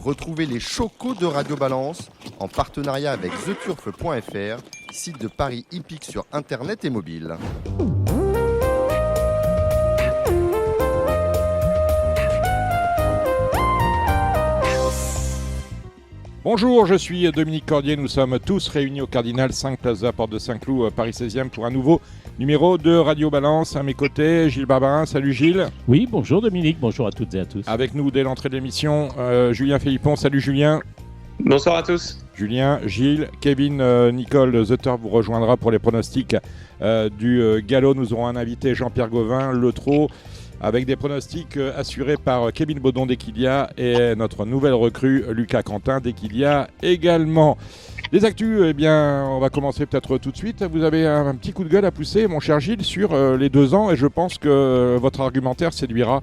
Retrouvez les chocos de Radio Balance en partenariat avec theturf.fr, site de paris hippique sur internet et mobile. Bonjour, je suis Dominique Cordier, nous sommes tous réunis au Cardinal 5 Place de la Porte de Saint-Cloud, Paris 16e pour un nouveau numéro de Radio Balance. À mes côtés, Gilles Barbarin. Salut Gilles. Oui, bonjour Dominique, bonjour à toutes et à tous. Avec nous dès l'entrée de l'émission, Julien Philippon. Salut Julien. Bonsoir à tous. Julien, Gilles, Kevin, Nicole, The Turf vous rejoindra pour les pronostics du galop. Nous aurons un invité, Jean-Pierre Gauvin, le trot, avec des pronostics assurés par Kevin Baudon d'Equilia et notre nouvelle recrue Lucas Quentin d'Equilia également. Les actus, eh bien, on va commencer peut-être tout de suite. Vous avez un petit coup de gueule à pousser, mon cher Gilles, sur les 2 ans et je pense que votre argumentaire séduira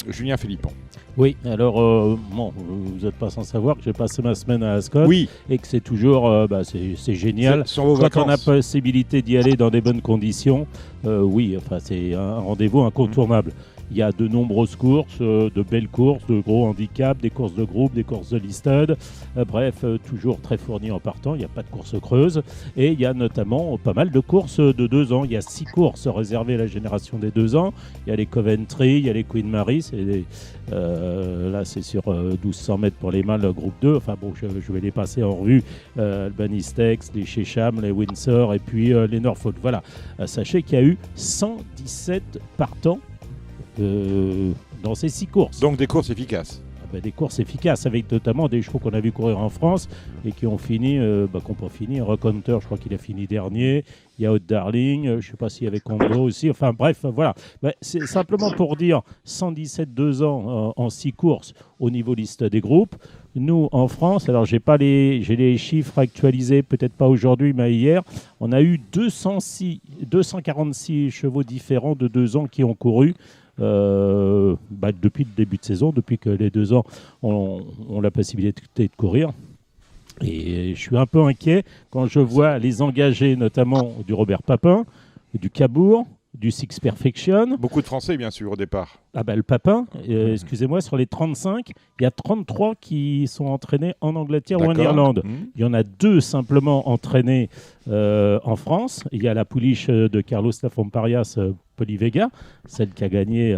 Julien Philippon. Oui, alors, bon, vous n'êtes pas sans savoir que j'ai passé ma semaine à Ascot. Oui. Et que c'est toujours, c'est génial. Quand on a la possibilité d'y aller dans des bonnes conditions, oui, enfin, c'est un rendez-vous incontournable. Il y a de nombreuses courses, de belles courses, de gros handicaps, des courses de groupe, des courses de listed. Bref, toujours très fourni en partant. Il n'y a pas de course creuse. Et il y a notamment pas mal de courses de 2 ans. Il y a 6 courses réservées à la génération des 2 ans. Il y a les Coventry, il y a les Queen Mary. Là, c'est sur 1200 mètres pour les mâles, groupe 2. Enfin bon, je vais les passer en revue. Albany Stakes, les Chesham, les Windsor et puis les Norfolk. Voilà. Sachez qu'il y a eu 117 partants dans ces 6 courses. Donc des courses efficaces. Des courses efficaces avec notamment des chevaux qu'on a vu courir en France et qui ont fini, qu'on peut finir. Rock Hunter, je crois qu'il a fini dernier. Il y a Hot Darling, je ne sais pas s'il y avait Congo aussi. Enfin bref, voilà. C'est simplement pour dire 117 2 ans en 6 courses au niveau liste des groupes. Nous, en France, alors j'ai les chiffres actualisés, peut-être pas aujourd'hui, mais hier, on a eu 246 chevaux différents de 2 ans qui ont couru. Depuis le début de saison, depuis que les 2 ans ont la possibilité de courir. Et je suis un peu inquiet quand je vois les engagés, notamment du Robert Papin, du Cabourg, du Six Perfection. Beaucoup de Français, bien sûr, au départ. Le Papin, excusez-moi, sur les 35, il y a 33 qui sont entraînés en Angleterre ou en Irlande. Il y en a 2 simplement entraînés en France. Il y a la pouliche de Carlos Lafomparias, Polyvega, celle qui a gagné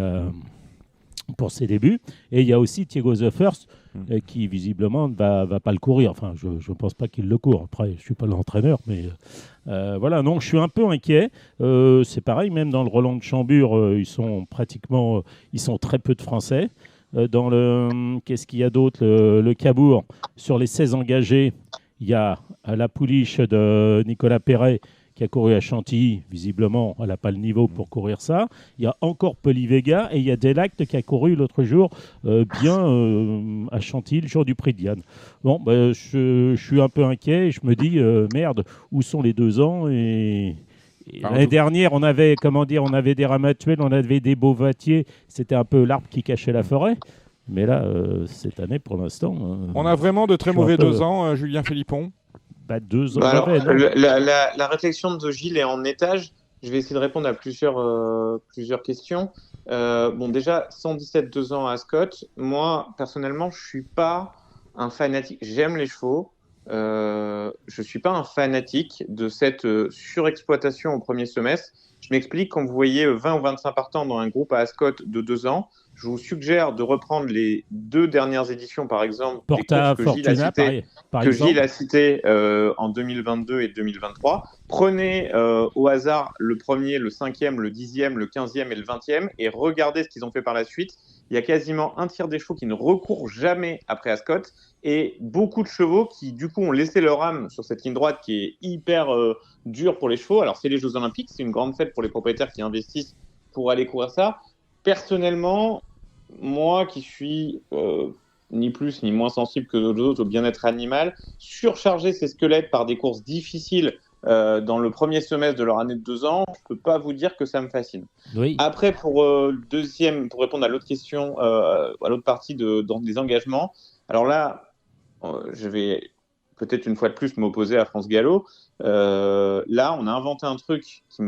pour ses débuts. Et il y a aussi Thiago The First, qui visiblement ne va pas le courir. Enfin, je ne pense pas qu'il le court. Après, je ne suis pas l'entraîneur, mais voilà. Non, je suis un peu inquiet. C'est pareil, même dans le Roland de Chambure, ils sont très peu de Français. Qu'est-ce qu'il y a d'autre, le Cabourg, sur les 16 engagés, il y a la pouliche de Nicolas Perret qui a couru à Chantilly. Visiblement, elle n'a pas le niveau pour courir ça. Il y a encore Polyvega et il y a Delacte qui a couru l'autre jour à Chantilly, le jour du Prix de Diane. Bon, je suis un peu inquiet et je me dis, merde, où sont les 2 ans et l'année dernière, on avait des ramatuels, on avait des beauvatiers. C'était un peu l'arbre qui cachait la forêt. Mais là, cette année, pour l'instant... on a vraiment de très mauvais 2 ans, Julien Philippon. 2 ans. Alors, la réflexion de Gilles est en étage. Je vais essayer de répondre à plusieurs questions. Déjà, 117 2 ans à Ascot. Moi, personnellement, je ne suis pas un fanatique. J'aime les chevaux. Je ne suis pas un fanatique de cette surexploitation au premier semestre. Je m'explique, quand vous voyez 20 ou 25 partants dans un groupe à Ascot de 2 ans, je vous suggère de reprendre les 2 dernières éditions, par exemple, que Gilles a citées en 2022 et 2023. Prenez au hasard le premier, le 5e, le 10e, le 15e et le 20e et regardez ce qu'ils ont fait par la suite. Il y a quasiment un tiers des chevaux qui ne recourent jamais après Ascot et beaucoup de chevaux qui, du coup, ont laissé leur âme sur cette ligne droite qui est hyper dure pour les chevaux. Alors, c'est les Jeux Olympiques, c'est une grande fête pour les propriétaires qui investissent pour aller courir ça. Personnellement, moi qui suis ni plus ni moins sensible que d'autres au bien-être animal, surcharger ces squelettes par des courses difficiles dans le premier semestre de leur année de 2 ans, je ne peux pas vous dire que ça me fascine. Oui. Après, pour répondre à l'autre question, à l'autre partie des engagements, alors là, je vais peut-être une fois de plus m'opposer à France Gallo. Là, on a inventé un truc qui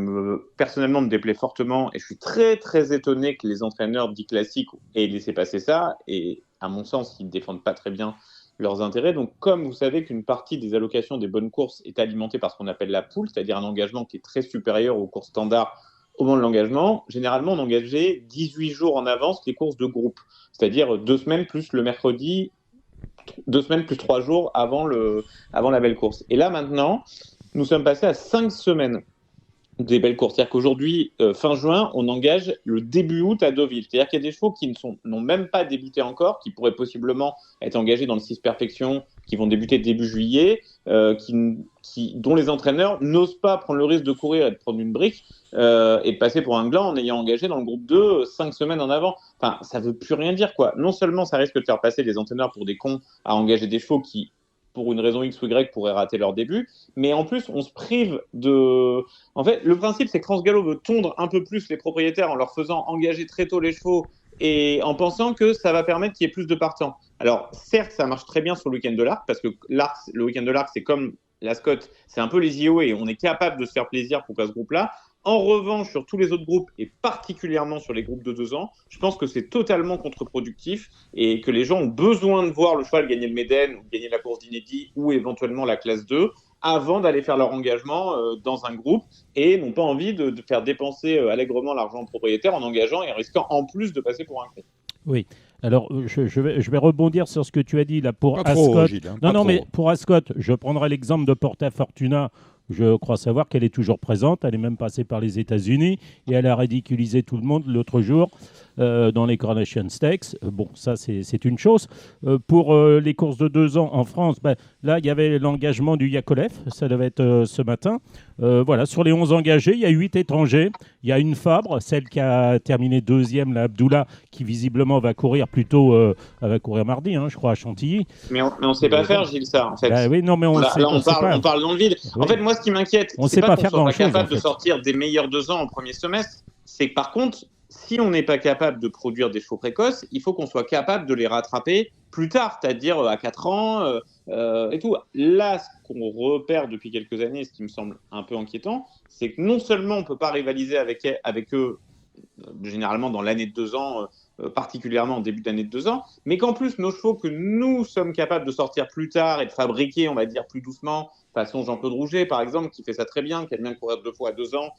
personnellement me déplaît fortement et je suis très très étonné que les entraîneurs dits classiques aient laissé passer ça et à mon sens, ils ne défendent pas très bien leurs intérêts. Donc, comme vous savez qu'une partie des allocations des bonnes courses est alimentée par ce qu'on appelle la poule, c'est-à-dire un engagement qui est très supérieur aux courses standards au moment de l'engagement, généralement, on engageait 18 jours en avance les courses de groupe, c'est-à-dire 2 semaines plus le mercredi, 2 semaines plus 3 jours avant la belle course. Et là, maintenant, nous sommes passés à 5 semaines des belles courses. C'est-à-dire qu'aujourd'hui, fin juin, on engage le début août à Deauville. C'est-à-dire qu'il y a des chevaux qui n'ont même pas débuté encore, qui pourraient possiblement être engagés dans le 6 Perfection, qui vont débuter début juillet, dont les entraîneurs n'osent pas prendre le risque de courir et de prendre une brique et de passer pour un gland en ayant engagé dans le groupe 2 5 semaines en avant. Enfin, ça veut plus rien dire, quoi. Non seulement ça risque de faire passer les entraîneurs pour des cons à engager des chevaux qui, pour une raison X ou Y, pourraient rater leur début. Mais en plus, on se prive de... En fait, le principe, c'est que France Gallo veut tondre un peu plus les propriétaires en leur faisant engager très tôt les chevaux et en pensant que ça va permettre qu'il y ait plus de partants. Alors, certes, ça marche très bien sur le week-end de l'Arc, parce que le week-end de l'Arc, c'est comme l'Ascot, c'est un peu les IOE, et on est capable de se faire plaisir pour ce groupe-là. En revanche, sur tous les autres groupes, et particulièrement sur les groupes de 2 ans, je pense que c'est totalement contre-productif et que les gens ont besoin de voir le cheval gagner le Méden, ou gagner la course d'inédit, ou éventuellement la classe 2, avant d'aller faire leur engagement dans un groupe, et n'ont pas envie de faire dépenser allègrement l'argent aux propriétaires en engageant et en risquant en plus de passer pour un con. Oui. Alors, je vais rebondir sur ce que tu as dit là pour Pas Ascot. trop, Gilles, Mais pour Ascot, je prendrai l'exemple de Porta Fortuna. Je crois savoir qu'elle est toujours présente. Elle est même passée par les États-Unis et elle a ridiculisé tout le monde l'autre jour dans les Coronation Stakes. Bon, ça, c'est une chose. Pour les courses de 2 ans en France, là, il y avait l'engagement du Yakolev. Ça devait être ce matin. Voilà, sur les 11 engagés, il y a 8 étrangers. Il y a une Fabre, celle qui a terminé 2e, la Abdullah, qui visiblement va courir plutôt... elle va courir mardi, je crois, à Chantilly. Mais on ne sait pas faire, Gilles, ça, en fait. Oui, non, mais on parle dans le vide. Oui. En fait, moi, ce qui m'inquiète, c'est pas qu'on soit pas capable de sortir des meilleurs 2 ans en premier semestre. C'est que, par contre, si on n'est pas capable de produire des chevaux précoces, il faut qu'on soit capable de les rattraper plus tard, c'est-à-dire à 4 ans et tout. Là, ce qu'on repère depuis quelques années, ce qui me semble un peu inquiétant, c'est que non seulement on ne peut pas rivaliser avec eux, généralement dans l'année de 2 ans, particulièrement en début d'année de 2 ans, mais qu'en plus, nos chevaux que nous sommes capables de sortir plus tard et de fabriquer, on va dire, plus doucement, façon Jean-Claude Rouget, par exemple, qui fait ça très bien, qui aime bien courir 2 fois à 2 ans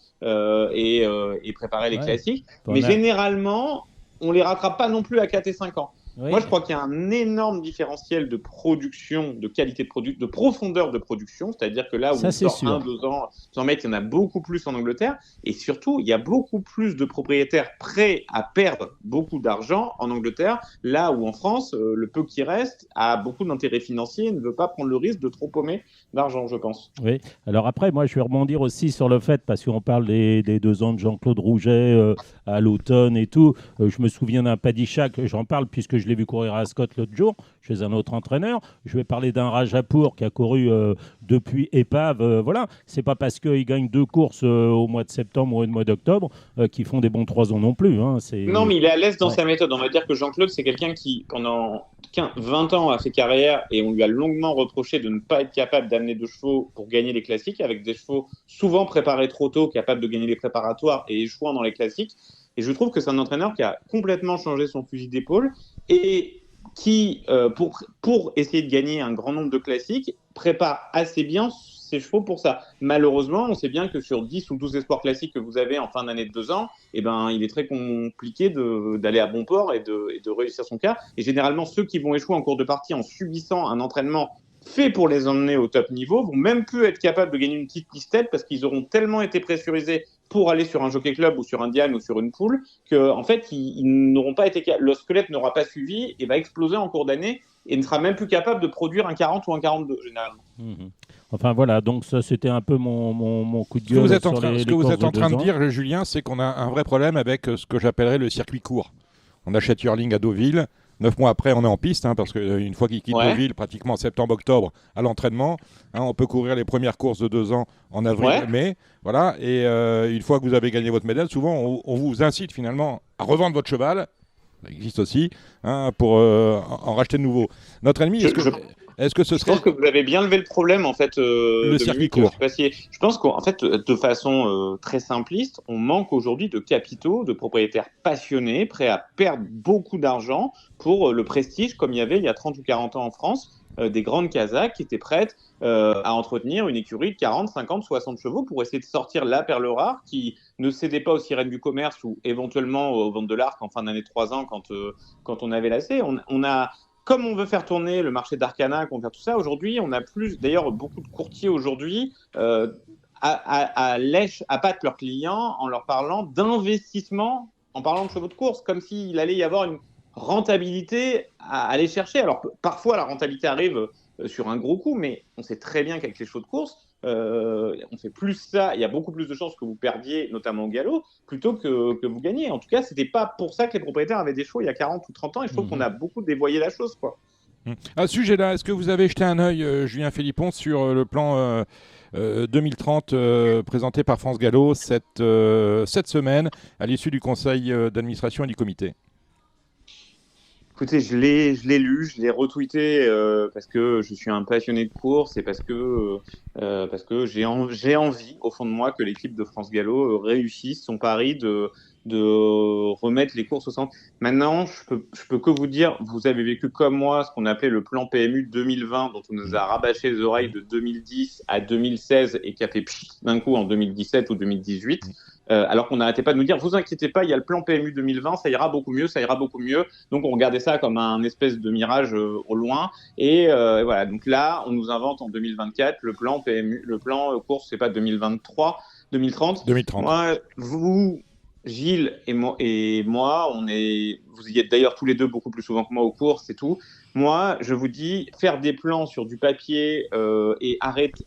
et préparer les classiques. Mais généralement, on ne les rattrape pas non plus à 4 et 5 ans. Oui. Moi, je crois qu'il y a un énorme différentiel de production, de qualité de production, de profondeur de production. C'est-à-dire que là où on sort 1-2 ans, 100 mètres, il y en a beaucoup plus en Angleterre. Et surtout, il y a beaucoup plus de propriétaires prêts à perdre beaucoup d'argent en Angleterre. Là où en France, le peu qui reste a beaucoup d'intérêt financier et ne veut pas prendre le risque de trop paumer d'argent, je pense. Oui. Alors après, moi, je vais rebondir aussi sur le fait, parce qu'on parle des 2 ans de Jean-Claude Rouget à l'automne et tout. Je me souviens d'un Padishak, j'en parle puisque je l'ai vu courir à Ascot l'autre jour chez un autre entraîneur. Je vais parler d'un Rajapour qui a couru depuis Épave. Voilà, c'est pas parce qu'ils gagnent 2 courses au mois de septembre ou au mois d'octobre qu'ils font des bons 3 ans non plus. Non, mais il est à l'aise dans sa méthode. On va dire que Jean-Claude, c'est quelqu'un qui, pendant 20 ans, a fait carrière et on lui a longuement reproché de ne pas être capable d'amener de chevaux pour gagner les classiques, avec des chevaux souvent préparés trop tôt, capables de gagner les préparatoires et échouant dans les classiques. Et je trouve que c'est un entraîneur qui a complètement changé son fusil d'épaule et qui, pour essayer de gagner un grand nombre de classiques, prépare assez bien ses chevaux pour ça. Malheureusement, on sait bien que sur 10 ou 12 espoirs classiques que vous avez en fin d'année de 2 ans, il est très compliqué d'aller à bon port et de réussir son cas. Et généralement, ceux qui vont échouer en cours de partie en subissant un entraînement fait pour les emmener au top niveau vont même plus être capables de gagner une petite pistette parce qu'ils auront tellement été pressurisés pour aller sur un jockey club ou sur un Diane ou sur une poule qu'en fait, ils n'auront pas été le squelette n'aura pas suivi et va exploser en cours d'année et ne sera même plus capable de produire un 40 ou un 42 généralement. Enfin voilà, donc ça c'était un peu mon coup de gueule. Ce que vous êtes en train de dire, Julien, c'est qu'on a un vrai problème avec ce que j'appellerais le circuit court. On achète Yearling à Deauville. 9 mois après, on est en piste, parce qu'une fois qu'il quitte Deauville, pratiquement septembre-octobre, à l'entraînement, on peut courir les premières courses de 2 ans en avril-mai. Voilà, et une fois que vous avez gagné votre médaille, souvent, on vous incite finalement à revendre votre cheval, ça existe aussi, pour en racheter de nouveau. Notre ennemi, Est-ce que ce serait... Je pense que vous avez bien levé le problème, en fait. Le circuit court. Je pense qu'en fait, de façon très simpliste, on manque aujourd'hui de capitaux, de propriétaires passionnés, prêts à perdre beaucoup d'argent pour le prestige, comme il y avait il y a 30 ou 40 ans en France, des grandes Kazakhs qui étaient prêtes à entretenir une écurie de 40, 50, 60 chevaux pour essayer de sortir la perle rare qui ne cédait pas aux sirènes du commerce ou éventuellement aux ventes de l'Arc en fin d'année 3 ans quand on avait lassé. Comme on veut faire tourner le marché d'Arcana, qu'on veut faire tout ça, aujourd'hui, on a plus, d'ailleurs, beaucoup de courtiers aujourd'hui appâtent leurs clients en leur parlant d'investissement, en parlant de chevaux de course, comme s'il allait y avoir une rentabilité à aller chercher. Alors, parfois, la rentabilité arrive sur un gros coup, mais on sait très bien qu'avec les chevaux de course, on fait plus ça. Il y a beaucoup plus de chances que vous perdiez, notamment au galop, plutôt que vous gagniez. En tout cas, c'était pas pour ça que les propriétaires avaient des chevaux il y a 40 ou 30 ans. Et je trouve qu'on a beaucoup dévoyé la chose, quoi. À ce sujet-là, est-ce que vous avez jeté un œil, Julien Philippon, sur le plan 2030 présenté par France Gallo cette semaine, à l'issue du conseil d'administration et du comité? Écoutez, je l'ai lu, je l'ai retweeté parce que je suis un passionné de course et parce que j'ai envie, au fond de moi, que l'équipe de France Gallo réussisse son pari de remettre les courses au centre. Maintenant, je peux que vous dire, vous avez vécu comme moi ce qu'on appelait le plan PMU 2020, dont on nous a rabâché les oreilles de 2010 à 2016 et qui a fait pchit d'un coup en 2017 ou 2018. Alors qu'on n'arrêtait pas de nous dire, vous inquiétez pas, il y a le plan PMU 2020, ça ira beaucoup mieux, ça ira beaucoup mieux. Donc on regardait ça comme un espèce de mirage au loin. Et voilà, donc là, on nous invente en 2024 le plan PMU, le plan course, c'est pas 2023, 2030. 2030. Moi, vous, Gilles et moi, vous y êtes d'ailleurs tous les deux beaucoup plus souvent que moi aux courses et tout. Moi, je vous dis, faire des plans sur du papier et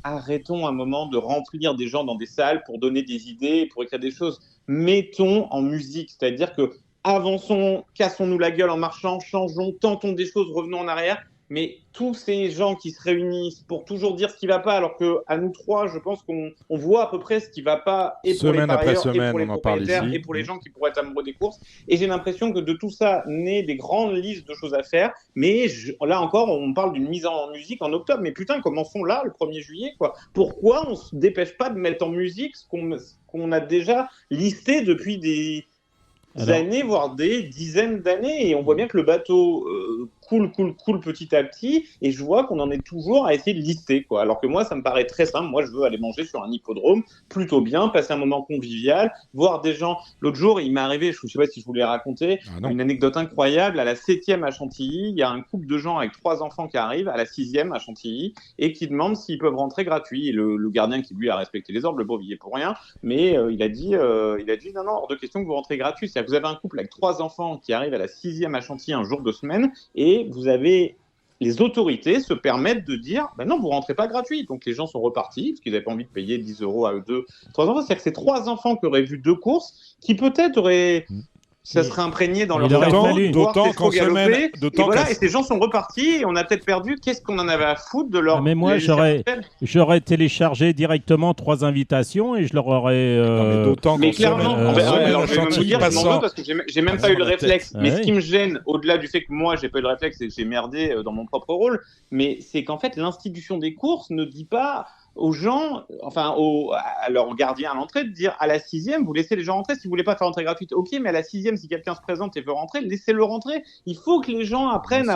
arrêtons un moment de remplir des gens dans des salles pour donner des idées, pour écrire des choses. Mettons en musique, c'est-à-dire que avançons, cassons-nous la gueule en marchant, changeons, tentons des choses, revenons en arrière. Mais tous ces gens qui se réunissent pour toujours dire ce qui ne va pas, alors qu'à nous trois, je pense qu'on voit à peu près ce qui ne va pas, et pour les parieurs, et pour les propriétaires, et pour les gens qui pourraient être amoureux des courses. Et j'ai l'impression que de tout ça naît des grandes listes de choses à faire. Mais là encore, on parle d'une mise en musique en octobre. Mais putain, commençons là, le 1er juillet, quoi. Pourquoi on ne se dépêche pas de mettre en musique ce qu'on a déjà listé depuis des années, voire des dizaines d'années, et on voit bien que le bateau coule petit à petit, et je vois qu'on en est toujours à essayer de lister, quoi. Alors que moi, ça me paraît très simple. Moi, je veux aller manger sur un hippodrome, plutôt bien, passer un moment convivial, voir des gens. L'autre jour, il m'est arrivé, je ne sais pas si je vous l'ai raconté, une anecdote incroyable. À la 7e à Chantilly, il y a un couple de gens avec 3 enfants qui arrivent, à la 6e à Chantilly, et qui demandent s'ils peuvent rentrer gratuit. Et le gardien qui, lui, a respecté les ordres, le pauvre, il est pour rien, mais il a dit non, hors de question que vous rentrez gratuit. C'est-à-dire que vous avez un couple avec 3 enfants qui arrive à la 6e à Chantilly un jour de semaine, et vous avez les autorités se permettent de dire non, vous rentrez pas gratuit. Donc les gens sont repartis parce qu'ils n'avaient pas envie de payer 10 € à eux deux, 3 enfants. C'est-à-dire que c'est 3 enfants qui auraient vu 2 courses qui peut-être auraient. Ça serait imprégné dans leur cerveau, d'autant qu'en semaine, et ces gens sont repartis et on a peut-être perdu. Qu'est-ce qu'on en avait à foutre de leur. Mais moi, j'aurais téléchargé directement 3 invitations et je leur aurais. Mais clairement, alors je vais me dire, je m'en veux parce que j'ai même pas eu le réflexe. Mais ce qui me gêne, au-delà du fait que moi j'ai pas eu le réflexe et que j'ai merdé dans mon propre rôle, mais c'est qu'en fait l'institution des courses ne dit pas aux gens, à leurs gardiens à l'entrée, de dire à la 6e, vous laissez les gens rentrer. Si vous voulez pas faire entrée gratuite, ok, mais à la 6e, si quelqu'un se présente et veut rentrer, laissez-le rentrer. Il faut que les gens apprennent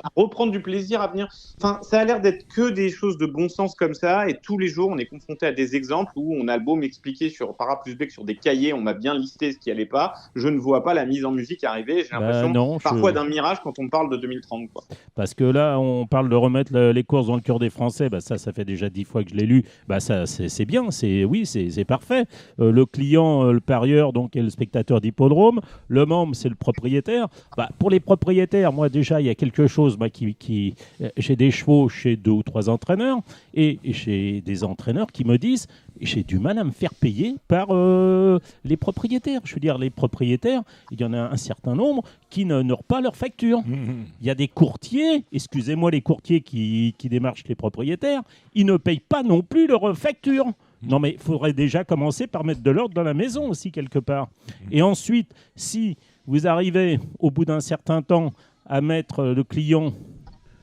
à reprendre du plaisir à venir. Enfin, ça a l'air d'être que des choses de bon sens comme ça, et tous les jours, on est confronté à des exemples où on a beau m'expliquer par A plus B que sur des cahiers, on m'a bien listé ce qui allait pas. Je ne vois pas la mise en musique arriver. J'ai l'impression parfois d'un mirage quand on parle de 2030, quoi. Parce que là, on parle de remettre les courses dans le cœur des Français. Ça fait déjà 10 fois que je l'ai lu. Ça, c'est bien. C'est parfait. Le client, le parieur, donc, est le spectateur d'hippodrome. Le membre, c'est le propriétaire. Pour les propriétaires, moi, déjà, il y a quelque chose. J'ai des chevaux chez 2 ou 3 entraîneurs et j'ai des entraîneurs qui me disent j'ai du mal à me faire payer par les propriétaires. Je veux dire, les propriétaires, il y en a un certain nombre qui n'honorent pas leurs factures. Il y a des courtiers, excusez-moi, les courtiers qui démarchent les propriétaires, ils ne payent pas non plus leurs factures. Non, mais il faudrait déjà commencer par mettre de l'ordre dans la maison aussi, quelque part. Et ensuite, si vous arrivez, au bout d'un certain temps, à mettre le client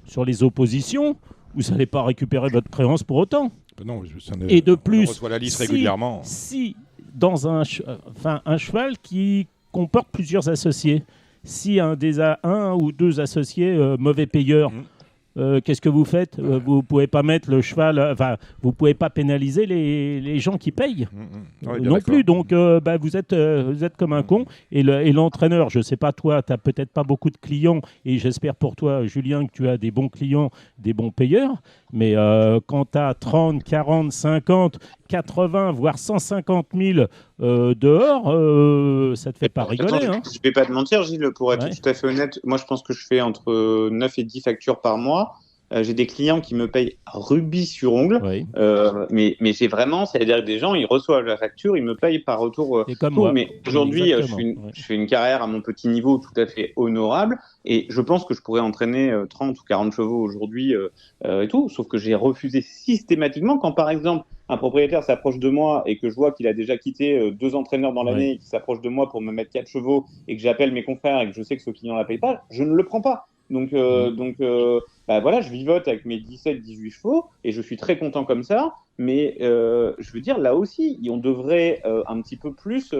sur les oppositions, vous n'allez pas récupérer votre créance pour autant. Non, et de plus, on reçoit la liste régulièrement. Si dans un cheval qui comporte plusieurs associés, si un ou deux associés mauvais payeurs, qu'est-ce que vous faites ? Vous ne pouvez pas mettre le cheval, vous ne pouvez pas pénaliser les gens qui payent non plus. Donc vous êtes comme un con. Et l'entraîneur, je ne sais pas, toi, tu n'as peut-être pas beaucoup de clients, et j'espère pour toi, Julien, que tu as des bons clients, des bons payeurs. Mais quand tu as 30, 40, 50, 80, voire 150 000 dehors, ça ne te fait pas rigoler. Je ne vais pas te mentir, Gilles, pour être tout à fait honnête, moi je pense que je fais entre 9 et 10 factures par mois. J'ai des clients qui me payent rubis sur ongle, mais c'est vraiment, c'est-à-dire que des gens, ils reçoivent la facture, ils me payent par retour. Et comme moi. Mais aujourd'hui, je fais une carrière à mon petit niveau tout à fait honorable, et je pense que je pourrais entraîner 30 ou 40 chevaux aujourd'hui et tout, sauf que j'ai refusé systématiquement quand, par exemple, un propriétaire s'approche de moi et que je vois qu'il a déjà quitté 2 entraîneurs dans l'année et qu'il s'approche de moi pour me mettre 4 chevaux et que j'appelle mes confrères et que je sais que ce client ne la paye pas, je ne le prends pas. Donc voilà, je vivote avec mes 17-18 chevaux et je suis très content comme ça. Mais je veux dire, là aussi, on devrait un petit peu plus,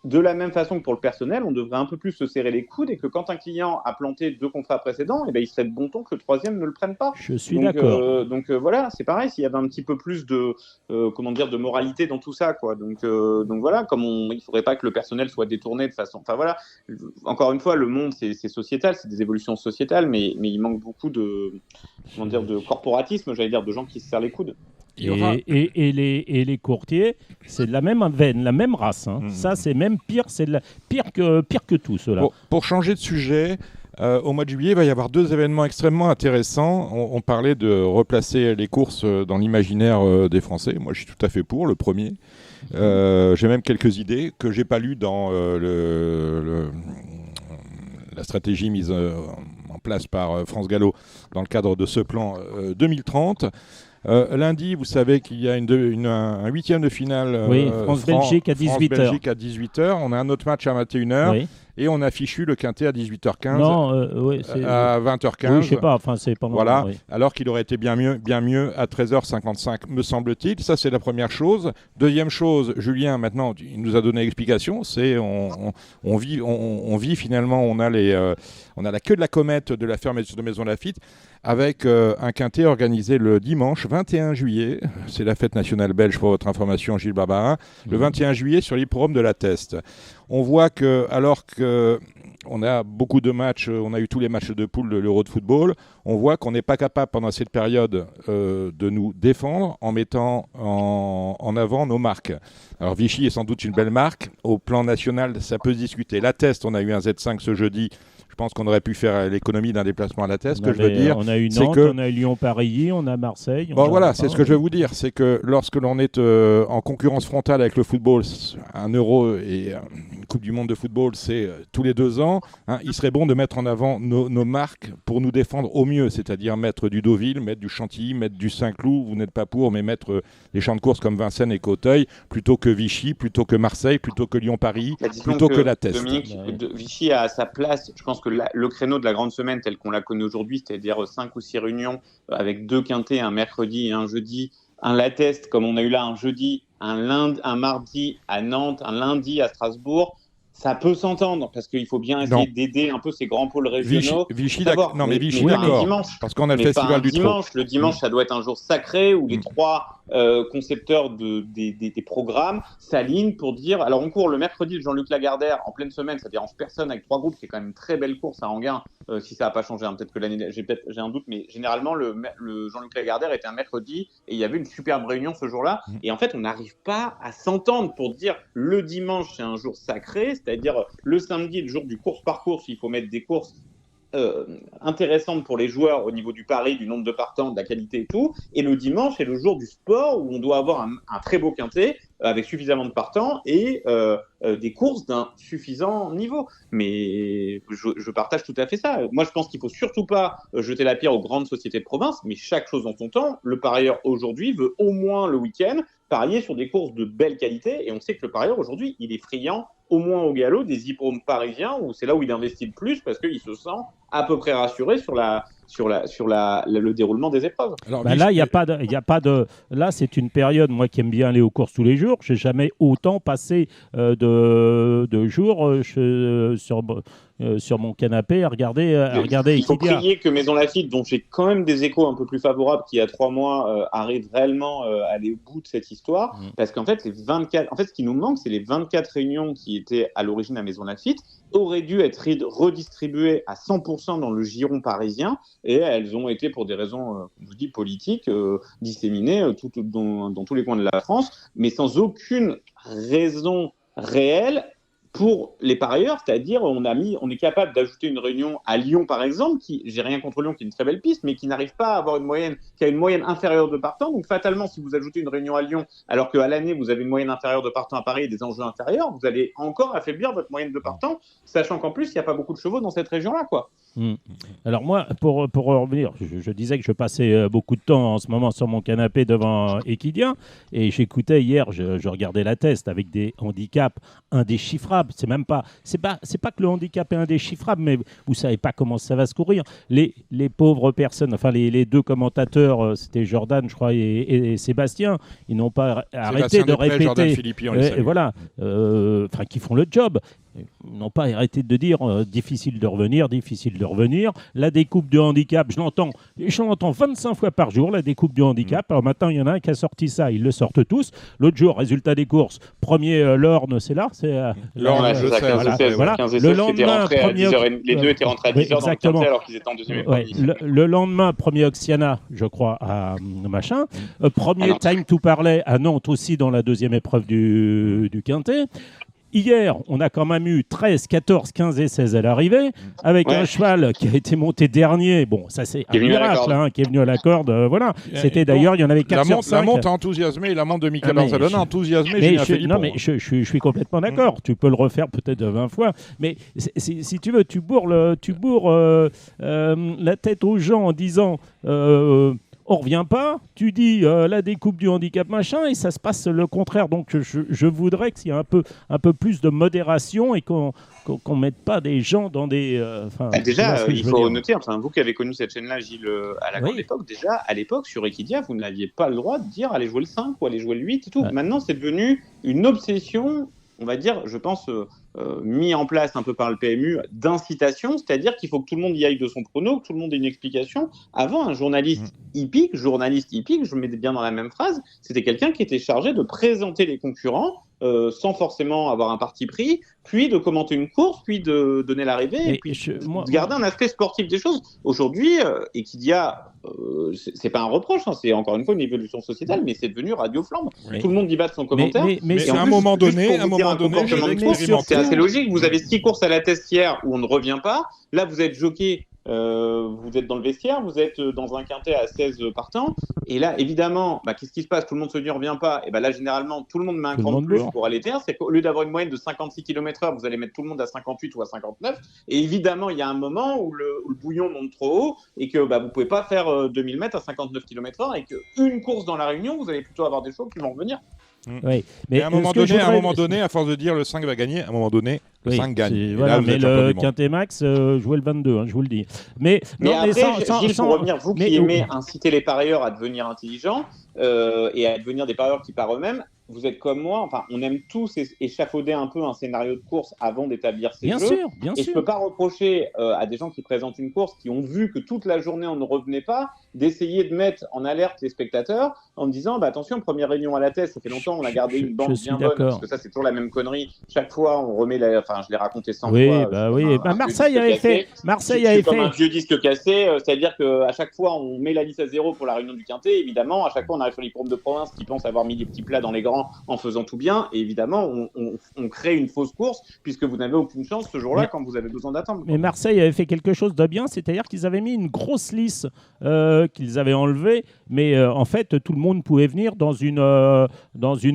de la même façon que pour le personnel, on devrait un peu plus se serrer les coudes et que quand un client a planté 2 contrats précédents, il serait de bon ton que le 3e ne le prenne pas. Je suis d'accord. Donc voilà, c'est pareil, s'il y avait un petit peu plus de, de moralité dans tout ça, quoi. Donc voilà, il ne faudrait pas que le personnel soit détourné de façon... Enfin voilà, encore une fois, le monde, c'est sociétal, c'est des évolutions sociétales, mais il manque beaucoup de corporatisme, j'allais dire, de gens qui se serrent les coudes. Et les courtiers, c'est de la même veine, la même race. Ça, c'est même pire, c'est pire que tout, cela. Pour changer de sujet, au mois de juillet, il va y avoir 2 événements extrêmement intéressants. On parlait de replacer les courses dans l'imaginaire des Français. Moi, je suis tout à fait pour, le premier. J'ai même quelques idées que je n'ai pas lues dans la stratégie mise en place par France Gallo dans le cadre de ce plan 2030. Lundi, vous savez qu'il y a un 8e de finale France-Belgique à 18h. France-Belgique à 18h. On a un autre match à 21h. Et on a fichu le quintet à 18h15 à 20h15. Oui, je sais pas, c'est pendant... Voilà, alors qu'il aurait été bien mieux à 13h55, me semble-t-il. Ça, c'est la première chose. Deuxième chose, Julien, maintenant, il nous a donné l'explication, c'est on vit finalement, on a la queue de la comète de la fermeture de Maison Lafitte avec un quintet organisé le dimanche 21 juillet. C'est la fête nationale belge, pour votre information, Gilles Barbarin. Le 21 juillet sur l'hippodrome de la Teste. On voit que, alors qu'on a beaucoup de matchs, on a eu tous les matchs de poule de l'Euro de football, on voit qu'on n'est pas capable pendant cette période de nous défendre en mettant en avant nos marques. Alors Vichy est sans doute une belle marque. Au plan national, ça peut se discuter. La Teste, on a eu un Z5 ce jeudi. Je pense qu'on aurait pu faire l'économie d'un déplacement à la Teste. On a eu Nantes, on a eu Lyon-Paris, on a Marseille. C'est ce que je veux vous dire. C'est que lorsque l'on est en concurrence frontale avec le football, un Euro et une Coupe du Monde de football, c'est tous les 2 ans. Il serait bon de mettre en avant nos marques pour nous défendre au mieux, c'est-à-dire mettre du Deauville, mettre du Chantilly, mettre du Saint-Cloud, vous n'êtes pas pour, mais mettre des champs de course comme Vincennes et Cauteil, plutôt que Vichy, plutôt que Marseille, plutôt que Lyon-Paris, plutôt que la Teste. Dominique, Vichy a sa place. Je pense que le créneau de la grande semaine tel qu'on la connaît aujourd'hui, c'est-à-dire 5 ou 6 réunions avec 2 quintets, un mercredi et un jeudi, un La Teste comme on a eu là un jeudi, un mardi à Nantes, un lundi à Strasbourg, ça peut s'entendre parce qu'il faut bien essayer d'aider un peu ces grands pôles régionaux. Vichy d'accord. Parce qu'on a le festival du Trot. Le dimanche, ça doit être un jour sacré où les 3 concepteurs des programmes s'alignent pour dire. Alors on court le mercredi de Jean-Luc Lagardère en pleine semaine, ça dérange personne avec 3 groupes, qui est quand même une très belle course à Enghien. Si ça n'a pas changé, peut-être que l'année, j'ai un doute, mais généralement le Jean-Luc Lagardère était un mercredi et il y avait une superbe réunion ce jour-là. Et en fait, on n'arrive pas à s'entendre pour dire le dimanche c'est un jour sacré, c'est-à-dire le samedi, le jour du course par course, il faut mettre des courses intéressante pour les joueurs au niveau du pari, du nombre de partants, de la qualité et tout. Et le dimanche est le jour du sport où on doit avoir un très beau quintet avec suffisamment de partants et des courses d'un suffisant niveau. Mais je partage tout à fait ça. Moi, je pense qu'il ne faut surtout pas jeter la pierre aux grandes sociétés de province, mais chaque chose en son temps. Le parieur aujourd'hui veut au moins le week-end parier sur des courses de belle qualité, et on sait que le parieur aujourd'hui, il est friand au moins au galop des hippodromes parisiens, où c'est là où il investit le plus parce qu'il se sent à peu près rassuré sur la le déroulement des épreuves. Alors, là, il n'y a pas de. Là, c'est une période, moi qui aime bien aller aux courses tous les jours, j'ai jamais autant passé de jours sur mon canapé à regarder Equidia. Il faut prier que Maison Lafitte, dont j'ai quand même des échos un peu plus favorables, qui il y a 3 mois arrive réellement à aller au bout de cette histoire, parce qu'en fait, ce qui nous manque, c'est les 24 réunions qui étaient à l'origine à Maison Lafitte auraient dû être redistribuées à 100% dans le giron parisien, et elles ont été, pour des raisons, je dis, politiques, disséminées dans tous les coins de la France, mais sans aucune raison réelle pour les parieurs, c'est-à-dire on est capable d'ajouter une réunion à Lyon par exemple, j'ai rien contre Lyon qui est une très belle piste, mais qui n'arrive pas à avoir qui a une moyenne inférieure de partants. Donc fatalement, si vous ajoutez une réunion à Lyon, alors qu'à l'année vous avez une moyenne inférieure de partants à Paris et des enjeux inférieurs, vous allez encore affaiblir votre moyenne de partants, sachant qu'en plus il n'y a pas beaucoup de chevaux dans cette région-là, quoi. Alors moi, pour revenir, je disais que je passais beaucoup de temps en ce moment sur mon canapé devant Equidia, et j'écoutais hier, je regardais la test avec des handicaps indéchiffrables. C'est pas que le handicap est indéchiffrable, mais vous savez pas comment ça va se courir. Les pauvres personnes, enfin les deux commentateurs, c'était Jordan, je crois, et Sébastien, ils n'ont pas arrêté de répéter. Jordan Philippi, on les salue. Voilà, qui font le job. Ils n'ont pas arrêté de dire difficile de revenir. La découpe du handicap, je l'entends 25 fois par jour, la découpe du handicap. Alors maintenant, il y en a un qui a sorti ça, ils le sortent tous. L'autre jour, résultat des courses, premier Lorne, c'est là, Lorne, c'est ça, 15 voilà. 15 Le lendemain, les deux étaient rentrés à 10h dans le quintet alors qu'ils étaient en deuxième épreuve. Le lendemain, premier Oxiana, je crois, à machin. Premier Time to Parler à Nantes aussi dans la deuxième épreuve du quintet. Hier, on a quand même eu 13, 14, 15 et 16 à l'arrivée, avec un cheval qui a été monté dernier. Bon, ça c'est un miracle, qui est venu à la corde. Voilà. C'était d'ailleurs, il y en avait 4 sur 5. La monte a enthousiasmé, la monte de Michael Arzalona a enthousiasmé Julien Philippon. Non, mais je suis complètement d'accord. Tu peux le refaire peut-être 20 fois. Mais si tu veux, tu bourres la tête aux gens en disant... on revient pas, tu dis la découpe du handicap machin et ça se passe le contraire. Donc je voudrais qu'il y ait un peu plus de modération et qu'on mette pas des gens dans des... déjà, il faut noter, vous qui avez connu cette chaîne-là, Gilles, à la grande époque, déjà à l'époque sur Equidia, vous n'aviez pas le droit de dire allez jouer le 5 ou allez jouer le 8 et tout. Ouais. Maintenant, c'est devenu une obsession, on va dire, je pense... mis en place un peu par le PMU d'incitation, c'est-à-dire qu'il faut que tout le monde y aille de son prono, que tout le monde ait une explication. Avant, un journaliste hippique, je mets bien dans la même phrase, c'était quelqu'un qui était chargé de présenter les concurrents sans forcément avoir un parti pris, puis de commenter une course, puis de donner l'arrivée, et puis de garder un aspect sportif des choses. Aujourd'hui, Equidia, c'est pas un reproche, c'est encore une fois une évolution sociétale, mais c'est devenu Radio Flambe. Oui. Tout le monde y bat de son commentaire. Mais à un moment donné, c'est assez logique. Vous avez 6 courses à la test hier où on ne revient pas. Là, vous êtes jockey. Vous êtes dans le vestiaire, vous êtes dans un quintet à 16 partants, et là, évidemment, qu'est-ce qui se passe? Tout le monde se dit on ne revient pas, et là, généralement, tout le monde met un cran de plus pour aller terre, c'est qu'au lieu d'avoir une moyenne de 56 km/h, vous allez mettre tout le monde à 58 ou à 59, et évidemment, il y a un moment où le bouillon monte trop haut, et que vous ne pouvez pas faire 2000 mètres à 59 km/h, et qu'une course dans la Réunion, vous allez plutôt avoir des chevaux qui vont revenir. Oui, mais à un moment donné, à force de dire le 5 va gagner, à un moment donné, le 5 gagne. Voilà, mais le Quintet Max jouait le 22, je vous le dis. Mais après, Gilles, pour revenir, vous qui aimez inciter les parieurs à devenir intelligents et à devenir des parieurs qui parent eux-mêmes, vous êtes comme moi, on aime tous échafauder un peu un scénario de course avant d'établir ces jeux. Bien sûr. Je ne peux pas reprocher à des gens qui présentent une course, qui ont vu que toute la journée on ne revenait pas, d'essayer de mettre en alerte les spectateurs en me disant attention, première réunion à la test, ça fait longtemps, on a gardé une bande bien bonne, parce que ça c'est toujours la même connerie. Chaque fois, on remet je l'ai raconté 100 fois. Marseille avait fait. Comme un vieux disque cassé, c'est-à-dire qu'à chaque fois, on met la liste à 0 pour la réunion du Quintet. Évidemment, à chaque fois, on arrive sur l'hippodrome de province qui pense avoir mis des petits plats dans les grands en faisant tout bien, et évidemment on crée une fausse course puisque vous n'avez aucune chance ce jour-là quand vous avez besoin d'attendre. Mais Marseille avait fait quelque chose de bien, c'est-à-dire qu'ils avaient mis une grosse lisse qu'ils avaient enlevée, mais en fait tout le monde pouvait venir dans une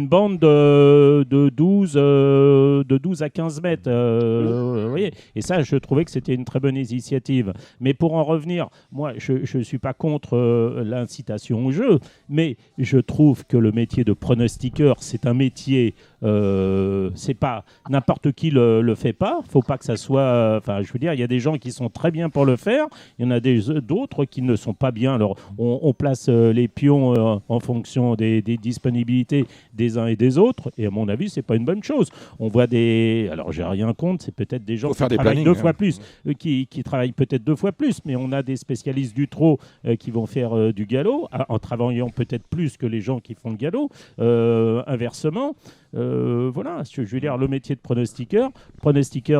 bande de 12 à 15 mètres. Vous voyez, et ça je trouvais que c'était une très bonne initiative. Mais pour en revenir, moi je ne suis pas contre l'incitation au jeu, mais je trouve que le métier de pronostiqueur, c'est un métier c'est pas n'importe qui le fait pas. Faut pas que ça soit. Enfin, je veux dire, il y a des gens qui sont très bien pour le faire. Il y en a d'autres qui ne sont pas bien. Alors, on place les pions en fonction des disponibilités des uns et des autres. Et à mon avis, c'est pas une bonne chose. On voit des. Alors, j'ai rien contre. C'est peut-être des gens qui travaillent deux fois plus, qui travaillent peut-être 2 fois plus. Mais on a des spécialistes du trot qui vont faire du galop en travaillant peut-être plus que les gens qui font le galop. Inversement. Voilà, je veux dire, le métier de pronostiqueur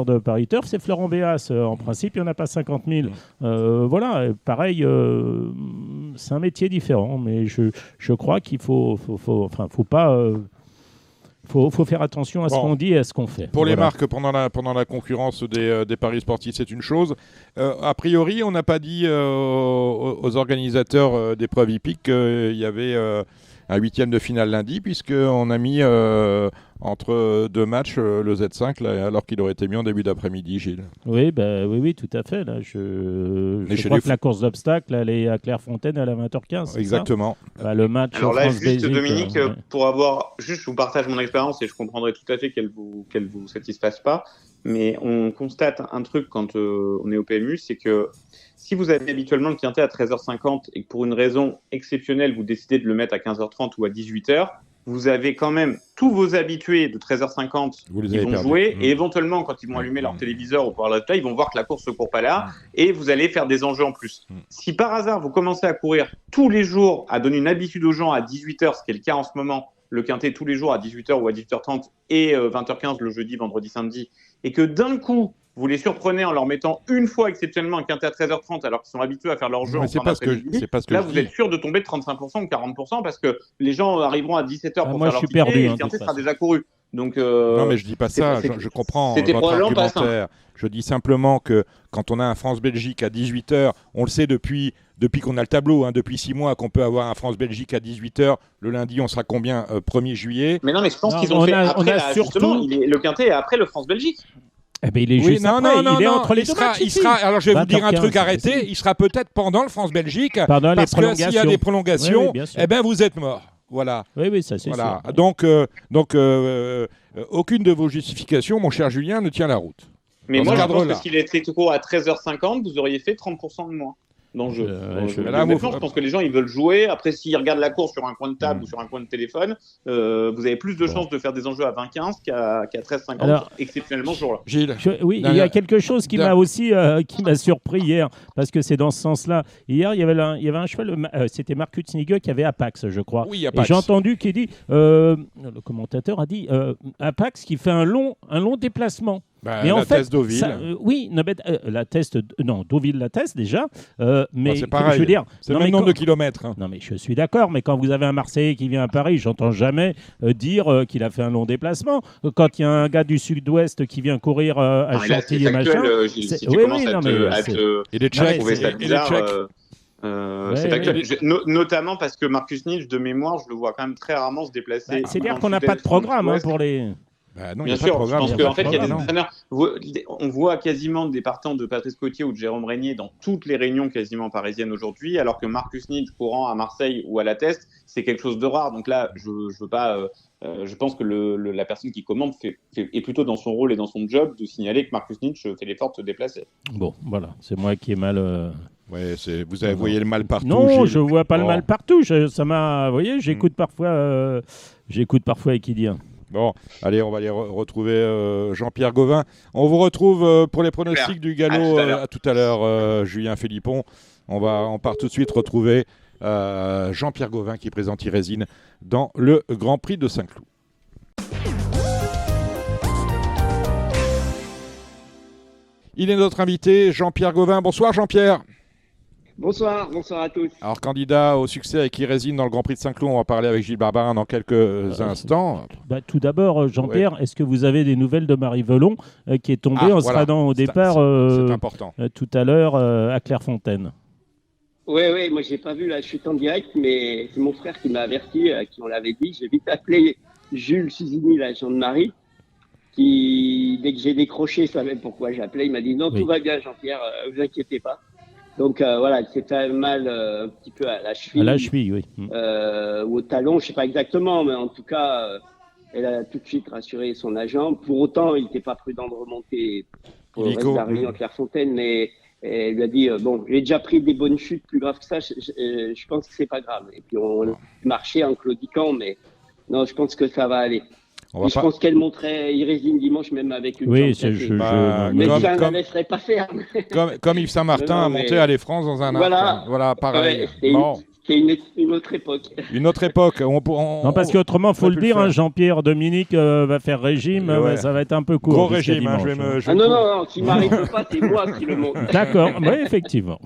de Paris Turf, c'est Florent Béas. En principe, il n'y en a pas 50 000. Voilà, pareil, c'est un métier différent, mais je crois qu'il faut faire attention à ce qu'on dit et à ce qu'on fait. Pour les marques, pendant la concurrence des paris sportifs, c'est une chose. A priori, on n'a pas dit aux organisateurs d'épreuves hippiques qu'il y avait un 8e de finale lundi, puisqu'on a mis entre 2 matchs le Z5, là, alors qu'il aurait été mis en début d'après-midi, Gilles. Oui, tout à fait. Là, je crois que la course d'obstacles, elle est à Clairefontaine à la 20h15. Exactement. Le match alors là, France-Belgique, Dominique, pour avoir... Juste, je vous partage mon expérience et je comprendrai tout à fait qu'elle vous satisfasse pas. Mais on constate un truc quand on est au PMU, c'est que si vous avez habituellement le quintet à 13h50 et que pour une raison exceptionnelle, vous décidez de le mettre à 15h30 ou à 18h, vous avez quand même tous vos habitués de 13h50 qui vont jouer et éventuellement, quand ils vont allumer leur téléviseur ou pour le résultat, ils vont voir que la course ne court pas là et vous allez faire des enjeux en plus. Si par hasard, vous commencez à courir tous les jours, à donner une habitude aux gens à 18h, ce qui est le cas en ce moment, le quintet tous les jours à 18h ou à 18h30 et 20h15 le jeudi, vendredi, samedi, et que d'un coup, vous les surprenez en leur mettant une fois exceptionnellement un quintet à 13h30 alors qu'ils sont habitués à faire leur jeu en fin d'après-midi. Là, vous êtes sûr de tomber de 35% ou 40% parce que les gens arriveront à 17h pour faire leur ticket et le quintet sera déjà couru. Donc, non, mais je dis pas ça, je comprends votre argumentaire. Je dis simplement que quand on a un France-Belgique à 18h, on le sait depuis qu'on a le tableau, depuis 6 mois qu'on peut avoir un France-Belgique à 18h. Le lundi, on sera combien 1er juillet. Mais non, mais je pense qu'ils ont fait après, justement, le quintet est après le France-Belgique. Eh ben, il est juste après, il est entre les deux matchs. Alors je vais vous dire un truc arrêté, il sera peut-être pendant le France-Belgique, parce que s'il y a des prolongations, eh ben vous êtes mort. Voilà. Oui, ça c'est sûr. Donc, aucune de vos justifications, mon cher Julien, ne tient la route. Mais moi, je pense que s'il était court à 13h50, vous auriez fait 30% de moins dans le jeu. Je pense que les gens, ils veulent jouer. Après, s'ils regardent la course sur un coin de table ou sur un coin de téléphone, vous avez plus de chances de faire des enjeux à 20-15 qu'à 13-50, exceptionnellement ce jour-là. Gilles. Il y a quelque chose qui m'a aussi qui m'a surpris hier, parce que c'est dans ce sens-là. Hier, il y avait un cheval, c'était Marcus Nigel qui avait Apax, je crois. Oui, Apax. Et j'ai entendu qu'il dit, le commentateur a dit, Apax qui fait un long déplacement. Mais en fait, Deauville. La test, Deauville la test déjà. Mais c'est pareil. Je veux dire, c'est le même nombre de kilomètres. Non, mais je suis d'accord. Mais quand vous avez un Marseillais qui vient à Paris, j'entends jamais dire qu'il a fait un long déplacement. Quand il y a un gars du Sud-Ouest qui vient courir à Chantilly et machin. Et les Tchèques. C'est actuel. Notamment parce que Marcus Nitsch, de mémoire, je le vois quand même très rarement se déplacer. C'est-à-dire qu'on n'a pas de programme pour les. Non, bien sûr, je pense qu'en fait, il y a des entraîneurs. On voit quasiment des partants de Patrice Cotier ou de Jérôme Régnier dans toutes les réunions quasiment parisiennes aujourd'hui, alors que Marcus Nitsch courant à Marseille ou à La Teste, c'est quelque chose de rare. Donc là, je veux pas. Je pense que la personne qui commande est plutôt dans son rôle et dans son job de signaler que Marcus Nitsch fait l'effort de se déplacer. Bon, voilà, c'est moi qui ai mal. Ouais, vous avez voyé le mal partout. Non, Gilles. je vois pas le mal partout. Ça m'a. Vous voyez, j'écoute parfois Equidia. Bon, allez, on va aller retrouver Jean-Pierre Gauvin. On vous retrouve pour les pronostics du galop à tout à l'heure, Julien Philippon. On part tout de suite retrouver Jean-Pierre Gauvin qui présente Irésine dans le Grand Prix de Saint-Cloud. Il est notre invité, Jean-Pierre Gauvin. Bonsoir Jean-Pierre. Bonsoir à tous. Alors, candidat au succès avec Irésine dans le Grand Prix de Saint-Cloud, on va parler avec Gilles Barbarin dans quelques instants. Tout d'abord, Jean-Pierre, est-ce que vous avez des nouvelles de Marie Velon qui est tombée en se radant au départ c'est important. Tout à l'heure à Clairefontaine? Oui, moi j'ai pas vu la chute en direct, mais c'est mon frère qui m'a averti, qui on l'avait dit. J'ai vite appelé Jules Suzini, l'agent de Marie, qui, dès que j'ai décroché, savait pourquoi j'appelais. Il m'a dit non, tout va bien Jean-Pierre, vous inquiétez pas. Donc voilà, c'était mal un petit peu à la cheville. À la cheville, oui. Ou au talon, je sais pas exactement, mais en tout cas, Elle a tout de suite rassuré son agent. Pour autant, il n'était pas prudent de remonter pour le reste de la réunion à Clairefontaine, mais elle lui a dit bon, j'ai déjà pris des bonnes chutes plus graves que ça, je pense que c'est pas grave. Et puis on marchait en claudiquant, mais non, je pense que ça va aller. Je pense qu'elle montrait Irésine dimanche même avec une jambe cassée. Mais ça ne la laisserait pas faire. Comme Yves Saint-Martin a monté à France dans un arc. Voilà, pareil. C'est une autre époque. Une autre époque. Non, parce qu'autrement, il faut le dire, Jean-Pierre Dominique va faire régime, ça va être un peu court. Gros régime, non, qui m'arrive pas, c'est moi qui le montre. D'accord, oui, effectivement.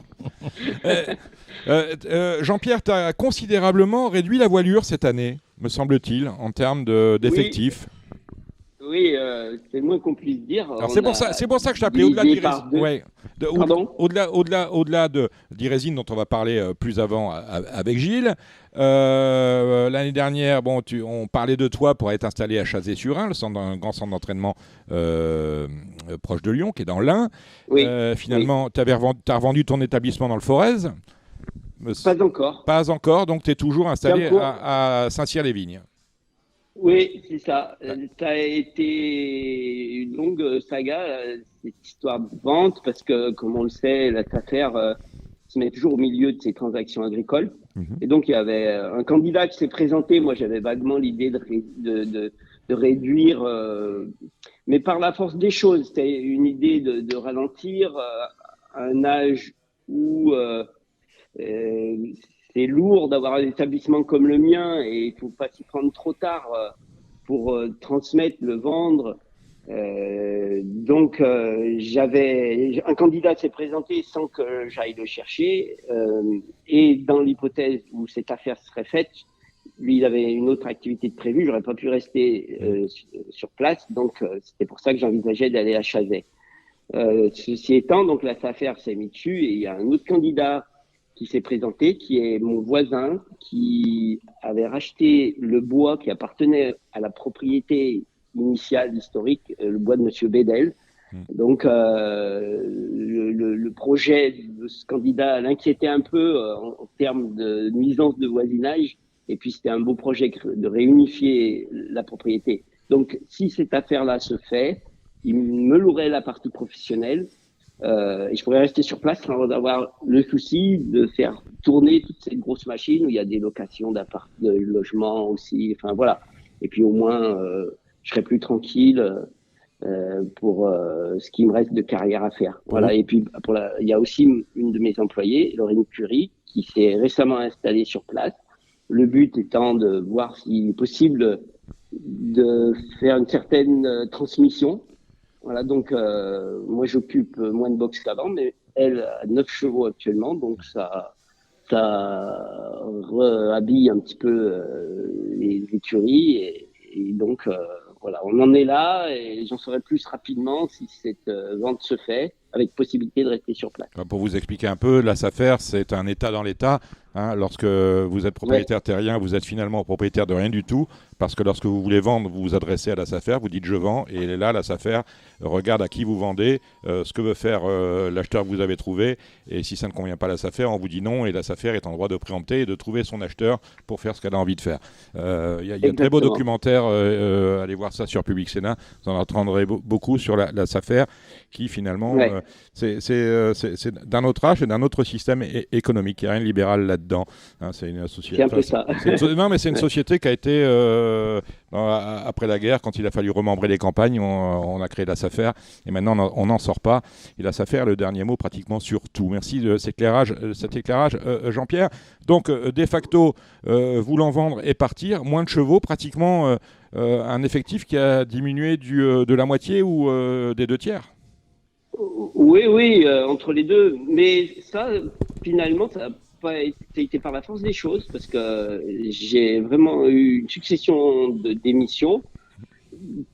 Jean-Pierre, tu as considérablement réduit la voilure cette année, me semble-t-il, en termes d'effectifs. Oui, c'est le moins qu'on puisse dire. C'est pour ça que je t'appelais au-delà d'Irésine, dont on va parler plus avant avec Gilles. L'année dernière, on parlait de toi pour être installé à Chazé-sur-Ain, un grand centre d'entraînement proche de Lyon, qui est dans l'Ain. Oui. Finalement, tu as revendu ton établissement dans le Forez. Pas encore. Pas encore, donc tu es toujours installé à Saint-Cyr-les-Vignes. Oui, c'est ça. Ça a été une longue saga, cette histoire de vente, parce que, comme on le sait, la SAFER se met toujours au milieu de ces transactions agricoles. Et donc, il y avait un candidat qui s'est présenté. Moi, j'avais vaguement l'idée de réduire, mais par la force des choses. C'était une idée de ralentir à un âge où c'est lourd d'avoir un étabbissement comme le mien et il ne faut pas s'y prendre trop tard pour transmettre, le vendre. Donc, j'avais un candidat s'est présenté sans que j'aille le chercher. Et dans l'hypothèse où cette affaire serait faite, lui, il avait une autre activité de prévue. J'aurais pas pu rester sur place. Donc, c'était pour ça que j'envisageais d'aller à Chazay. Ceci étant, donc la affaire s'est mise dessus et il y a un autre candidat qui s'est présenté, qui est mon voisin, qui avait racheté le bois qui appartenait à la propriété initiale, historique, le bois de Monsieur Bédel. Donc, le projet de ce candidat l'inquiétait un peu en termes de nuisance de voisinage. Et puis, c'était un beau projet de réunifier la propriété. Donc, si cette affaire-là se fait, il me louerait la partie professionnelle. Et je pourrais rester sur place sans avoir le souci de faire tourner toutes ces grosses machines où il y a des locations de logements aussi. Enfin voilà. Et puis au moins, je serai plus tranquille pour ce qui me reste de carrière à faire. Voilà. Et puis il y a aussi une de mes employées, Laurine Curie, qui s'est récemment installée sur place. Le but étant de voir s'il est possible de faire une certaine transmission. Voilà, donc moi j'occupe moins de box qu'avant, mais elle a 9 chevaux actuellement, donc ça réhabille un petit peu les écuries et donc voilà, on en est là et j'en saurai plus rapidement si cette vente se fait, avec possibilité de rester sur place. Pour vous expliquer un peu, la SAFER, c'est un État dans l'État. Lorsque vous êtes propriétaire terrien, vous êtes finalement propriétaire de rien du tout, parce que lorsque vous voulez vendre, vous vous adressez à la SAFER, vous dites je vends, et là la SAFER regarde à qui vous vendez, ce que veut faire l'acheteur que vous avez trouvé, et si ça ne convient pas à la SAFER, on vous dit non, et la SAFER est en droit de préempter et de trouver son acheteur pour faire ce qu'elle a envie de faire. Il y a un très beau documentaire, allez voir ça sur Public Sénat, vous en entendrez beaucoup sur la SAFER, qui finalement, c'est d'un autre âge et d'un autre système économique, il n'y a rien de libéral là-dedans. C'est une société. C'est un peu ça. Non, mais c'est une société qui a été après la guerre, quand il a fallu remembrer les campagnes, on a créé la SAFER et maintenant on n'en sort pas. Et la SAFER, le dernier mot pratiquement sur tout. Merci de cet éclairage, Jean-Pierre. Donc, de facto, voulant vendre et partir, moins de chevaux, pratiquement un effectif qui a diminué de la moitié ou des 2 tiers. Oui, entre les deux. Mais ça, finalement, ça n'a pas été par la force des choses, parce que j'ai vraiment eu une succession de démissions,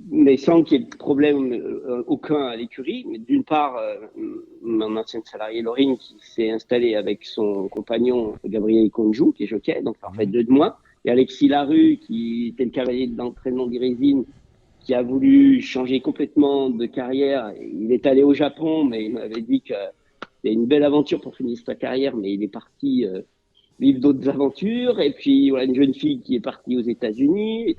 mais sans qu'il y ait de problème aucun à l'écurie. Mais d'une part, mon ancienne salariée Laurine, qui s'est installée avec son compagnon Gabriel Conjou, qui est jockey, donc en fait 2 de moins, et Alexis Larue, qui était le cavalier d'entraînement d'Irésine, qui a voulu changer complètement de carrière. Il est allé au Japon, mais il m'avait dit que c'était une belle aventure pour finir sa carrière, mais il est parti vivre d'autres aventures. Et puis, voilà, une jeune fille qui est partie aux États-Unis.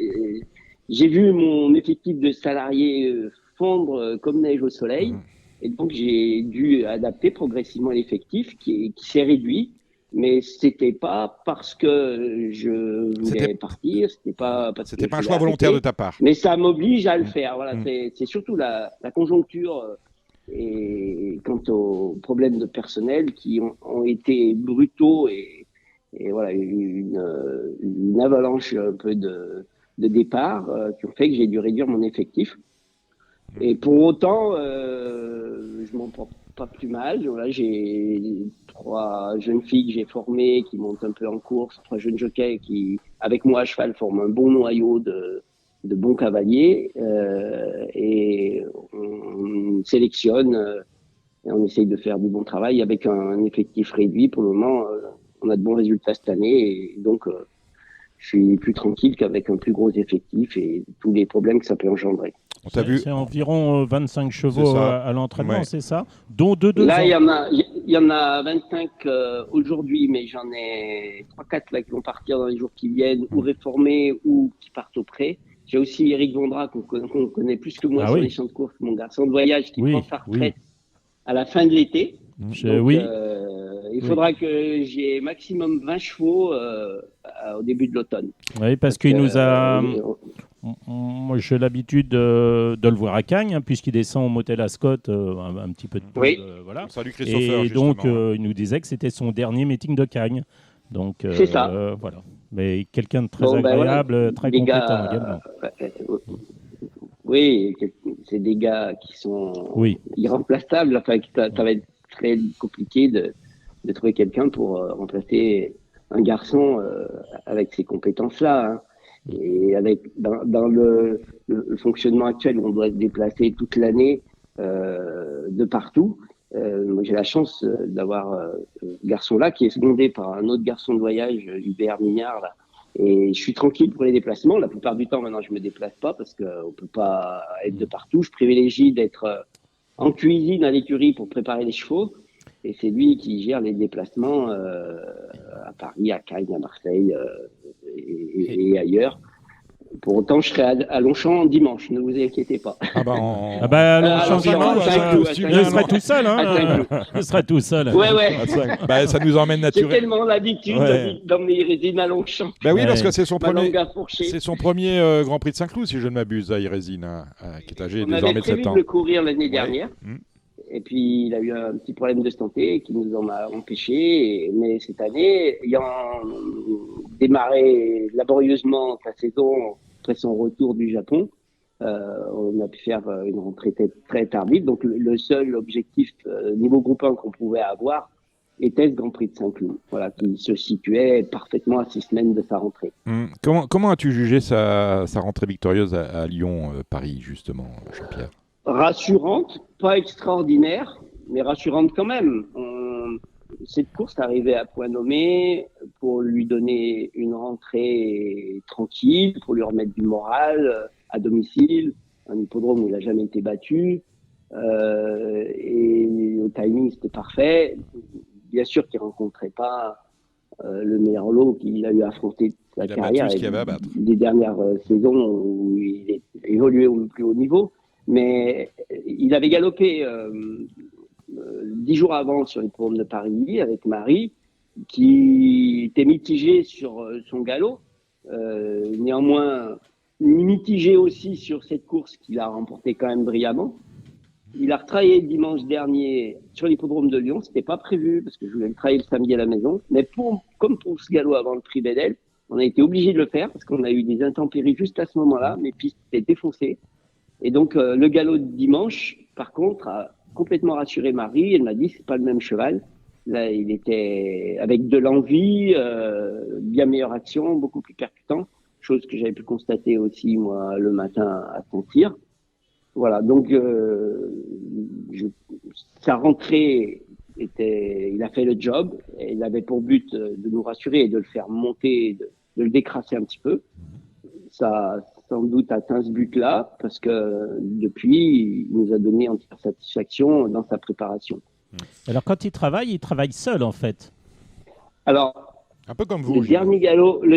j'ai vu mon effectif de salariés fondre comme neige au soleil. Et donc, j'ai dû adapter progressivement l'effectif qui s'est réduit. Mais c'était pas parce que je voulais partir, c'était pas un choix volontaire de ta part. Mais ça m'oblige à le faire. Voilà, c'est surtout la conjoncture et quant aux problèmes de personnel qui ont été brutaux et voilà une avalanche un peu de départ qui ont fait que j'ai dû réduire mon effectif. Et pour autant, je m'en porte pas plus mal. Voilà, j'ai 3 jeunes filles que j'ai formées qui montent un peu en course, 3 jeunes jockeys qui, avec moi à cheval, forment un bon noyau de bons cavaliers. Et on sélectionne et on essaye de faire du bon travail avec un effectif réduit. Pour le moment, on a de bons résultats cette année et donc je suis plus tranquille qu'avec un plus gros effectif et tous les problèmes que ça peut engendrer. C'est environ 25 chevaux à l'entraînement, c'est ça? Dont 2 Là, il y en a 25 aujourd'hui, mais j'en ai 3-4 là qui vont partir dans les jours qui viennent, ou réformés, ou qui partent au pré. J'ai aussi Eric Vondra, qu'on connaît plus que moi sur les champs de course, mon garçon de voyage, qui prend sa retraite à la fin de l'été. Donc, il faudra que j'ai maximum 20 chevaux au début de l'automne. Oui, parce qu'il nous a... Moi, j'ai l'habitude de le voir à Cagnes, puisqu'il descend au motel Ascot un petit peu de temps. Voilà. Salut Christopher. Et donc, il nous disait que c'était son dernier meeting de Cagnes. Donc, c'est ça. Voilà. Mais quelqu'un de très agréable, très compétent également. Oui, c'est des gars qui sont irremplaçables. Enfin, ça va être très compliqué de trouver quelqu'un pour remplacer un garçon avec ces compétences-là. Hein. Et dans le fonctionnement actuel où on doit se déplacer toute l'année de partout, moi j'ai la chance d'avoir ce garçon-là qui est secondé par un autre garçon de voyage, Hubert Mignard, là. Et je suis tranquille pour les déplacements. La plupart du temps, maintenant, je me déplace pas parce qu'on peut pas être de partout. Je privilégie d'être en cuisine à l'écurie pour préparer les chevaux. Et c'est lui qui gère les déplacements à Paris, à Cagnes, à Marseille et ailleurs. Pour autant, je serai à Longchamp dimanche, ne vous inquiétez pas. Longchamp dimanche, je serai tout seul. Je serai tout seul. Ouais. Ça nous emmène naturellement. J'ai tellement l'habitude d'emmener Irésine à Longchamp. Parce que c'est son premier Grand Prix de Saint-Cloud, si je ne m'abuse, Irésine, qui est âgée désormais de 7 ans. On avait prévu de le courir l'année dernière. Et puis, il a eu un petit problème de santé qui nous en a empêché. Mais cette année, ayant démarré laborieusement sa saison après son retour du Japon, on a pu faire une rentrée très tardive. Donc, le seul objectif niveau groupe 1 qu'on pouvait avoir était ce Grand Prix de Saint-Cloud, voilà, qui se situait parfaitement à 6 semaines de sa rentrée. Comment as-tu jugé sa rentrée victorieuse à Lyon, Paris, justement, Jean-Pierre? Rassurante, pas extraordinaire, mais rassurante quand même. Cette course arrivait à point nommé pour lui donner une rentrée tranquille, pour lui remettre du moral à domicile, un hippodrome où il n'a jamais été battu, et au timing c'était parfait. Bien sûr qu'il ne rencontrait pas le meilleur lot qu'il a eu à affronter sa carrière, des dernières saisons où il évoluait au plus haut niveau. Mais il avait galopé 10 jours avant sur les hippodrome de Paris avec Marie, qui était mitigée sur son galop. Néanmoins, mitigé aussi sur cette course qu'il a remportée quand même brillamment. Il a retravaillé dimanche dernier sur l'hippodrome de Lyon. C'était pas prévu parce que je voulais le travailler le samedi à la maison. Mais comme pour ce galop avant le prix Bédel, on a été obligé de le faire parce qu'on a eu des intempéries juste à ce moment-là. Mes pistes étaient défoncées. Et donc, le galop de dimanche, par contre, a complètement rassuré Marie. Elle m'a dit, c'est pas le même cheval. Là, il était avec de l'envie, bien meilleure action, beaucoup plus percutant. Chose que j'avais pu constater aussi, moi, le matin à son tir. Voilà. Donc, sa rentrée il a fait le job. Et il avait pour but de nous rassurer et de le faire monter, de le décrasser un petit peu. Ça, sans doute atteint ce but-là, parce que depuis, il nous a donné entière satisfaction dans sa préparation. Alors, quand il travaille seul, en fait. Alors, Un peu comme vous. Le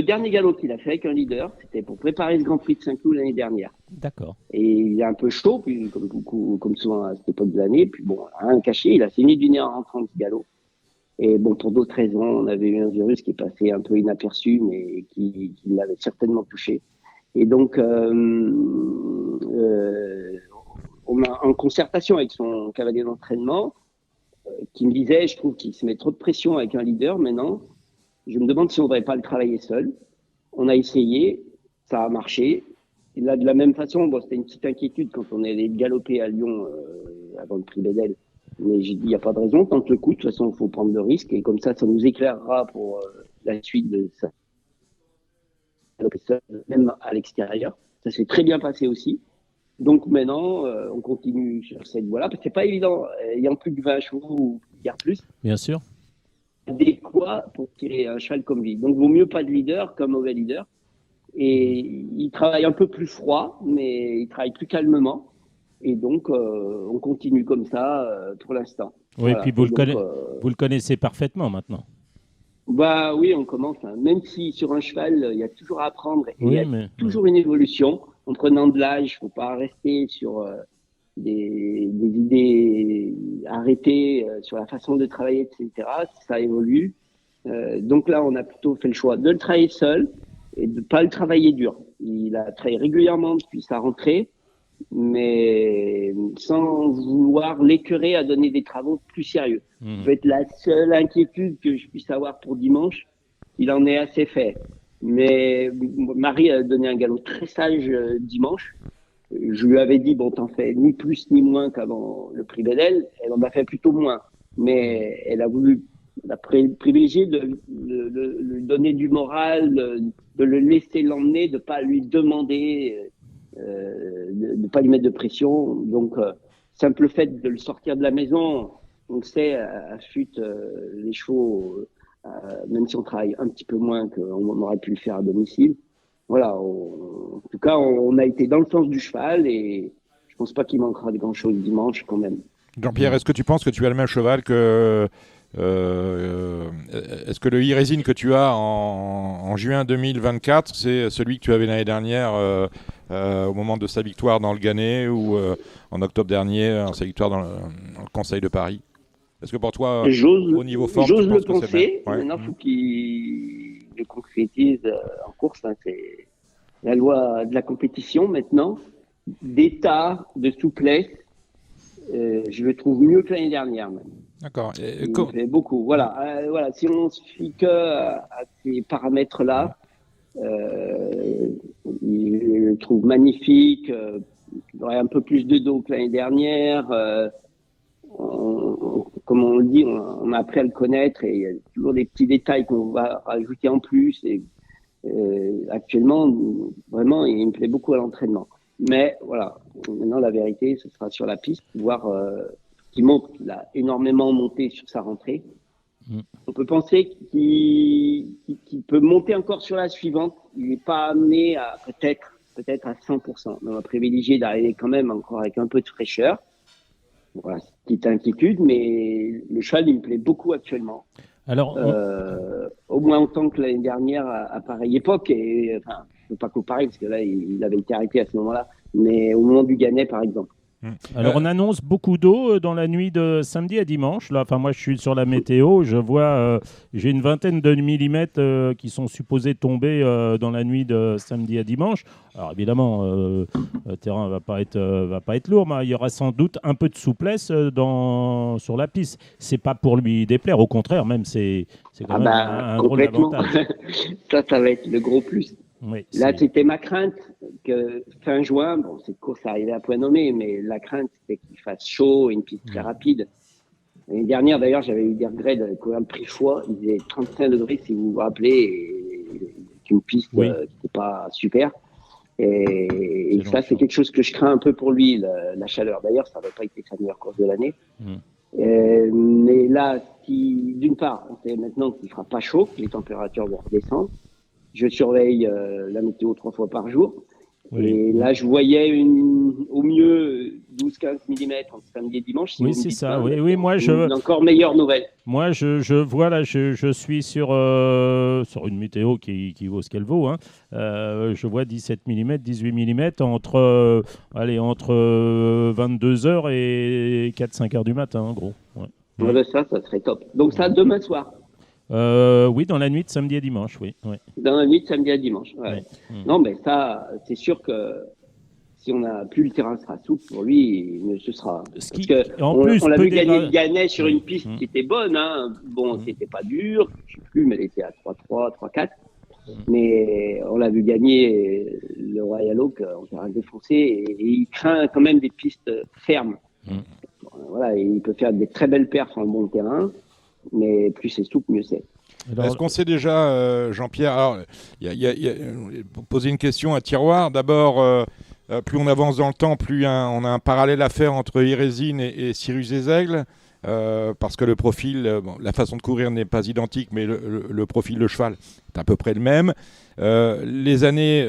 dernier galop qu'il a fait avec un leader, c'était pour préparer ce Grand Prix de Saint-Cloud l'année dernière. D'accord. Et il est un peu chaud, puis comme souvent à cette époque de l'année. Puis bon, rien caché, il a saigné du nez en rentrant de ce galop. Et bon, pour d'autres raisons, on avait eu un virus qui est passé un peu inaperçu, mais qui l'avait certainement touché. Et donc, on a en concertation avec son cavalier d'entraînement, qui me disait, je trouve qu'il se met trop de pression avec un leader maintenant. Je me demande si on ne devrait pas le travailler seul. On a essayé, ça a marché. Et là, de la même façon, bon, c'était une petite inquiétude quand on est allé galoper à Lyon avant le prix Bédel. Mais j'ai dit, il n'y a pas de raison, tente le coup. De toute façon, il faut prendre le risque. Et comme ça nous éclairera pour la suite de ça. Même à l'extérieur. Ça s'est très bien passé aussi. Donc maintenant, on continue sur cette voie-là. Parce que c'est pas évident, ayant plus de 20 chevaux ou plus. Bien sûr. Adéquat pour tirer un cheval comme lui. Donc, vaut mieux pas de leader qu'un mauvais leader. Et il travaille un peu plus froid, mais il travaille plus calmement. Et donc, on continue comme ça pour l'instant. Oui, voilà. Et puis vous le connaissez parfaitement maintenant. Bah oui, on commence. Hein. Même si sur un cheval, il y a toujours à apprendre. Et il y a toujours une évolution. En prenant de l'âge, il ne faut pas rester sur des idées arrêtées sur la façon de travailler, etc. Ça évolue. Donc là, on a plutôt fait le choix de le travailler seul et de ne pas le travailler dur. Il a travaillé régulièrement depuis sa rentrée, mais sans vouloir l'écœurer à donner des travaux plus sérieux. Ça peut être la seule inquiétude que je puisse avoir pour dimanche. Il en est assez fait. Mais Marie a donné un galop très sage dimanche. Je lui avais dit, bon, t'en fais ni plus ni moins qu'avant le prix Bédel. Elle en a fait plutôt moins. Mais elle a voulu privilégier de lui donner du moral, de le laisser l'emmener, de pas lui demander, de pas lui mettre de pression. Donc, simple fait de le sortir de la maison, on sait, affûte les chevaux, même si on travaille un petit peu moins qu'on aurait pu le faire à domicile. Voilà, en tout cas, on a été dans le sens du cheval et je pense pas qu'il manquera de grand-chose dimanche quand même. Jean-Pierre, est-ce que tu penses que tu as le même cheval que... est-ce que le e-résine que tu as en juin 2024, c'est celui que tu avais l'année dernière au moment de sa victoire dans le Gannet ou en octobre dernier, sa victoire dans le Conseil de Paris? Est-ce que pour toi, au niveau forme, j'ose tu penses le penser. Que c'est le même? Maintenant, il faut qu'il le concrétise en course. Hein. C'est la loi de la compétition maintenant. D'état, de souplesse, je le trouve mieux que l'année dernière même. D'accord. Il fait beaucoup. Voilà. Voilà. Si on se fie que à ces paramètres-là, je le trouve magnifique. Il aurait un peu plus de dos que l'année dernière. Comme on le dit, on a appris à le connaître et il y a toujours des petits détails qu'on va rajouter en plus. Et actuellement, vraiment, il me plaît beaucoup à l'entraînement. Mais voilà, maintenant la vérité, ce sera sur la piste, voir qu'il monte. Il a énormément monté sur sa rentrée. On peut penser qu'il peut monter encore sur la suivante. Il n'est pas amené à peut-être à 100%. Mais on va privilégier d'arriver quand même encore avec un peu de fraîcheur. Voilà, petite inquiétude, mais le cheval, il me plaît beaucoup actuellement. Alors, au moins autant que l'année dernière à pareille époque. Et, enfin, je ne peux pas comparer parce que là, il avait été arrêté à ce moment-là. Mais au moment du Gannet, par exemple. Alors, on annonce beaucoup d'eau dans la nuit de samedi à dimanche. Là, enfin, moi, je suis sur la météo. Je vois, j'ai une vingtaine de millimètres qui sont supposés tomber dans la nuit de samedi à dimanche. Alors, évidemment, le terrain va pas être lourd, mais il y aura sans doute un peu de souplesse sur la piste. C'est pas pour lui déplaire, au contraire, même c'est quand même un gros avantage. Ça va être le gros plus. Oui, là, c'était ma crainte que fin juin, bon, cette course arrivait à point nommé, mais la crainte, c'était qu'il fasse chaud et une piste très rapide. L'année dernière, d'ailleurs, j'avais eu des regrets de courir le prix Foix. Il faisait 35 degrés, si vous vous rappelez, et une piste qui n'était pas super. Et ça, c'est quelque chose que je crains un peu pour lui, la chaleur. D'ailleurs, ça n'avait pas été sa meilleure course de l'année. Mais là, d'une part, on sait maintenant qu'il ne fera pas chaud, que les températures vont redescendre. Je surveille la météo 3 fois par jour. Oui. Et là, je voyais au mieux 12-15 mm entre samedi et dimanche. Si oui, c'est ça. Oui, moi, une encore meilleure nouvelle. Moi, je vois là, je suis sur une météo qui vaut ce qu'elle vaut. Hein. Je vois 17 mm, 18 mm entre 22h et 4-5 heures du matin, en gros. Ouais. Voilà, ça serait top. Donc ça, demain soir. Oui, dans la nuit de samedi à dimanche, oui. Dans la nuit de samedi à dimanche. Ouais. Non, mais ça, c'est sûr que si on a plus le terrain sera souple pour lui, ce sera. Parce que on l'a vu gagner le Gannet sur une piste qui était bonne. Hein. Bon, c'était pas dur, je sais plus, mais elle était à 3-3, 3-4. Mais on l'a vu gagner le Royal Oak en terrain défoncé et il craint quand même des pistes fermes. Voilà, et il peut faire des très belles perfs en bon terrain. Mais plus c'est souple, mieux c'est. Est-ce qu'on sait déjà, Jean-Pierre, alors, poser une question à tiroir. D'abord, plus on avance dans le temps, plus on a un parallèle à faire entre Irésine et Cyrus des Aigles, parce que le profil, la façon de courir n'est pas identique, mais le profil de cheval est à peu près le même. Les années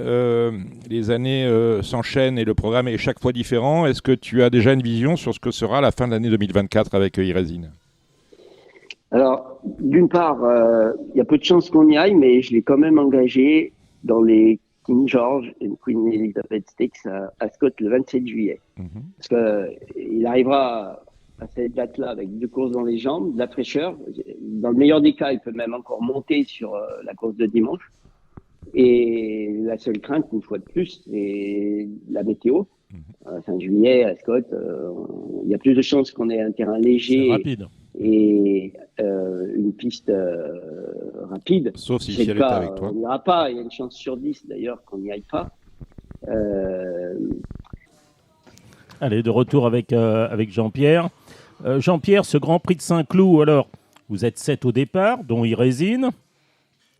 s'enchaînent et le programme est chaque fois différent. Est-ce que tu as déjà une vision sur ce que sera la fin de l'année 2024 avec Irésine ? Alors, d'une part, il y a peu de chances qu'on y aille, mais je l'ai quand même engagé dans les King George et Queen Elizabeth Stakes à Scott le 27 juillet. Parce qu'il arrivera à cette date-là avec 2 courses dans les jambes, de la fraîcheur. Dans le meilleur des cas, il peut même encore monter sur la course de dimanche. Et la seule crainte, une fois de plus, c'est la météo. Fin juillet, à Scott, il y a plus de chances qu'on ait un terrain léger. C'est rapide. Et une piste rapide. Sauf si elle est avec toi. On n'ira pas. Il y a une chance sur 10 d'ailleurs qu'on n'y aille pas. Allez, de retour avec Jean-Pierre. Jean-Pierre, ce Grand Prix de Saint-Cloud, alors, vous êtes 7 au départ, dont Irésine.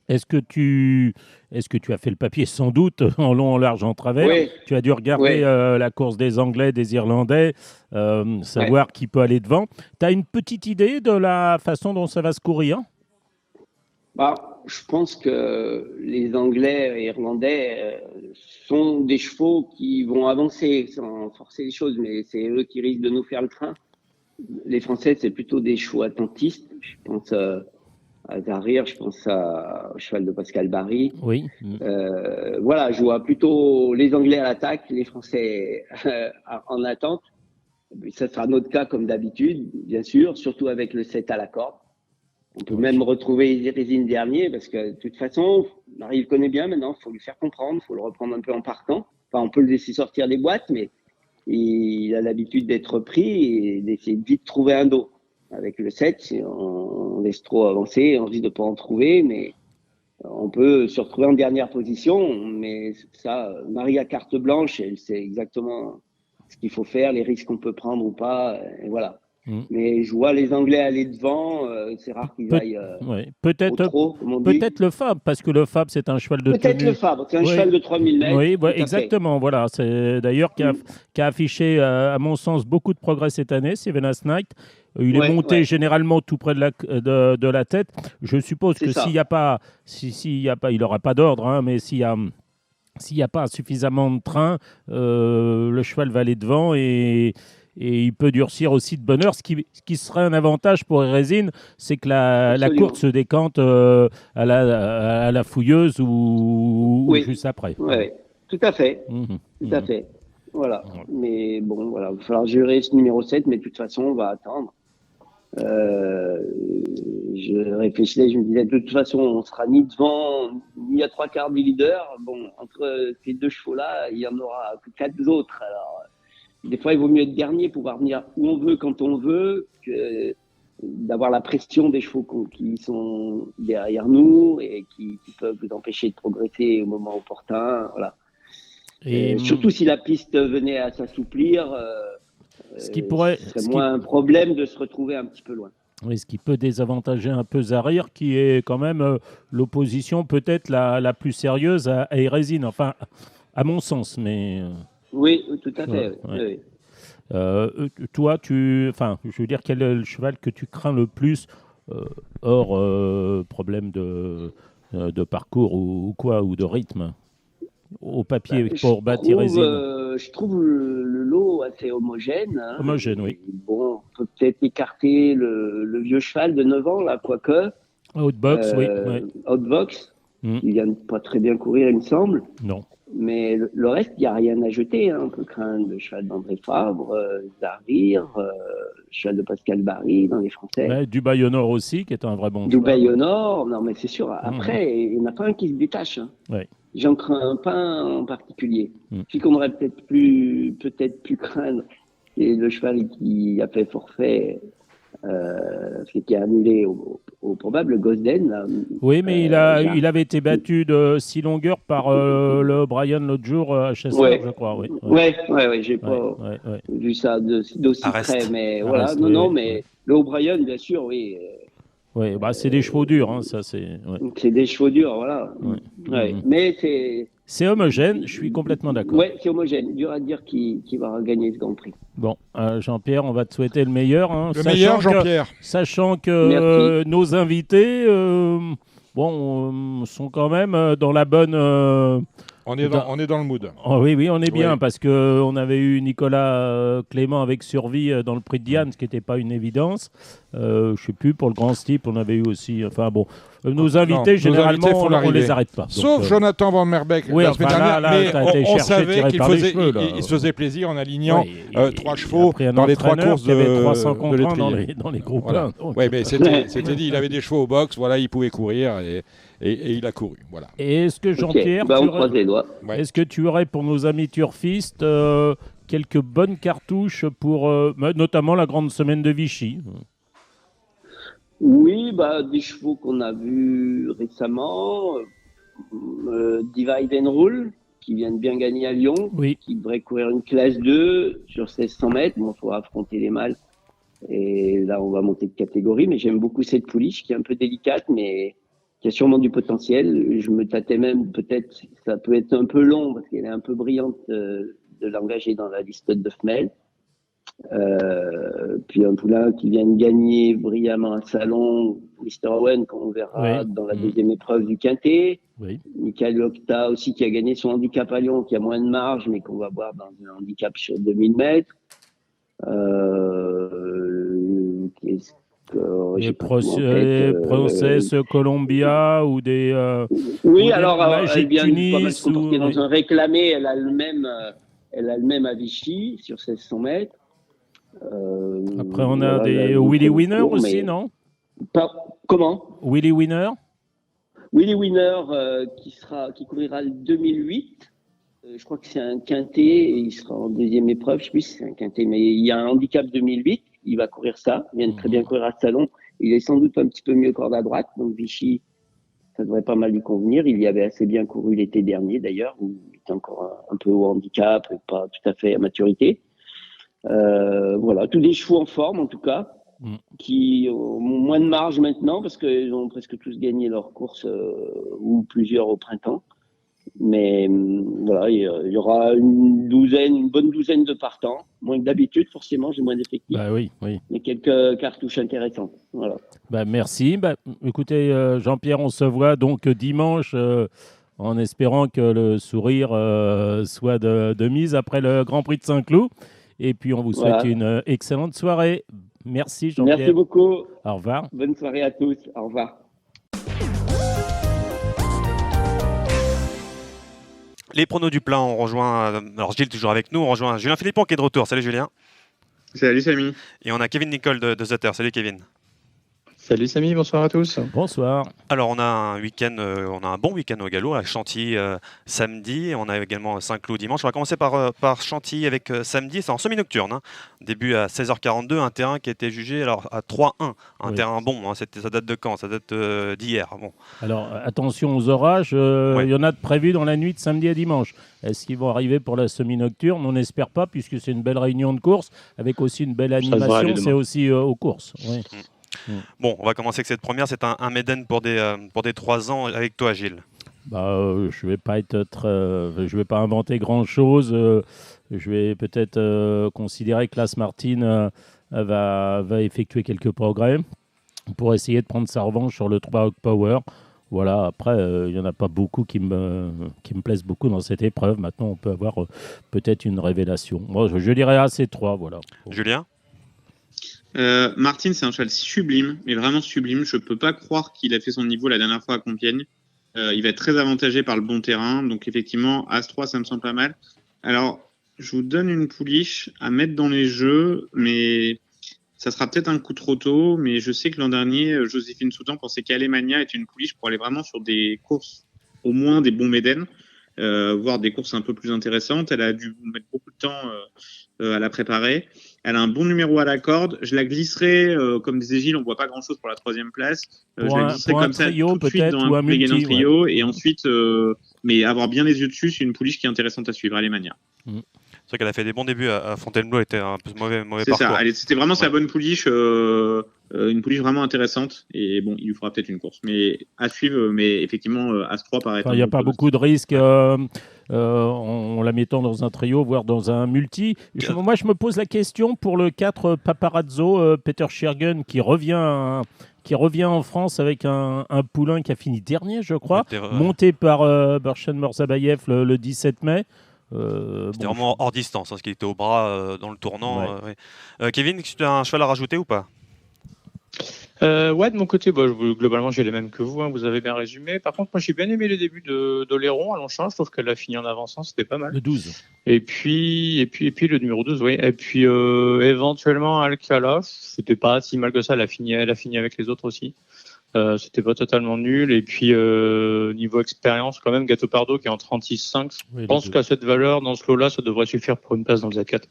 Est-ce que tu as fait le papier sans doute en long, en large, en travers? Oui. Tu as dû regarder la course des Anglais, des Irlandais, savoir qui peut aller devant. Tu as une petite idée de la façon dont ça va se courir? Je pense que les Anglais et Irlandais sont des chevaux qui vont avancer sans forcer les choses, mais c'est eux qui risquent de nous faire le train. Les Français, c'est plutôt des chevaux attentistes. Je pense à Zarir, je pense au cheval de Pascal Barry. Oui. Voilà, je vois plutôt les Anglais à l'attaque, les Français en attente. Ça sera notre cas comme d'habitude, bien sûr, surtout avec le 7 à la corde. On peut même retrouver Irésine dernier, parce que de toute façon, Marie le connaît bien maintenant, il faut lui faire comprendre, il faut le reprendre un peu en partant. Enfin, on peut le laisser sortir des boîtes, mais il a l'habitude d'être pris et d'essayer de vite trouver un dos. Avec le 7, on laisse trop avancer, on risque de ne pas en trouver, mais on peut se retrouver en dernière position. Mais ça, Marie a carte blanche, elle sait exactement ce qu'il faut faire, les risques qu'on peut prendre ou pas, et voilà. Mais je vois les Anglais aller devant, c'est rare qu'ils aillent peut-être trop, comme on dit. Peut-être le Fab, parce que le Fab, c'est un cheval de Peut-être tenue. le Fab, c'est un cheval de 3000 mètres. Oui, exactement, voilà. C'est d'ailleurs qui a affiché, à mon sens, beaucoup de progrès cette année, Sevenas Knight. Il est monté généralement tout près de la tête. Je suppose que s'il n'y a pas, il n'aura pas d'ordre, hein, mais s'il n'y a pas suffisamment de train, le cheval va aller devant et il peut durcir aussi de bonne heure. Ce qui serait un avantage pour Irésine, c'est que la course se décante à la fouilleuse ou juste après. Oui, tout à fait. Tout à fait. Voilà. Mais bon, voilà, il va falloir gérer ce numéro 7, mais de toute façon, on va attendre. Je réfléchissais, je me disais, de toute façon, on sera ni devant, ni à 3/4 du leader. Bon, entre ces 2 chevaux-là, il y en aura que 4 autres. Alors, des fois, il vaut mieux être dernier, pouvoir venir où on veut, quand on veut, que d'avoir la pression des chevaux qui sont derrière nous et qui peuvent nous empêcher de progresser au moment opportun. Voilà. Et surtout si la piste venait à s'assouplir, ce serait moins un problème de se retrouver un petit peu loin. Oui, ce qui peut désavantager un peu Zarir, qui est quand même l'opposition peut-être la plus sérieuse à Irésine, enfin, à mon sens, mais... Oui, tout à fait. Oui. Toi, je veux dire, quel est le cheval que tu crains le plus hors problème de parcours ou de rythme? au papier pour Bâti-Résine. Je trouve le lot assez homogène. Hein. Homogène, oui. Bon, on peut peut-être écarter le vieux cheval de 9 ans, là, quoique. Outbox, oui. Outbox, il vient pas très bien courir, il me semble. Non. Mais le reste, il n'y a rien à jeter. Hein. On peut craindre le cheval d'André Fabre, Zarir, le cheval de Pascal Barry dans les Français. Ouais, Dubaï au Nord aussi, qui est un vrai bon cheval. Dubaï au Nord, non mais c'est sûr. Après, il n'y en a pas un qui se détache. Hein. Ouais. J'en crains pas un en particulier. Celui qu'on aurait peut-être pu craindre, c'est le cheval qui a fait forfait, qui a annulé au probable Gosden. Là. Oui, mais il avait été battu de 6 longueurs par le Brian l'autre jour à Chasseur, je crois. Oui, j'ai pas vu ça d'aussi près, mais voilà. Arrest, non, mais le O'Brien, bien sûr, oui. Oui, bah c'est des chevaux durs, hein, ça c'est. Ouais. C'est des chevaux durs, voilà. Mais c'est homogène, je suis complètement d'accord. Oui, c'est homogène. Dur à dire qui va gagner ce Grand Prix. Bon, Jean-Pierre, on va te souhaiter le meilleur. Hein, meilleur, Jean-Pierre. Sachant que nos invités, sont quand même dans la bonne. On est dans le mood. Oh, oui, on est bien parce que on avait eu Nicolas Clément avec Survie dans le Prix de Diane, ce qui n'était pas une évidence. Je sais plus, pour le Grand Steeple, on avait eu aussi. Enfin bon, nos invités, généralement, on les arrête pas. Sauf donc, Jonathan Van Merbeek la semaine dernière, mais on savait qu'il se faisait plaisir en alignant 3 chevaux dans les 3 courses de 300 l'étrier. dans les groupes. Voilà. Oui, mais c'était dit, il avait des chevaux au box, voilà, il pouvait courir et il a couru. Voilà. Et est-ce que Jean-Pierre, on croise les doigts. Est-ce que tu aurais pour nos amis turfistes quelques bonnes cartouches pour notamment la grande semaine de Vichy? Oui, des chevaux qu'on a vus récemment, Divide and Rule, qui vient de bien gagner à Lyon, qui devrait courir une classe 2 sur 1600 mètres. Bon, il faut affronter les mâles. Et là, on va monter de catégorie, mais j'aime beaucoup cette pouliche qui est un peu délicate, mais qui a sûrement du potentiel. Je me tâtais même, peut-être, ça peut être un peu long, parce qu'elle est un peu brillante de l'engager dans la liste de femelles. Puis un poulain qui vient de gagner brillamment un salon, Mr. Owen, qu'on verra dans la deuxième épreuve du Quintet. Michael Octa aussi, qui a gagné son handicap à Lyon, qui a moins de marge, mais qu'on va voir dans un handicap sur 2000 mètres. Les Princesse Columbia ou des alors elle vient pas mal se comporter dans un réclamé, elle a le même à Vichy sur 1600 mètres. Après on a des Willy Winner aussi, non? Comment? Willy Winner qui couvrira le 2008. Je crois que c'est un quintet et il sera en deuxième épreuve. Je sais plus si c'est un quintet, mais il y a un handicap 2008. Il va courir ça. Il vient de très bien courir à ce salon. Il est sans doute un petit peu mieux corde à droite. Donc Vichy, ça devrait pas mal lui convenir. Il y avait assez bien couru l'été dernier d'ailleurs, où il était encore un peu au handicap, pas tout à fait à maturité. Voilà, tous des chevaux en forme en tout cas, qui ont moins de marge maintenant parce qu'ils ont presque tous gagné leur course ou plusieurs au printemps. Mais voilà, il y aura une bonne douzaine de partants, moins que d'habitude, forcément, j'ai moins d'effectifs. Oui. Mais quelques cartouches intéressantes. Voilà. Merci. Écoutez, Jean-Pierre, on se voit donc dimanche en espérant que le sourire soit de mise après le Grand Prix de Saint-Cloud. Et puis, on vous souhaite une excellente soirée. Merci, Jean-Pierre. Merci beaucoup. Au revoir. Bonne soirée à tous. Au revoir. Les pronos du plein, on rejoint, alors Gilles toujours avec nous, on rejoint Julien Philippon qui est de retour. Salut Julien. Salut Samy. Et on a Kevin Nicole de Zutter. Salut Kevin. Salut Samy, bonsoir à tous. Bonsoir. Alors on a un bon week-end au galop à Chantilly samedi, on a également Saint-Cloud dimanche. On va commencer par Chantilly avec samedi, c'est en semi-nocturne. Hein. Début à 16h42, un terrain qui a été jugé à 3-1, un terrain bon, hein. Ça date de quand? Ça date d'hier. Bon. Alors attention aux orages, il y en a de prévus dans la nuit de samedi à dimanche. Est-ce qu'ils vont arriver pour la semi-nocturne? On n'espère pas, puisque c'est une belle réunion de course, avec aussi une belle animation, c'est aussi aux courses. Oui. Bon, on va commencer avec cette première. C'est un maiden pour des 3 ans avec toi, Gilles. Je vais pas inventer grand-chose. Je vais peut-être considérer que Las Martin va effectuer quelques progrès pour essayer de prendre sa revanche sur le 3 Hawk Power. Voilà, après, il n'y en a pas beaucoup qui me plaisent beaucoup dans cette épreuve. Maintenant, on peut avoir peut-être une révélation. Moi, je dirais AC3, voilà. Julien? Martin, c'est un cheval sublime, mais vraiment sublime. Je peux pas croire qu'il a fait son niveau la dernière fois à Compiègne. Il va être très avantagé par le bon terrain. Donc, effectivement, As-3, ça me semble pas mal. Alors, je vous donne une pouliche à mettre dans les jeux, mais ça sera peut-être un coup trop tôt. Mais je sais que l'an dernier, Joséphine Soutan pensait qu'Alemania était une pouliche pour aller vraiment sur des courses, au moins des bons médènes, voire des courses un peu plus intéressantes. Elle a dû mettre beaucoup de temps à la préparer. Elle a un bon numéro à la corde. Je la glisserai comme des égiles, on voit pas grand-chose pour la 3e place. Je la glisserai comme ça trio, tout de suite dans un gagnant trio. Ouais. Et ensuite, mais avoir bien les yeux dessus, c'est une pouliche qui est intéressante à suivre, Alemania. C'est vrai qu'elle a fait des bons débuts à Fontainebleau, elle était un peu mauvais c'est parcours. Ça, c'était vraiment sa bonne pouliche, une pouliche vraiment intéressante. Et bon, il lui fera peut-être une course. Mais à suivre, mais effectivement, As-3 paraît. Il n'y a pas beaucoup de risques en la mettant dans un trio, voire dans un multi. Moi, je me pose la question pour le 4 Paparazzo, Peter Schergen, qui revient en France avec un poulain qui a fini dernier, je crois, monté par Berchen Morzabayev le 17 mai. C'était vraiment hors distance, parce qu'il était au bras dans le tournant. Ouais. Kevin, tu as un cheval à rajouter ou pas? Ouais, de mon côté, globalement, j'ai les mêmes que vous, hein, vous avez bien résumé. Par contre, moi, j'ai bien aimé les débuts d'Oléron à Longchamp. Je trouve qu'elle a fini en avançant, c'était pas mal. Le 12. Et puis le numéro 12, oui. Et puis, éventuellement, Alcala, c'était pas si mal que ça. Elle a fini avec les autres aussi. C'était pas totalement nul. Et puis, niveau expérience, quand même, Gâteau Pardo qui est en 36,5. Je pense qu'à cette valeur, dans ce lot-là, ça devrait suffire pour une place dans le Z4.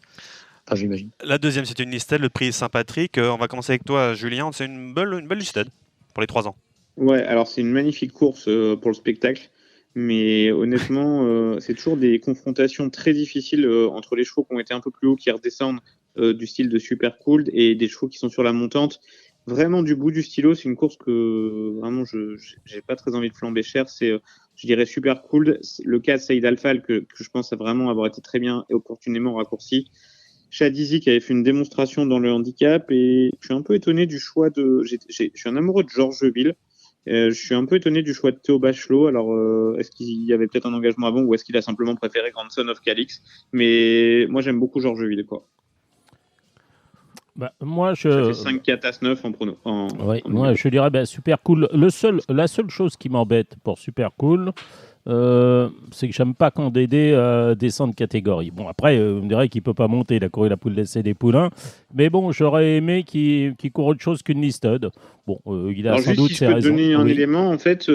Enfin, j'imagine. La deuxième, c'est une listelle, le prix Saint-Patrick. On va commencer avec toi, Julien. C'est une belle listelle pour les 3 ans. Ouais, alors c'est une magnifique course pour le spectacle. Mais honnêtement, c'est toujours des confrontations très difficiles entre les chevaux qui ont été un peu plus hauts, qui redescendent du style de Super Cool, et des chevaux qui sont sur la montante. Vraiment du bout du stylo, c'est une course que vraiment j'ai pas très envie de flamber cher. C'est, je dirais, Super Cool. Le cas de Saïd Alfal que je pense a vraiment avoir été très bien et opportunément raccourci. Chadizi qui avait fait une démonstration dans le handicap, et je suis un peu étonné du choix de. Je suis un amoureux de Georgeville. Je suis un peu étonné du choix de Théo Bachelot. Alors, est-ce qu'il y avait peut-être un engagement avant, ou est-ce qu'il a simplement préféré Grandson of Calix? Mais moi, j'aime beaucoup Georgeville, quoi. Moi, ça fait 5-4 As-9 en prono. Moi, je dirais Super Cool. La seule chose qui m'embête pour Super Cool, c'est que j'aime pas quand Dédé descend de catégorie. Bon, après, vous me direz qu'il peut pas monter. Il a couru la poule d'essai des poulains. Mais bon, j'aurais aimé qu'il court autre chose qu'une listed. Bon, il a alors, sans doute ses raisons. Je peux te donner un élément, en fait.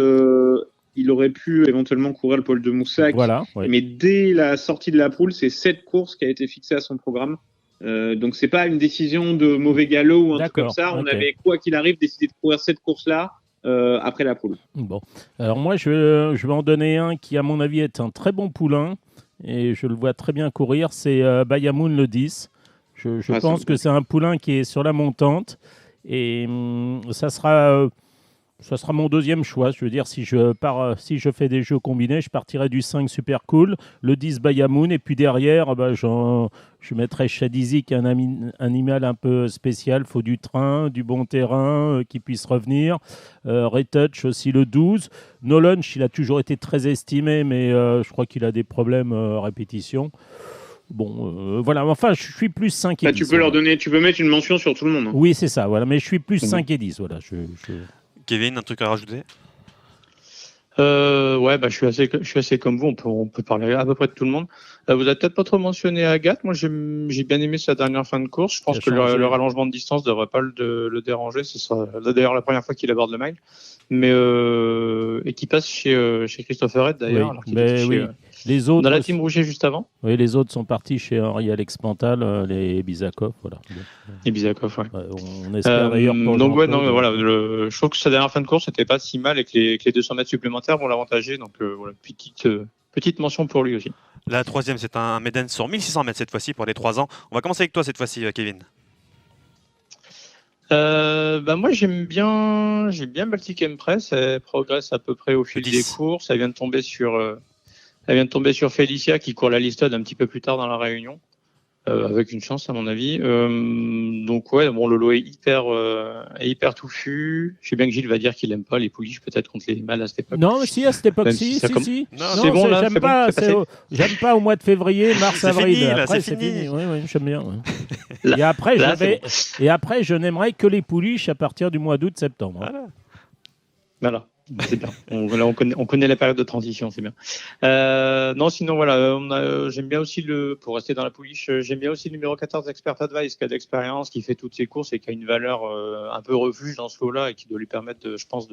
Il aurait pu éventuellement courir le pôle de Moussac. Voilà, mais dès la sortie de la poule, c'est cette course qui a été fixée à son programme. Donc c'est pas une décision de mauvais galop ou un truc comme ça. On avait, quoi qu'il arrive, décidé de courir cette course-là après la poule. Bon, alors moi je vais en donner un qui à mon avis est un très bon poulain et je le vois très bien courir, c'est Bayamoun le 10. Je pense que c'est un poulain qui est sur la montante et ça sera mon deuxième choix. Je veux dire, si je fais des jeux combinés, je partirai du 5 Super Cool, le 10 Bayamoun, et puis derrière, je mettrai Chadizi, qui est un animal un peu spécial, faut du train, du bon terrain, qui puisse revenir. Retouch aussi le 12. Nolunch, il a toujours été très estimé, mais je crois qu'il a des problèmes répétition. Bon, voilà. Enfin, je suis plus 5 et 10. Tu peux mettre une mention sur tout le monde. Hein. Oui, c'est ça. Voilà. Mais je suis plus 5 et 10. Voilà. Kevin, un truc à rajouter? Ouais, je suis assez comme vous. On peut parler à peu près de tout le monde. Vous avez peut-être pas trop mentionné Agathe. Moi, j'ai bien aimé sa dernière fin de course. Je pense que le rallongement de distance devrait pas le déranger. Ce sera d'ailleurs la première fois qu'il aborde le mile. Mais et qui passe chez Christopher Red d'ailleurs. Oui, les autres dans la team Rouget juste avant. Oui, les autres sont partis chez Henri-Alex Pantal, les Bizakov, voilà. Les Bizakov, ouais. On espère d'ailleurs pour donc voilà, je trouve que sa dernière fin de course n'était pas si mal et que les 200 mètres supplémentaires vont l'avantager. Donc voilà, petite mention pour lui aussi. La troisième, c'est un Méden sur 1600 mètres cette fois-ci pour les 3 ans. On va commencer avec toi cette fois-ci, Kevin. Moi j'ai bien Baltic Empress. Elle progresse à peu près au fil des courses. Elle vient de tomber sur Félicia qui court la listade un petit peu plus tard dans la réunion. avec une chance à mon avis. Donc ouais, bon, Lolo est hyper touffu. Je sais bien que Gilles va dire qu'il aime pas les pouliches peut-être contre les mâles à cette époque. Non, mais si à cette époque, Même si. Non, c'est bon là, J'aime pas au mois de février, mars, C'est avril. fini, là, Après, c'est fini. Oui, j'aime bien. Ouais. Là- Et après, là, c'est et après, je n'aimerais que les pouliches à partir du mois d'août, septembre. Voilà. Voilà, c'est bien. On connaît la période de transition, c'est bien. Non, sinon, voilà, j'aime bien aussi pour rester dans la pouliche, j'aime bien aussi le numéro 14 Expert Advice, qui a d'expérience, qui fait toutes ses courses et qui a une valeur un peu refuge dans ce lot-là et qui doit lui permettre, je pense,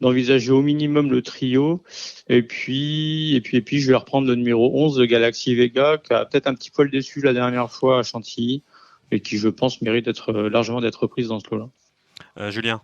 d'envisager au minimum le trio. Et puis, je vais reprendre le numéro 11 de Galaxy Vega, qui a peut-être un petit poil déçu la dernière fois à Chantilly et qui, je pense, mérite largement d'être reprise dans ce lot-là. Julien.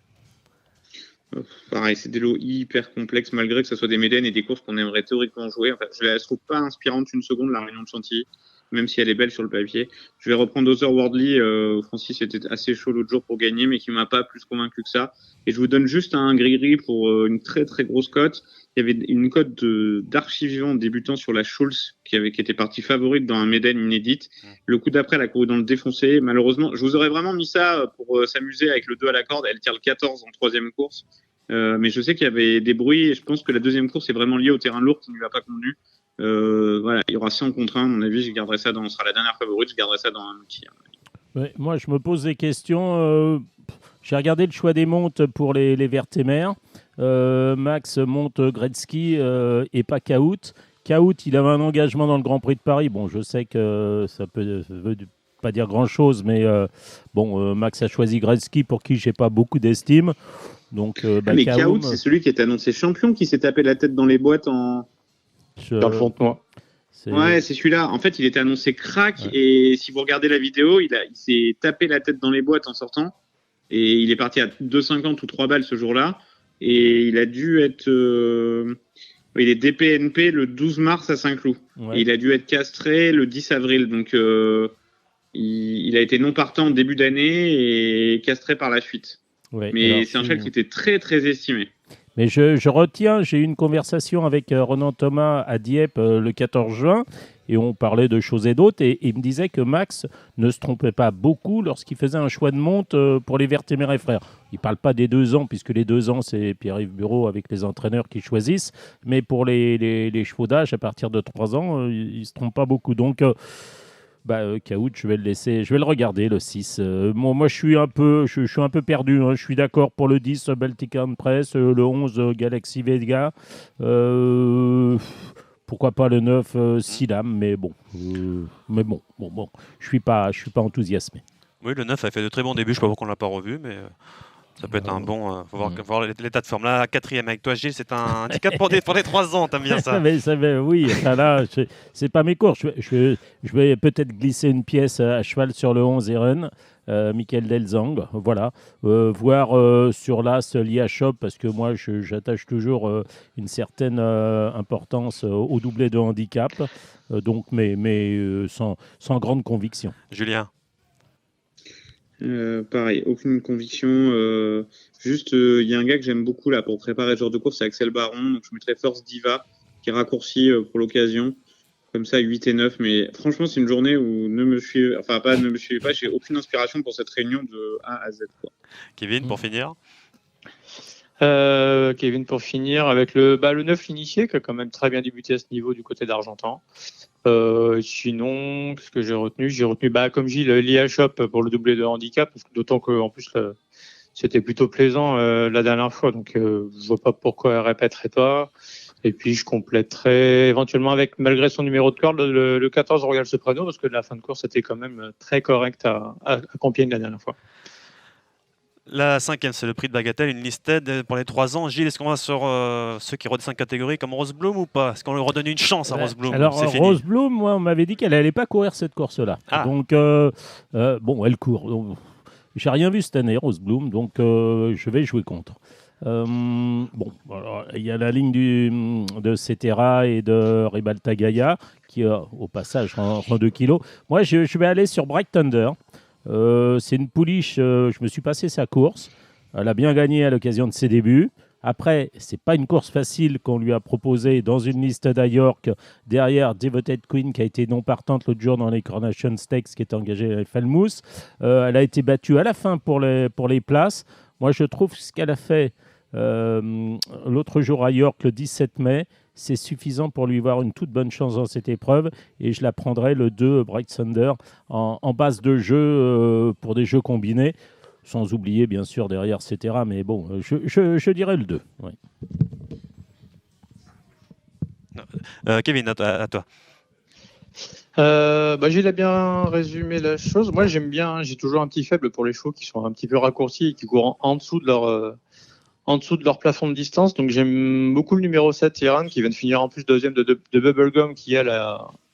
Pareil, c'est des lots hyper complexes, malgré que ce soit des Médènes et des courses qu'on aimerait théoriquement jouer. Enfin, je la trouve pas inspirante une seconde, la Réunion de Chantilly, même si elle est belle sur le papier. Je vais reprendre Otherworldly. Francis était assez chaud l'autre jour pour gagner, mais qui m'a pas plus convaincu que ça. Et je vous donne juste un gris-gris pour une très très grosse cote. Il y avait une cote d'archivivant débutant sur la Schulz qui était partie favorite dans un Médène inédite. Le coup d'après, elle a couru dans le défoncé. Malheureusement, je vous aurais vraiment mis ça pour s'amuser avec le 2 à la corde. Elle tire le 14 en troisième course. Mais je sais qu'il y avait des bruits et je pense que la deuxième course est vraiment liée au terrain lourd qui ne lui a pas convenu. Voilà, il y aura 100 contre 1, à mon avis, ce sera la dernière favorite, je garderai ça dans un outil. Ouais, moi, je me pose des questions. J'ai regardé le choix des montes pour les Vertémères. Max monte Gretzky et pas Caout. Caout, il avait un engagement dans le Grand Prix de Paris. Bon, je sais que ça veut pas dire grand-chose, mais Max a choisi Gretzky pour qui j'ai pas beaucoup d'estime. Donc, mais Caout, c'est celui qui est annoncé champion, qui s'est tapé la tête dans les boîtes dans le Fontenoy. Ouais, c'est celui-là. En fait, il était annoncé crack, ouais. Et si vous regardez la vidéo, il s'est tapé la tête dans les boîtes en sortant. Et il est parti à 2,50 ou 3 balles ce jour-là. Et il a dû être... il est DPNP le 12 mars à Saint-Cloud. Ouais. Et il a dû être castré le 10 avril. Donc, il a été non partant en début d'année et castré par la suite. Ouais, mais c'est un cheval qui était très, très estimé. Mais je retiens, j'ai eu une conversation avec Renan Thomas à Dieppe le 14 juin et on parlait de choses et d'autres et il me disait que Max ne se trompait pas beaucoup lorsqu'il faisait un choix de monte pour les Vertémères et frères. Il ne parle pas des 2 ans puisque les 2 ans c'est Pierre-Yves Bureau avec les entraîneurs qui choisissent, mais pour les chevaux d'âge à partir de 3 ans, il ne se trompe pas beaucoup. Donc... Caout, je vais le regarder, le 6. Moi, je suis un peu perdu. Hein. Je suis d'accord pour le 10, Baltic Press, le 11, Galaxy Vega. Pourquoi pas le 9, Silam, mais bon. Je suis pas enthousiasmé. Oui, le 9 a fait de très bons débuts. Je ne sais pas pourquoi on ne l'a pas revu, mais... Ça peut être un bon. Faut voir l'état de forme. Là, 4e avec toi, Gilles, c'est un handicap pour les 3 ans. T'aimes bien ça? Oui, là, c'est pas mes courses. Je vais peut-être glisser une pièce à cheval sur le 11 Eren, Michael Delzang. Voilà. Voir sur l'As l'IA-Shop, parce que moi, j'attache toujours une certaine importance au doublé de handicap. Mais sans grande conviction. Julien? Pareil, aucune conviction. Juste, il y a un gars que j'aime beaucoup là pour préparer ce genre de course, c'est Axel Baron. Donc je mettrais First Diva qui raccourcit pour l'occasion, comme ça 8 et 9. Mais franchement, c'est une journée où ne me suivez pas. J'ai aucune inspiration pour cette réunion de A à Z. Quoi. Kevin, pour finir. Kevin pour finir avec le 9 initié qui a quand même très bien débuté à ce niveau du côté d'Argentan. Sinon, qu'est-ce que j'ai retenu? J'ai retenu, comme Gilles, l'IA-Shop pour le doublé de handicap, d'autant qu'en plus, c'était plutôt plaisant la dernière fois, donc je vois pas pourquoi elle répéterait pas. Et puis, je compléterai éventuellement avec, malgré son numéro de corde, le 14 Royal Soprano, parce que la fin de course était quand même très correcte à Compiègne la dernière fois. La 5e, c'est le prix de Bagatelle, une listed pour les 3 ans. Gilles, est-ce qu'on va sur ceux qui redescendent catégorie comme Rose Bloom ou pas? Est-ce qu'on lui redonne une chance à Rose Bloom? Alors, Rose Bloom, moi, on m'avait dit qu'elle n'allait pas courir cette course-là. Ah. Donc, elle court. Donc, j'ai rien vu cette année, Rose Bloom, donc je vais jouer contre. Il y a la ligne de Cetera et de Ribalta Gaia qui, au passage, rend 2 kilos. Moi, je vais aller sur Bright Thunder. C'est une pouliche, je me suis passé sa course. Elle a bien gagné à l'occasion de ses débuts. Après, c'est pas une course facile qu'on lui a proposée dans une liste d'York. Derrière, Devoted Queen qui a été non partante l'autre jour dans les Coronation Stakes, qui est engagée à Falmouth. Elle a été battue à la fin pour les places. Moi, je trouve ce qu'elle a fait l'autre jour à York, le 17 mai, c'est suffisant pour lui voir une toute bonne chance dans cette épreuve. Et je la prendrai le 2, Bright Thunder, en base de jeu pour des jeux combinés. Sans oublier, bien sûr, derrière, etc. Mais bon, je dirais le 2. Ouais. Kevin, à toi. Gilles a bien résumé la chose. Moi, j'aime bien, j'ai toujours un petit faible pour les chevaux qui sont un petit peu raccourcis et qui courent en dessous de leur plafond de distance. Donc, j'aime beaucoup le numéro 7, Iran, qui vient de finir en plus deuxième de Bubblegum, qui, elle,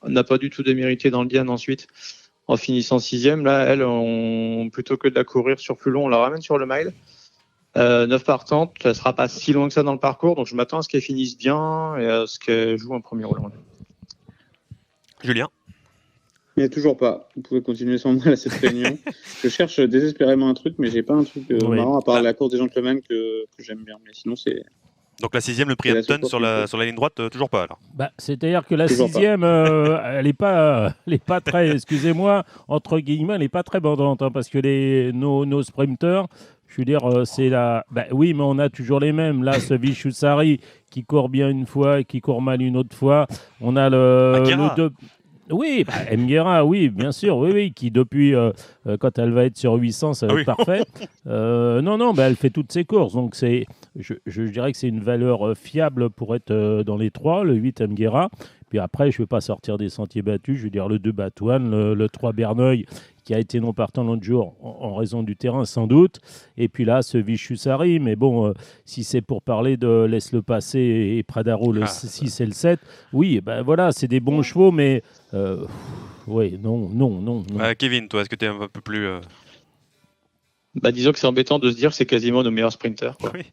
n'a pas du tout démérité dans le Diane ensuite, en finissant 6e. Là, elle, plutôt que de la courir sur plus long, on la ramène sur le mile. 9 partantes, elle ne sera pas si loin que ça dans le parcours, donc je m'attends à ce qu'elle finisse bien et à ce qu'elle joue un premier rôle. Julien? Mais toujours pas. Vous pouvez continuer sans moi à cette réunion. Je cherche désespérément un truc, mais j'ai pas un truc marrant à part la course des gentlemen que j'aime bien. Mais sinon, c'est. Donc la 6e, le prix Hampton sur la ligne droite, toujours pas alors. C'est-à-dire que la 6e, elle n'est pas très, excusez-moi, entre guillemets, elle n'est pas très bandante, hein, parce que nos sprinters, je veux dire, c'est la. Oui, mais on a toujours les mêmes. Là, ce Vichusari qui court bien une fois et qui court mal une autre fois. On a le 2. Oui, Mguera, oui, bien sûr, oui, qui depuis, quand elle va être sur 800, ça va être parfait. Non, elle fait toutes ses courses, donc je dirais que c'est une valeur fiable pour être dans les 3, le 8 Mguera. Puis après, je ne vais pas sortir des sentiers battus, je veux dire le 2 Batouane, le 3 Berneuil, qui a été non partant l'autre jour en raison du terrain sans doute. Et puis là, ce Vichusari, mais bon, si c'est pour parler de Laisse-le passer et Pradaro, le 6 et le 7, oui, voilà, c'est des bons chevaux, mais oui, non. Kevin, toi, est-ce que tu es un peu plus... Disons que c'est embêtant de se dire que c'est quasiment nos meilleurs sprinters. Quoi. Oui.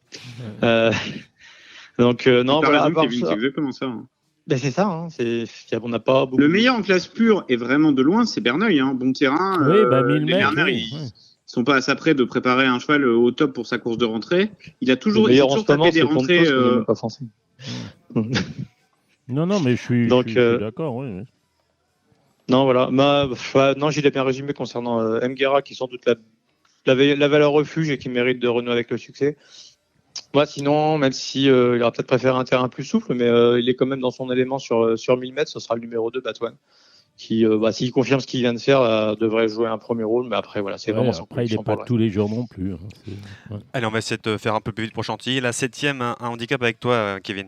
Donc, non, voilà. Kevin, c'est exactement ça. Hein. C'est ça, hein. On n'a pas beaucoup... Le meilleur en classe pure et vraiment de loin, c'est Berneuil. Hein. Bon terrain. Oui, les Berneuil, ils sont pas assez près de préparer un cheval au top pour sa course de rentrée. Il a toujours tapé des rentrées. Non, mais je suis d'accord. Oui. Non, voilà. Non, Gilles a bien résumé concernant Mguera, qui sont toute la valeur refuge et qui mérite de renouer avec le succès. Moi, sinon, même si il aurait peut-être préféré un terrain plus souple, mais il est quand même dans son élément sur 1000 mètres, ce sera le numéro 2, Batouane, qui, s'il confirme ce qu'il vient de faire, devrait jouer un premier rôle. Mais après, voilà, c'est vraiment son après, il n'est pas tous les jours non plus. Hein, Allez, on va essayer de faire un peu plus vite pour Chantilly. La 7e, un handicap avec toi, Kevin.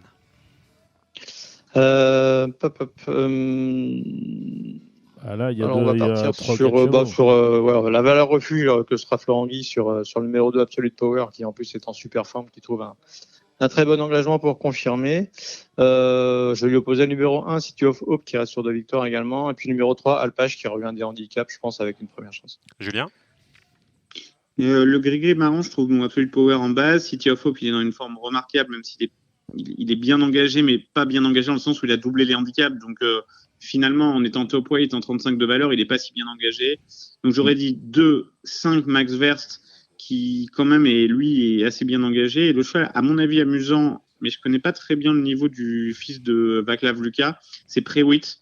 Là, on va partir sur la valeur refuge que sera Florent Guy sur le numéro 2 Absolute Power, qui en plus est en super forme, qui trouve un très bon engagement pour confirmer. Je vais lui opposer le numéro 1 City of Hope, qui reste sur 2 victoires également, et puis numéro 3 Alpage, qui revient des handicaps, je pense, avec une première chance. Julien? Le gris-gris marrant, je trouve Absolute Power en base. City of Hope, il est dans une forme remarquable, même s'il est bien engagé, mais pas bien engagé dans le sens où il a doublé les handicaps. Donc, finalement, en étant top weight en 35 de valeur, il n'est pas si bien engagé. Donc, j'aurais dit 2-5 Max Verst, qui, quand même, est assez bien engagé. Et le cheval, à mon avis, amusant, mais je connais pas très bien le niveau du fils de Vaclav Lucas, c'est Prewitt.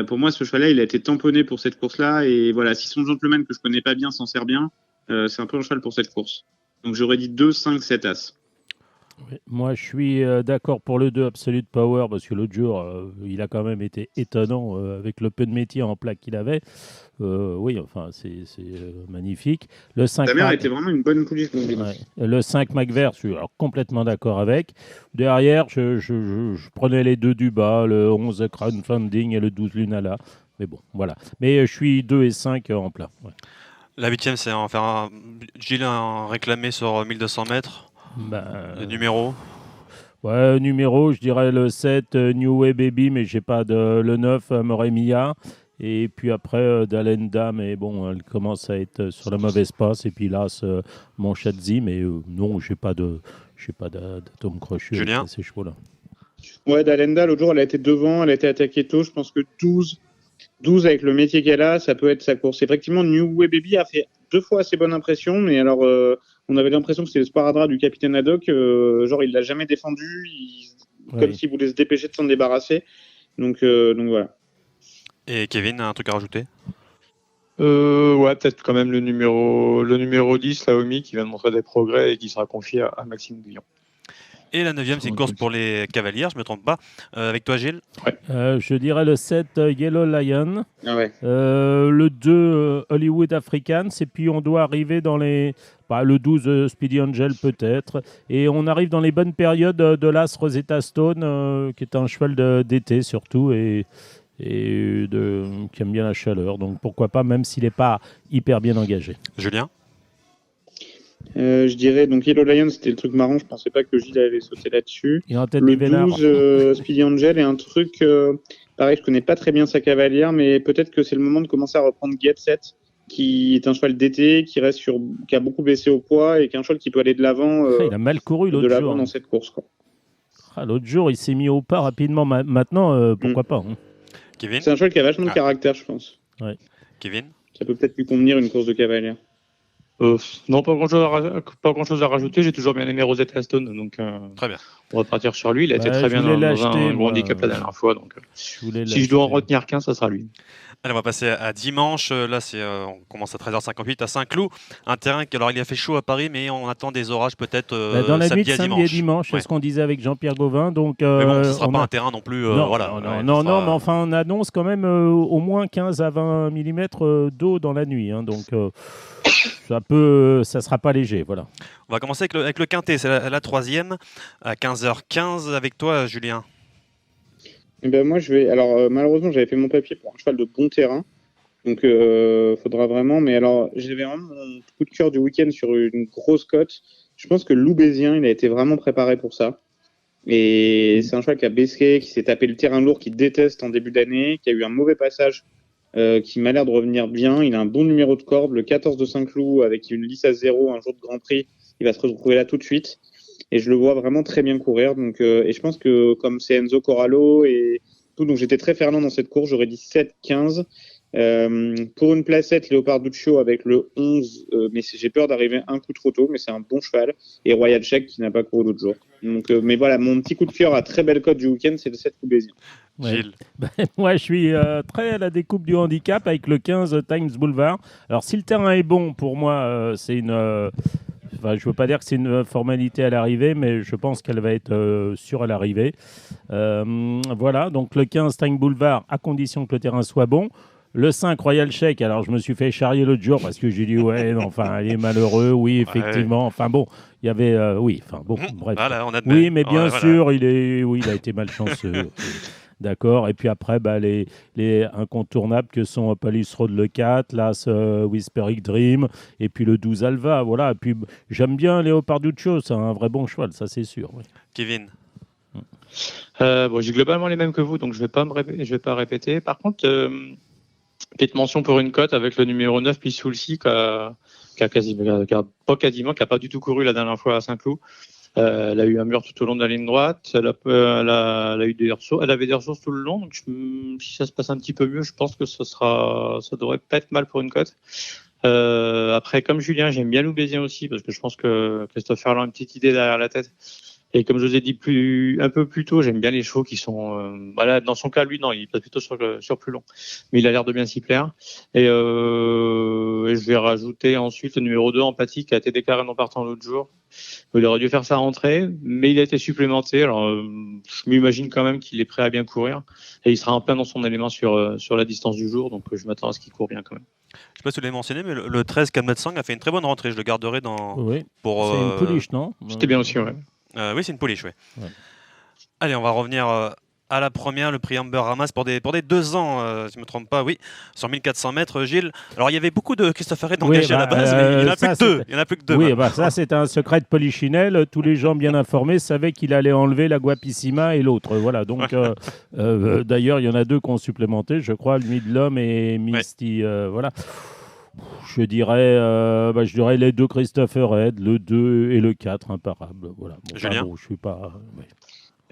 Pour moi, ce cheval-là, il a été tamponné pour cette course-là. Et voilà, si son gentleman, que je connais pas bien, s'en sert bien, c'est un peu un cheval pour cette course. Donc, j'aurais dit 2-5-7 As. Oui. Moi, je suis d'accord pour le 2 Absolute Power, parce que l'autre jour, il a quand même été étonnant avec le peu de métier en plaque qu'il avait. Oui, enfin, c'est magnifique. Le 5 Ta mère était vraiment une bonne pouliche. Le 5 McVert, je suis complètement d'accord avec. Derrière, je prenais les deux du bas, le 11 Crowdfunding et le 12 Lunala. Mais bon, voilà. Mais je suis 2 et 5 en plat. Ouais. La 8e, c'est en faire un... Gilles a réclamé sur 1200 mètres. Le numéro? Ouais, numéro, je dirais le 7, New Way Baby, mais j'ai pas le 9, Moremia. Et puis après, Dalenda, mais bon, elle commence à être sur la mauvaise passe. Et puis là, Monchatzi, mais non, j'ai pas d'atome crochu. Julien? Avec ces chevaux-là. Ouais, Dalenda, l'autre jour, elle a été devant, elle a été attaquée tôt. Je pense que 12, 12 avec le métier qu'elle a, ça peut être sa course. Effectivement, New Way Baby a fait 2 fois assez bonne impression, mais alors on avait l'impression que c'était le sparadrap du capitaine Haddock, genre il l'a jamais défendu, comme s'il voulait se dépêcher de s'en débarrasser. Donc voilà. Et Kevin, un truc à rajouter? Ouais, peut-être quand même le numéro 10, Laomi, qui vient de montrer des progrès et qui sera confié à Maxime Guillon. Et la 9e, c'est une course pour les cavalières, je ne me trompe pas. Avec toi, Gilles? Je dirais le 7 Yellow Lion, ouais. Le 2 Hollywood Africans, et puis on doit arriver dans les... le 12 Speedy Angel peut-être, et on arrive dans les bonnes périodes de l'As Rosetta Stone, qui est un cheval d'été surtout, et qui aime bien la chaleur, donc pourquoi pas, même s'il n'est pas hyper bien engagé. Julien? Je dirais, donc Yellow Lion, c'était le truc marrant, je pensais pas que Gilles allait sauter là-dessus. Et en tête le des 12 Speedy Angel est un truc, pareil, je connais pas très bien sa cavalière, mais peut-être que c'est le moment de commencer à reprendre Get Set, qui est un cheval d'été, qui a beaucoup baissé au poids et qui est un cheval qui peut aller de l'avant. Il a mal couru l'autre jour dans cette course, quoi. L'autre jour, il s'est mis au pas rapidement. Maintenant, pourquoi pas, hein. Kevin? C'est un cheval qui a vachement de caractère, je pense. Ouais. Kevin? Ça peut peut-être lui convenir une course de cavalière. Non, pas grand-chose à rajouter. J'ai toujours bien aimé Rosetta Stone, donc très bien. On va partir sur lui. Il a été très bien dans un gros handicap la dernière fois. Donc, si je dois en retenir qu'un, ça sera lui. Allez, on va passer à dimanche. Là, on commence à 13h58 à Saint-Cloud. Un terrain qui, alors, il a fait chaud à Paris, mais on attend des orages peut-être dans la nuit de samedi et dimanche. C'est ce qu'on disait avec Jean-Pierre Gauvin. Donc, mais bon, ce ne sera pas un terrain non plus. Non, voilà. non, mais enfin, on annonce quand même au moins 15 à 20 mm d'eau dans la nuit. Hein, donc, ça sera pas léger. Voilà. On va commencer avec le quintet. C'est la 3e à 15h15 avec toi, Julien. Eh ben moi, malheureusement, j'avais fait mon papier pour un cheval de bon terrain. Donc, faudra vraiment. Mais alors, j'avais vraiment mon coup de cœur du week-end sur une grosse cote. Je pense que Loubésien, il a été vraiment préparé pour ça. Et c'est un cheval qui a baissé, qui s'est tapé le terrain lourd, qui déteste en début d'année, qui a eu un mauvais passage, qui m'a l'air de revenir bien. Il a un bon numéro de corde, le 14 de Saint-Cloud, avec une lice à 0, un jour de Grand Prix. Il va se retrouver là tout de suite. Et je le vois vraiment très bien courir. Donc, et je pense que comme c'est Enzo Corallo et tout, donc j'étais très fervent dans cette course. J'aurais dit 7-15. Pour une placette, Léopard Duccio avec le 11, mais j'ai peur d'arriver un coup trop tôt, mais c'est un bon cheval. Et Royal Check qui n'a pas couru l'autre jour. Donc, mais voilà, mon petit coup de cœur à très belle cote du week-end, c'est le 7 Loubésien. Ouais. Moi, je suis très à la découpe du handicap avec le 15 Times Boulevard. Alors, si le terrain est bon, pour moi, c'est une... je ne veux pas dire que c'est une formalité à l'arrivée, mais je pense qu'elle va être sûre à l'arrivée. Voilà, donc le 15 Time Boulevard, à condition que le terrain soit bon. Le 5 Royal Check, alors je me suis fait charrier l'autre jour parce que j'ai dit il est malheureux, oui, effectivement. Ouais. Enfin bon, il y avait, bref. Voilà, on admet. Oui, mais bien sûr, il a été malchanceux. D'accord, et puis après, les incontournables que sont Palace Road le 4, l'As Whispering Dream, et puis le 12 Alva, voilà. Et puis j'aime bien Léopard Duccio, c'est un vrai bon cheval, ça c'est sûr. Oui. Kevin? J'ai globalement les mêmes que vous, donc je vais pas répéter. Par contre, petite mention pour une cote avec le numéro 9, Pissoulsi, qui a pas du tout couru la dernière fois à Saint-Cloud. Elle a eu un mur tout au long de la ligne droite. Elle a eu des ressources. Elle avait des ressources tout le long. Donc, si ça se passe un petit peu mieux, je pense que ça devrait pas être mal pour une cote. Après, comme Julien, j'aime bien Loubésien aussi parce que je pense que Christophe Ferland a une petite idée derrière la tête. Et comme je vous ai dit un peu plus tôt, j'aime bien les chevaux qui sont... dans son cas, lui, non, il passe plutôt sur plus long. Mais il a l'air de bien s'y plaire. Et je vais rajouter ensuite le numéro 2, Empathy, qui a été déclaré non partant l'autre jour. Il aurait dû faire sa rentrée, mais il a été supplémenté. Alors, je m'imagine quand même qu'il est prêt à bien courir. Et il sera en plein dans son élément sur la distance du jour. Donc, je m'attends à ce qu'il court bien quand même. Je ne sais pas si vous l'avez mentionné, mais le 13 Kamnatsang a fait une très bonne rentrée. Je le garderai Oui, pour... c'est une pouliche, non? C'était bien aussi, ouais. Oui, c'est une pouliche, oui. Ouais. Allez, on va revenir à la première, le prix Amber Ramas pour des 2 ans, si je ne me trompe pas, oui, sur 1400 mètres, Gilles. Alors, il y avait beaucoup de Christopher Red engagés à la base, mais il n'y en a plus que 2. Oui, ça, c'est un secret de Polichinelle. Tous les gens bien informés savaient qu'il allait enlever la Guapissima et l'autre. Voilà, donc, d'ailleurs, il y en a 2 qui ont supplémenté, je crois, le Midlum et Misty. Voilà. Je dirais les 2 Christopher Red, le 2 et le 4, imparable. Voilà. Bon, Julien? je suis pas...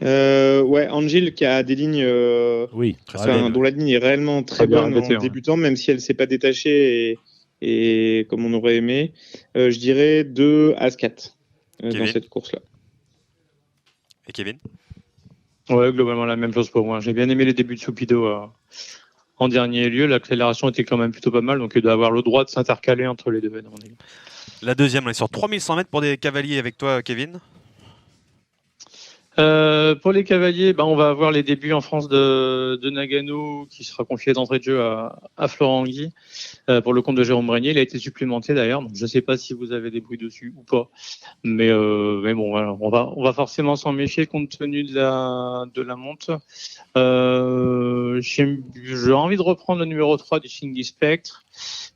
Ouais, Angel qui a des lignes, Oui, dont la ligne est réellement très bien bonne arrêté, en débutant, même si elle s'est pas détachée et comme on aurait aimé. Je dirais 2 As-4 dans Kevin. cette course-là. Et Kevin? Ouais, globalement la même chose pour moi. J'ai bien aimé les débuts de Soupido en dernier lieu. L'accélération était quand même plutôt pas mal, donc il doit avoir le droit de s'intercaler entre les deux. À mon avis. La deuxième, on est sur 3100 mètres pour des cavaliers avec toi, Kevin. Pour les cavaliers, on va avoir les débuts en France de Nagano qui sera confié d'entrée de jeu à Florent Guy pour le compte de Jérôme Régnier. Il a été supplémenté d'ailleurs, donc je ne sais pas si vous avez des bruits dessus ou pas, mais bon, voilà, on va forcément s'en méfier compte tenu de la monte. J'ai envie de reprendre le numéro 3 du Shingy Spectre.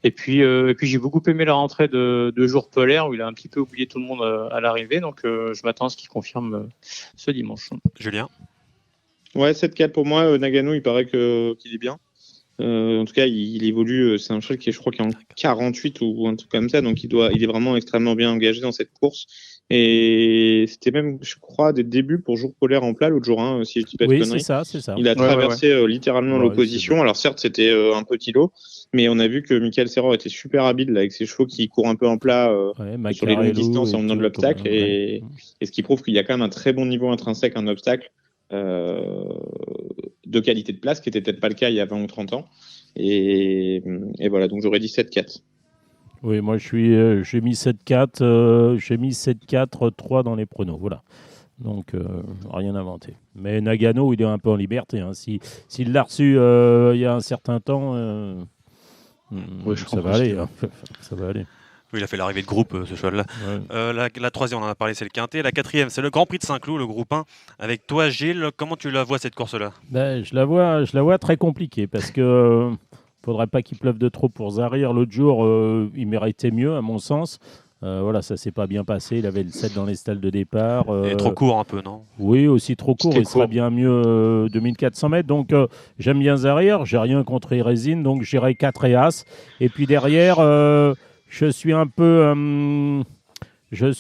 Et puis j'ai beaucoup aimé la rentrée de Jour Polaire où il a un petit peu oublié tout le monde à l'arrivée. Donc je m'attends à ce qu'il confirme ce dimanche. Julien? Ouais, 7-4 pour moi. Nagano, il paraît qu'il est bien. En tout cas, il évolue. C'est un cheval qui est, je crois, qui est en 48 ou un truc comme ça. Donc il est vraiment extrêmement bien engagé dans cette course. Et c'était même, je crois, des débuts pour Jour Polaire en plat l'autre jour, si je dis pas de conneries. Oui, c'est ça. Il a traversé littéralement l'opposition. Alors certes, c'était un petit lot, mais on a vu que Michael Serror était super habile là, avec ses chevaux qui courent un peu en plat sur les longues distances en venant de l'obstacle. Et ce qui prouve qu'il y a quand même un très bon niveau intrinsèque en obstacle de qualité de place, qui était peut-être pas le cas il y a 20 ou 30 ans. Et voilà, donc j'aurais dit 7-4. Oui, moi j'ai mis 7-4, j'ai mis 7-4, 3 dans les pronos, voilà. Donc rien inventé. Mais Nagano, il est un peu en liberté. S'il l'a reçu il y a un certain temps, ça va aller. Ça va aller. Oui, il a fait l'arrivée de groupe, ce cheval-là. Ouais. La troisième, on en a parlé, c'est le Quintet. La quatrième, c'est le Grand Prix de Saint-Cloud, le groupe 1. Avec toi, Gilles, comment tu la vois, cette course-là? Je la vois très compliquée parce que faudrait pas qu'il pleuve de trop pour Zahir. L'autre jour, il méritait mieux, à mon sens. Voilà, ça s'est pas bien passé. Il avait le 7 dans les stalles de départ. Et trop court un peu, non? Oui, aussi trop court. Il serait bien mieux 2400 mètres. Donc, j'aime bien Zahir. J'ai rien contre Irésine. Donc, j'irai 4 et As. Et puis derrière, je suis un peu... Je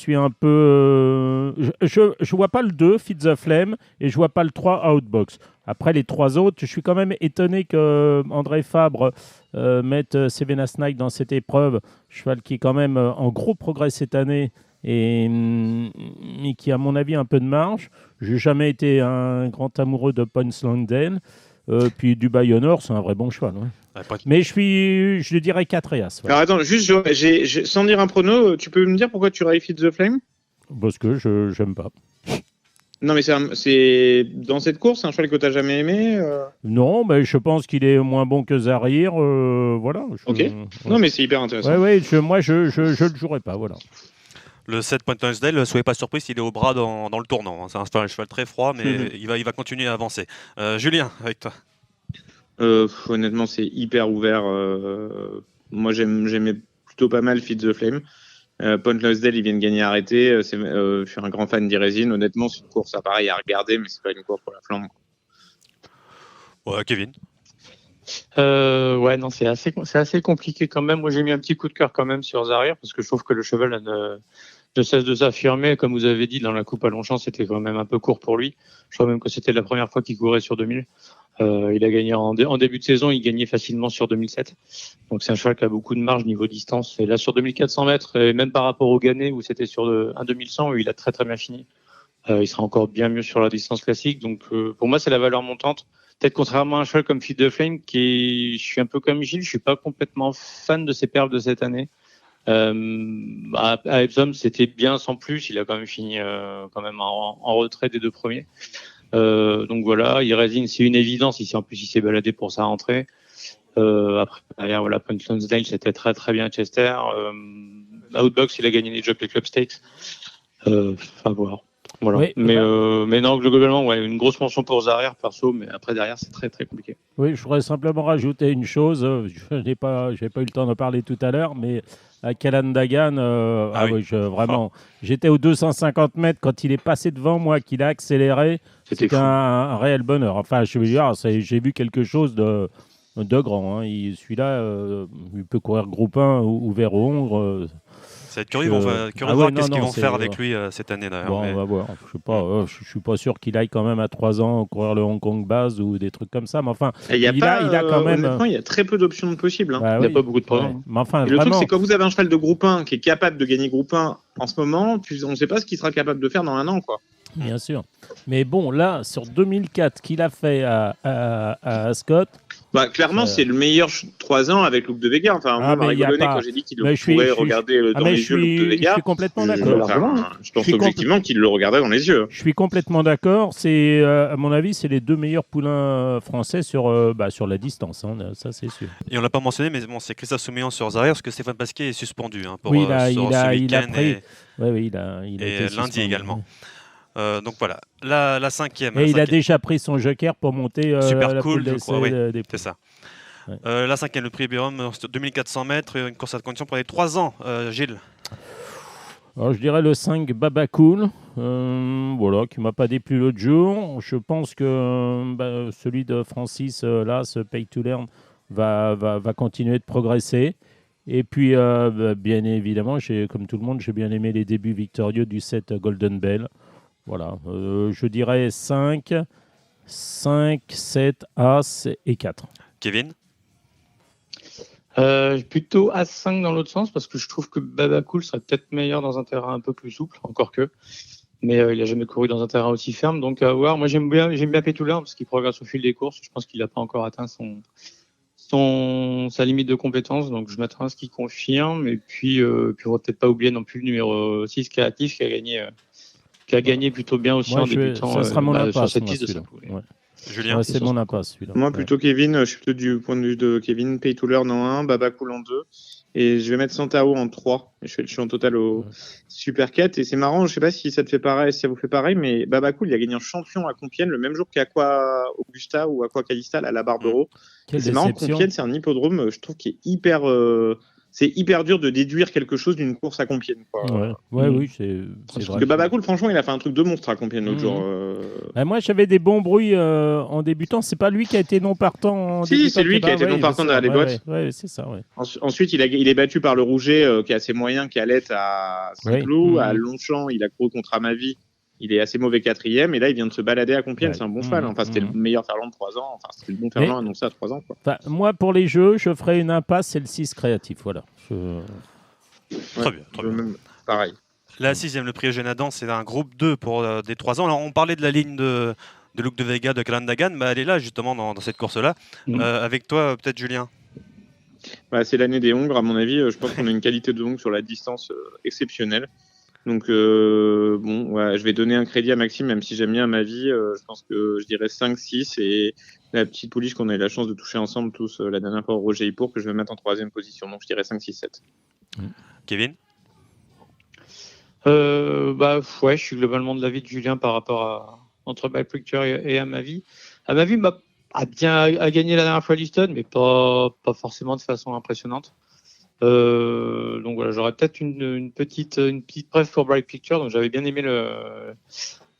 vois pas le 2, Feed the Flame, et je vois pas le 3, Outbox. Après, les trois autres, je suis quand même étonné que André Fabre mette Sevena Snake dans cette épreuve. Cheval qui est quand même en gros progrès cette année et qui, à mon avis, a un peu de marge. Je n'ai jamais été un grand amoureux de Points London. Puis Dubai Honor, c'est un vrai bon cheval. Ouais. Mais je le dirais 4 et As. Ouais. Alors attends, juste sans dire un prono, tu peux me dire pourquoi tu railles Feed the Flame? Parce que je n'aime pas. Non, mais c'est dans cette course, un cheval que tu n'as jamais aimé Non, mais je pense qu'il est moins bon que Zahir. Voilà. Ok. Non, mais c'est hyper intéressant. Ouais, moi, je le jouerai pas. Voilà. Le 7 Point Lonsdale, soyez pas surpris s'il est au bras dans le tournant. C'est un cheval très froid, mais il va continuer à avancer. Julien, avec toi. Honnêtement, c'est hyper ouvert. Moi, j'aimais plutôt pas mal Feed the Flame. Point Lonsdale, il vient de gagner arrêté. Je suis un grand fan d'Irésine. Honnêtement, c'est une course à pareil à regarder, mais c'est pas une course pour la flamme. Ouais, Kevin. Ouais, non, c'est assez compliqué quand même. Moi, j'ai mis un petit coup de cœur quand même sur Zahir parce que je trouve que le cheval ne cesse de s'affirmer. Comme vous avez dit, dans la Coupe à Longchamp, c'était quand même un peu court pour lui. Je crois même que c'était la première fois qu'il courait sur 2000. Il a gagné en début de saison, il gagnait facilement sur 2007. Donc c'est un cheval qui a beaucoup de marge niveau distance. Et là, sur 2400 mètres, et même par rapport au Gannet où c'était sur un 2100, où il a très très bien fini. Il sera encore bien mieux sur la distance classique. Donc pour moi, c'est la valeur montante. Peut-être contrairement à un cheval comme Feed the Flame, je suis un peu comme Gilles, je suis pas complètement fan de ses perfs de cette année. À Epsom, c'était bien sans plus. Il a quand même fini quand même en retrait des deux premiers. Donc voilà, Irésine, c'est une évidence. Ici, en plus, il s'est baladé pour sa rentrée. Après, derrière, voilà, Point Lonsdale, c'était très très bien à Chester. Outbox, il a gagné les Jockey Club Stakes. Enfin, voir. Voilà. Oui, mais non, globalement, ouais, une grosse mention pour Zahir, perso, mais après, derrière, c'est très très compliqué. Oui, je voudrais simplement rajouter une chose. Je n'ai pas eu le temps d'en parler tout à l'heure, mais à Calandagan, vraiment, j'étais aux 250 mètres quand il est passé devant moi, qu'il a accéléré. C'était un réel bonheur. Enfin, je veux dire, j'ai vu quelque chose de grand. Celui-là, il peut courir groupe 1 ou vers 11. Ça va être curieux, de voir qu'est-ce qu'ils vont faire avec lui cette année d'ailleurs. Bon, on va voir. Je sais pas, je suis pas sûr qu'il aille quand même à 3 ans courir le Hong Kong Base ou des trucs comme ça. Mais enfin, il a quand même. Honnêtement, il y a très peu d'options possibles. Hein. Il n'y a pas beaucoup de programmes. Ouais. Mais enfin, le truc, c'est quand vous avez un cheval de groupe 1 qui est capable de gagner groupe 1 en ce moment, on ne sait pas ce qu'il sera capable de faire dans un an, quoi. Bien sûr. Mais bon, là, sur 2004 qu'il a fait à Ascot. Clairement, c'est le meilleur 3 ans avec Luke de Vega. Enfin, moi, m'a rigolé quand j'ai dit qu'il pourrait regarder dans les yeux Luke de Vega. Je suis complètement d'accord. Je pense objectivement qu'il le regardait dans les yeux. Je suis complètement d'accord. C'est, à mon avis, c'est les 2 meilleurs poulains français sur la distance. Hein, ça, c'est sûr. Et on l'a pas mentionné, mais bon, c'est Christophe Soumillon sur Zaire parce que Stéphane Pasquier est suspendu pour il a pris. Et lundi également. Donc voilà, la 5e. Et il a déjà pris son joker pour monter Super la cool, poule je crois, oui, des c'est ça. Ouais. La 5e, le prix Birum, 2400 mètres, une course à condition pour les 3 ans. Gilles. Alors, je dirais le 5 Babacool, qui m'a pas déplu l'autre jour. Je pense que celui de Francis, ce Pay to Learn, va continuer de progresser. Et puis, bien évidemment, comme tout le monde, j'ai bien aimé les débuts victorieux du 7 Golden Bell. Voilà, je dirais 5, 7, As et 4. Kevin? Plutôt As5 dans l'autre sens, parce que je trouve que Babacool serait peut-être meilleur dans un terrain un peu plus souple, encore que. Mais il n'a jamais couru dans un terrain aussi ferme. Donc, à voir. Moi, j'aime bien Pétoulin, parce qu'il progresse au fil des courses. Je pense qu'il n'a pas encore atteint sa limite de compétence. Donc, je m'attends à ce qu'il confirme. Et puis on va peut-être pas oublier non plus le numéro 6, Créatif, qui a gagné plutôt bien aussi en débutant ça sera mon impasse, sur cette piste de Saint-Poulet. Julien, ouais, c'est mon impasse celui-là. Moi, plutôt Kevin, je suis plutôt du point de vue de Kevin, Pay to Learn en 1, Babacool en 2. Et je vais mettre Santao en 3. Je suis en total au Super 4. Et c'est marrant, je sais pas si ça te fait pareil, si ça vous fait pareil, mais Babacool, il a gagné un champion à Compiègne le même jour qu'Aqua Augusta ou Aqua Calistal à la Barbero. C'est marrant, Compiègne, c'est un hippodrome, je trouve, qui est hyper. C'est hyper dur de déduire quelque chose d'une course à Compiègne. Quoi. Oui, c'est vrai. Parce que Babacool, franchement, il a fait un truc de monstre à Compiègne l'autre jour. Moi, j'avais des bons bruits en débutant. C'est pas lui qui a été non partant en débutant. Si, c'est lui qui a été non partant dans les boîtes. Oui, c'est ça. Ouais. Ensuite, il est battu par le Rouget, qui est assez moyen, qui allait à Saint-Cloud. À Longchamp, il a couru contre Amavi. Il est assez mauvais 4e. Et là, il vient de se balader à Compiègne. C'est un bon cheval. Enfin, c'était le meilleur Ferland de 3 ans. Enfin, c'était le bon Ferland annoncé à 3 ans. Quoi. Moi, pour les jeux, je ferai une impasse. C'est le 6 Créatif. Voilà. Très bien. Même, pareil. La 6e, le prix Eugène Adam, c'est un groupe 2 pour des 3 ans. Alors, on parlait de la ligne de Luke de Vega, de Calandagan. Elle est là, justement, dans cette course-là. Avec toi, peut-être, Julien. C'est l'année des Hongres, à mon avis. Je pense qu'on a une qualité de Hongre sur la distance exceptionnelle. Donc, je vais donner un crédit à Maxime, même si j'aime bien ma vie. Je pense que je dirais 5-6 et la petite pouliche qu'on a eu la chance de toucher ensemble tous la dernière fois au Roger Hippour, que je vais mettre en 3e position. Donc, je dirais 5-6-7. Kevin? Je suis globalement de l'avis de Julien par rapport entre Bike Picture et à ma vie. À ma vie, a gagné la dernière fois Liston, mais pas forcément de façon impressionnante. Donc voilà, j'aurais peut-être une petite brève pour Bright Picture. Donc j'avais bien aimé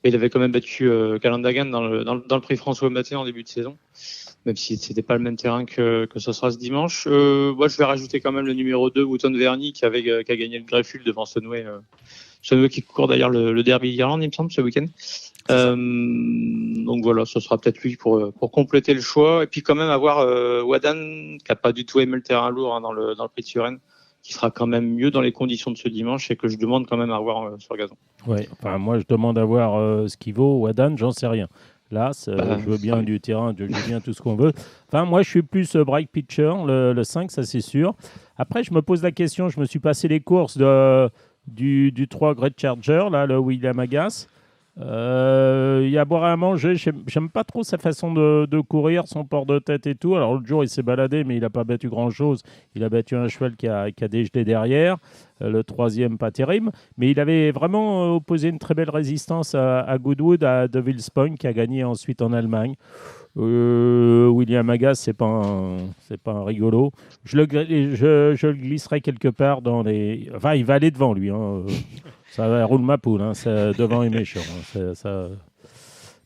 il avait quand même battu Calandagan dans le prix François Maté en début de saison, même si c'était pas le même terrain que ce sera ce dimanche. Moi, je vais rajouter quand même le numéro 2, Wooton Verny, qui a gagné le Grefful devant Sunway qui court d'ailleurs le Derby d'Irlande, il me semble, ce week-end. Donc voilà, ce sera peut-être lui pour compléter le choix. Et puis quand même avoir Wadan, qui n'a pas du tout aimé le terrain lourd dans le prix de Suresnes, qui sera quand même mieux dans les conditions de ce dimanche et que je demande quand même à voir sur gazon. Ouais, moi je demande à voir ce qu'il vaut. Wadan, j'en sais rien. Là, je veux bien du terrain, je veux bien tout ce qu'on veut. Enfin, moi je suis plus Bright Pitcher, le 5, ça c'est sûr. Après, je me pose la question, je me suis passé les courses du 3 Great Charger, là, le William Agas. Il y a à boire et à manger. J'aime pas trop sa façon de courir, son port de tête et tout. Alors l'autre jour, il s'est baladé, mais il n'a pas battu grand-chose. Il a battu un cheval qui a dégelé derrière. Le 3e, pas terrible. Mais il avait vraiment opposé une très belle résistance à Goodwood, à Devil's Point, qui a gagné ensuite en Allemagne. William Agas, c'est pas un rigolo. Je le glisserai quelque part dans les... Enfin, il va aller devant, lui. Ça roule ma poule, devant est méchant.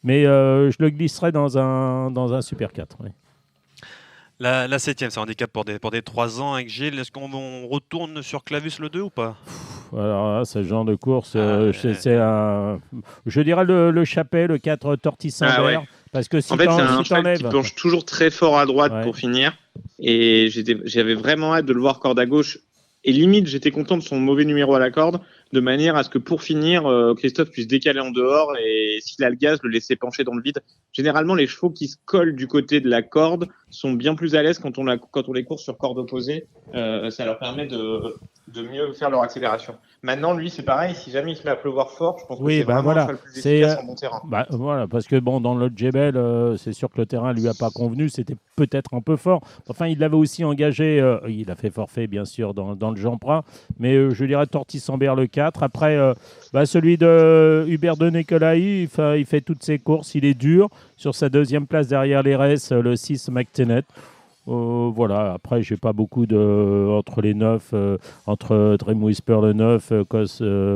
Mais je le glisserai dans un Super 4. Oui. La 7e, c'est un handicap pour des 3 ans avec Gilles. Est-ce qu'on retourne sur Clavus le 2 ou pas? Alors là, ce genre de course, c'est un... Je dirais le Chappet, le 4 Tortis Saint-Vert. Ouais. Parce que si en fait, c'est un si cheval qui penche toujours très fort à droite pour finir. Et j'avais vraiment hâte de le voir corde à gauche. Et limite, j'étais content de son mauvais numéro à la corde, de manière à ce que pour finir, Christophe puisse décaler en dehors et s'il a le gaz, le laisser pencher dans le vide. Généralement, les chevaux qui se collent du côté de la corde sont bien plus à l'aise quand on les court sur corde opposée. Ça leur permet de mieux faire leur accélération. Maintenant, lui, c'est pareil. Si jamais il se met à pleuvoir fort, je pense que c'est vraiment un cheval plus efficace en bon terrain. Voilà, parce que dans le Djebel, c'est sûr que le terrain lui a pas convenu. C'était peut-être un peu fort. Enfin, il l'avait aussi engagé. Il a fait forfait, bien sûr, dans le Jean Prat. Mais je dirais Tortis-Sambert le 4. Après, celui de Hubert de Nicolai, il fait toutes ses courses. Il est dur. Sur sa deuxième place derrière les restes, le 6 McTennet. Voilà, après, j'ai pas beaucoup entre les 9, entre Dream Whisper le 9,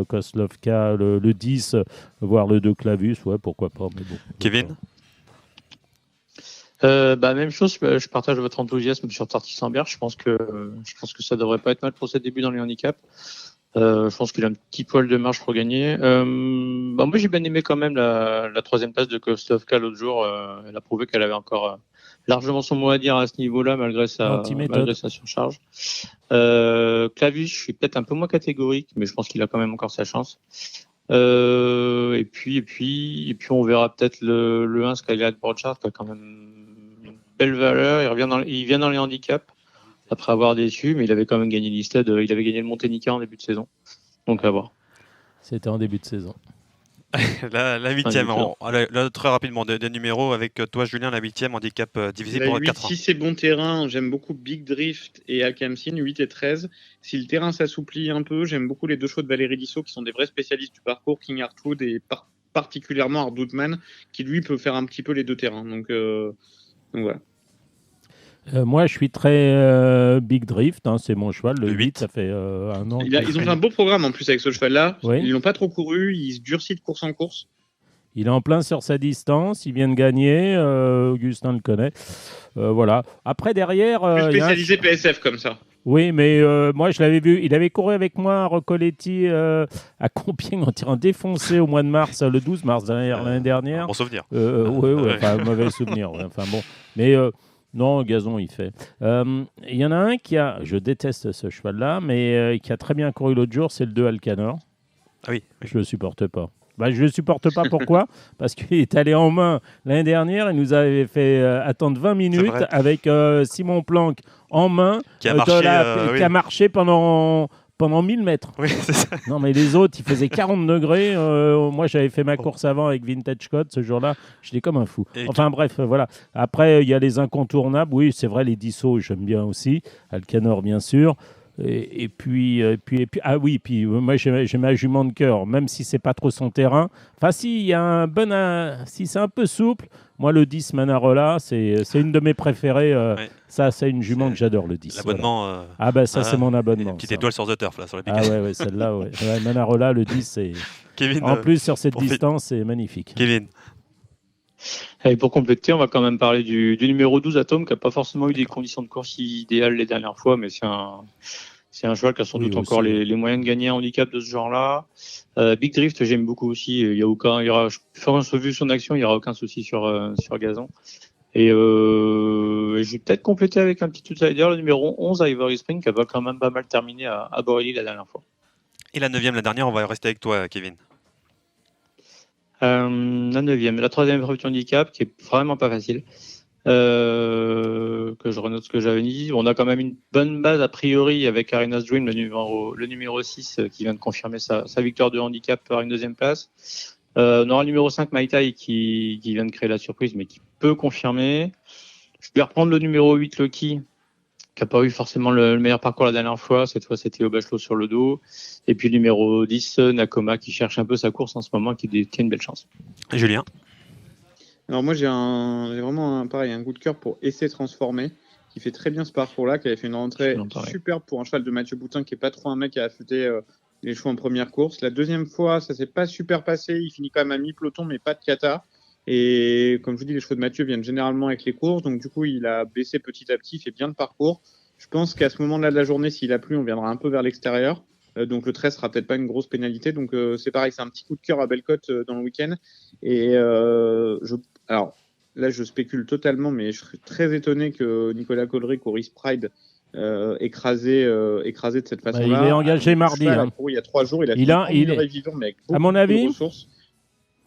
Koslovka le 10, voire le 2 Clavus, ouais, pourquoi pas. Mais bon, Kevin Même chose, je partage votre enthousiasme sur Tortis-Sambert. Je pense que ça devrait pas être mal pour ses débuts dans les handicaps. Je pense qu'il a un petit poil de marge pour gagner. Moi, j'ai bien aimé quand même la troisième place de Koslovka l'autre jour. Elle a prouvé qu'elle avait encore largement son mot à dire à ce niveau-là, malgré sa surcharge. Clavus, je suis peut-être un peu moins catégorique, mais je pense qu'il a quand même encore sa chance. Et puis, on verra peut-être le 1 Skylight Broadchart qui a quand même une belle valeur. Il vient dans les handicaps après avoir déçu, mais il avait quand même gagné l'Isted. Il avait gagné le Monténica en début de saison. Donc à voir. C'était en début de saison. La 8e, très rapidement, des numéros avec toi, Julien, la 8e, handicap divisé pour 4 ans. Si c'est bon terrain, j'aime beaucoup Big Drift et Alkamsin, 8 et 13. Si le terrain s'assouplit un peu, j'aime beaucoup les deux chevaux de Valérie Dissot qui sont des vrais spécialistes du parcours, King Artwood et particulièrement Ardoutman, qui lui peut faire un petit peu les deux terrains. Donc voilà. Moi, je suis très Big Drift, c'est mon cheval, le 8, ça fait un an. Ils ont fait un beau programme en plus avec ce cheval-là. Oui. Ils l'ont pas trop couru, il se durcit de course en course. Il est en plein sur sa distance, il vient de gagner, Augustin le connaît. Voilà. Après, derrière... Plus spécialisé PSF comme ça. Oui, mais moi, je l'avais vu. Il avait couru avec moi à Recoletti à Compiègne en tirant défoncé au mois de mars, le 12 mars l'année dernière. Bon souvenir. Oui, mauvais souvenir. Ouais, enfin, bon. Mais... non, Gazon, il fait. Il y en a un je déteste ce cheval-là, mais qui a très bien couru l'autre jour, c'est le 2 Alcanor. Ah oui. Je ne le supporte pas. Je ne le supporte pas, pourquoi ? Parce qu'il est allé en main l'année dernière, il nous avait fait attendre 20 minutes avec Simon Planck en main, qui a marché pendant 1000 mètres. Oui, c'est ça. Non, mais les autres, ils faisaient 40 degrés. Moi, j'avais fait ma course avant avec Vintage Code. Ce jour-là, j'étais comme un fou. Enfin, bref, voilà. Après, il y a les incontournables. Oui, c'est vrai, les Dissot, j'aime bien aussi. Alcanor, bien sûr. Et puis, moi, j'ai ma jument de cœur, même si c'est pas trop son terrain. Enfin, si c'est un peu souple, moi, le 10 Manarola, c'est une de mes préférées. Ça, c'est une jument que j'adore, le 10. L'abonnement. Voilà. Ça, c'est mon abonnement. Petite étoile sur The Turf, là, sur les piquets. Ah ouais, celle-là, ouais. Manarola, le 10, c'est. Kevin, en plus, sur cette distance, c'est magnifique. Kevin. Et pour compléter, on va quand même parler du numéro 12, Atom, qui n'a pas forcément eu des conditions de course idéales les dernières fois, mais c'est un cheval qui a sans doute encore les moyens de gagner un handicap de ce genre-là. Big Drift, j'aime beaucoup aussi. Vu son action, il n'y aura aucun souci sur gazon. Et je vais peut-être compléter avec un petit outsider, le numéro 11, Ivory Spring, qui va quand même pas mal terminé à Borelli la dernière fois. Et la 9e, la dernière, on va rester avec toi, Kevin. La 9e, la 3e épreuve du handicap, qui est vraiment pas facile. Que je renote ce que j'avais dit. On a quand même une bonne base a priori avec Arena's Dream, le numéro 6, qui vient de confirmer sa victoire de handicap par une deuxième place. On aura le numéro 5, Mai Tai, qui vient de créer la surprise, mais qui peut confirmer. Je vais reprendre le numéro 8, Lucky, qui n'a pas eu forcément le meilleur parcours la dernière fois. Cette fois, c'était au Bachelot sur le dos. Et puis le numéro 10, Nakoma, qui cherche un peu sa course en ce moment, qui a une belle chance. Et Julien ? Alors moi, j'ai vraiment un coup de cœur pour Essai Transformé, qui fait très bien ce parcours-là, qui avait fait une rentrée superbe pour un cheval de Mathieu Boutin, qui n'est pas trop un mec qui a affûté les chevaux en première course. La deuxième fois, ça s'est pas super passé. Il finit quand même à mi-peloton, mais pas de cata. Et comme je vous dis, les chevaux de Mathieu viennent généralement avec les courses. Donc du coup, il a baissé petit à petit, il fait bien de parcours. Je pense qu'à ce moment-là de la journée, s'il a plu, on viendra un peu vers l'extérieur. Donc le 13 sera peut-être pas une grosse pénalité. Donc c'est pareil, c'est un petit coup de cœur à Bellecote dans le week-end. Et alors là, je spécule totalement, mais je serais très étonné que Nicolas Collery courise Pride écrasé de cette façon-là. Il est engagé mardi. Il y a 3 jours, il a vivant, mais avec à mon avis, de ressources.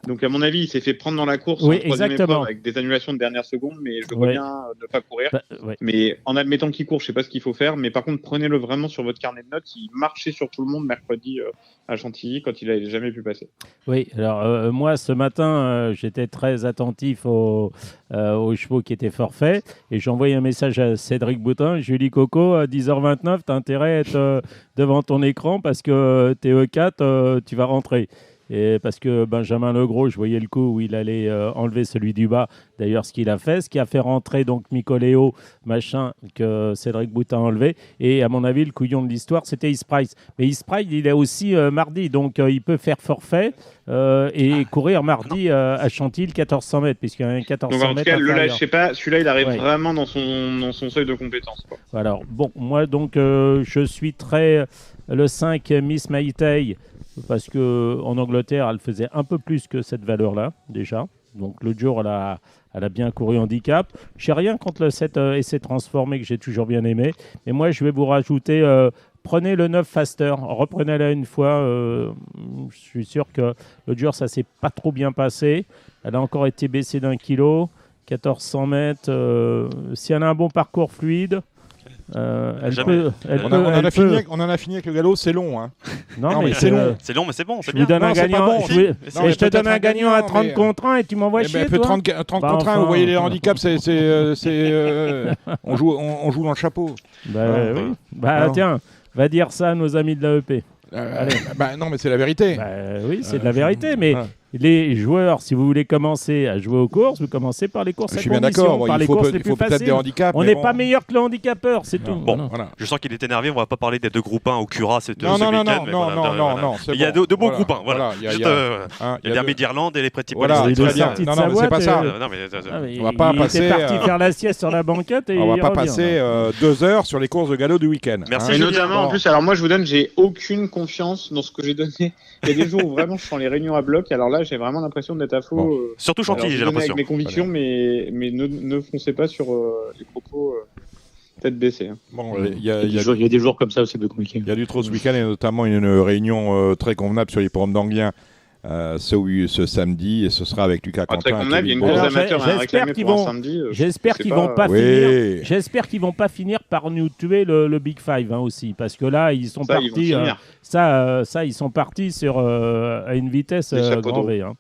Donc, à mon avis, il s'est fait prendre dans la course oui, en troisième épreuve avec des annulations de dernière seconde, mais je vois bien ne pas courir. Ouais. Mais en admettant qu'il court, je ne sais pas ce qu'il faut faire. Mais par contre, prenez-le vraiment sur votre carnet de notes. Il marchait sur tout le monde mercredi à Chantilly quand il n'avait jamais pu passer. Oui, alors moi, ce matin, j'étais très attentif aux chevaux qui étaient forfaits et j'ai envoyé un message à Cédric Boutin. Je lui ai dit, Coco, à 10h29, tu as intérêt à être devant ton écran parce que t'es E4, tu vas rentrer. Et parce que Benjamin Legros, je voyais le coup où il allait enlever celui du bas. D'ailleurs, ce qu'il a fait, ce qui a fait rentrer donc Micoléo, que Cédric Boutin a enlevé. Et à mon avis, le couillon de l'histoire, c'était Isprice. Mais Isprice, il est aussi mardi, donc il peut faire forfait et courir mardi à Chantilly, 1400 mètres, puisqu'il y a un 1400 mètres. Donc en tout cas, le là, je sais pas, celui-là, il arrive vraiment dans son seuil de compétence. Quoi. Alors, bon, moi, donc, je suis très... Le 5, Miss Maïtei, parce qu'en Angleterre, elle faisait un peu plus que cette valeur-là, déjà. Donc, l'autre jour, elle a bien couru handicap. Je n'ai rien contre le 7 essai transformé que j'ai toujours bien aimé. Mais moi, je vais vous rajouter, prenez le 9 Faster. Reprenez-la une fois. Je suis sûr que l'autre jour, ça ne s'est pas trop bien passé. Elle a encore été baissée d'1 kilo. 1400 mètres. Si elle a un bon parcours fluide... on en a fini avec le galop, c'est long. Hein. Non, mais c'est long. C'est long, mais c'est bon. Je vous donne un gagnant. Je te donne un gagnant à 30 contre 1 et tu m'envoies chier. 30 contre 1, vous voyez les handicaps, on joue dans le chapeau. Oui. Tiens, va dire ça à nos amis de l'AEP. Non, mais c'est la vérité. Oui, c'est de la vérité, mais les joueurs, si vous voulez commencer à jouer aux courses, vous commencez par les courses à condition, d'accord, par les courses les plus faciles. On n'est pas meilleur que le handicapeur, c'est tout. Bon, je sens qu'il est énervé, on va pas parler des deux groupes 1 au Cura ce week-end. Non, il y a deux bons groupes 1, voilà. Il y a Derby d'Irlande et les Pretty Police. Non, mais c'est pas ça. On va pas passer. Il était parti faire la sieste sur la banquette et on va pas passer 2 heures sur les courses de galop du week-end. Merci. Et notamment, en plus, alors moi je vous donne, j'ai aucune confiance dans ce que j'ai donné. Il y a des jours où vraiment je sens les réunions à bloc. Alors là, j'ai vraiment l'impression d'être à flot. Surtout Chantilly, j'ai l'impression. Avec mes convictions, mais ne foncez pas sur les propos tête baissée. Hein. Bon, il y a des jours comme ça, c'est plus compliqué. Il y a du trop ce week-end et notamment une réunion très convenable sur l'hippodrome d'Anguien ce samedi, et ce sera avec Lucas Quentin. Très convenable, il y a une course d'amateurs à réclamer pour un samedi. J'espère qu'ils vont pas finir. J'espère qu'ils vont pas finir par nous tuer le Big Five aussi, parce que là ils sont partis. Ils sont partis à une vitesse grand V. Hein.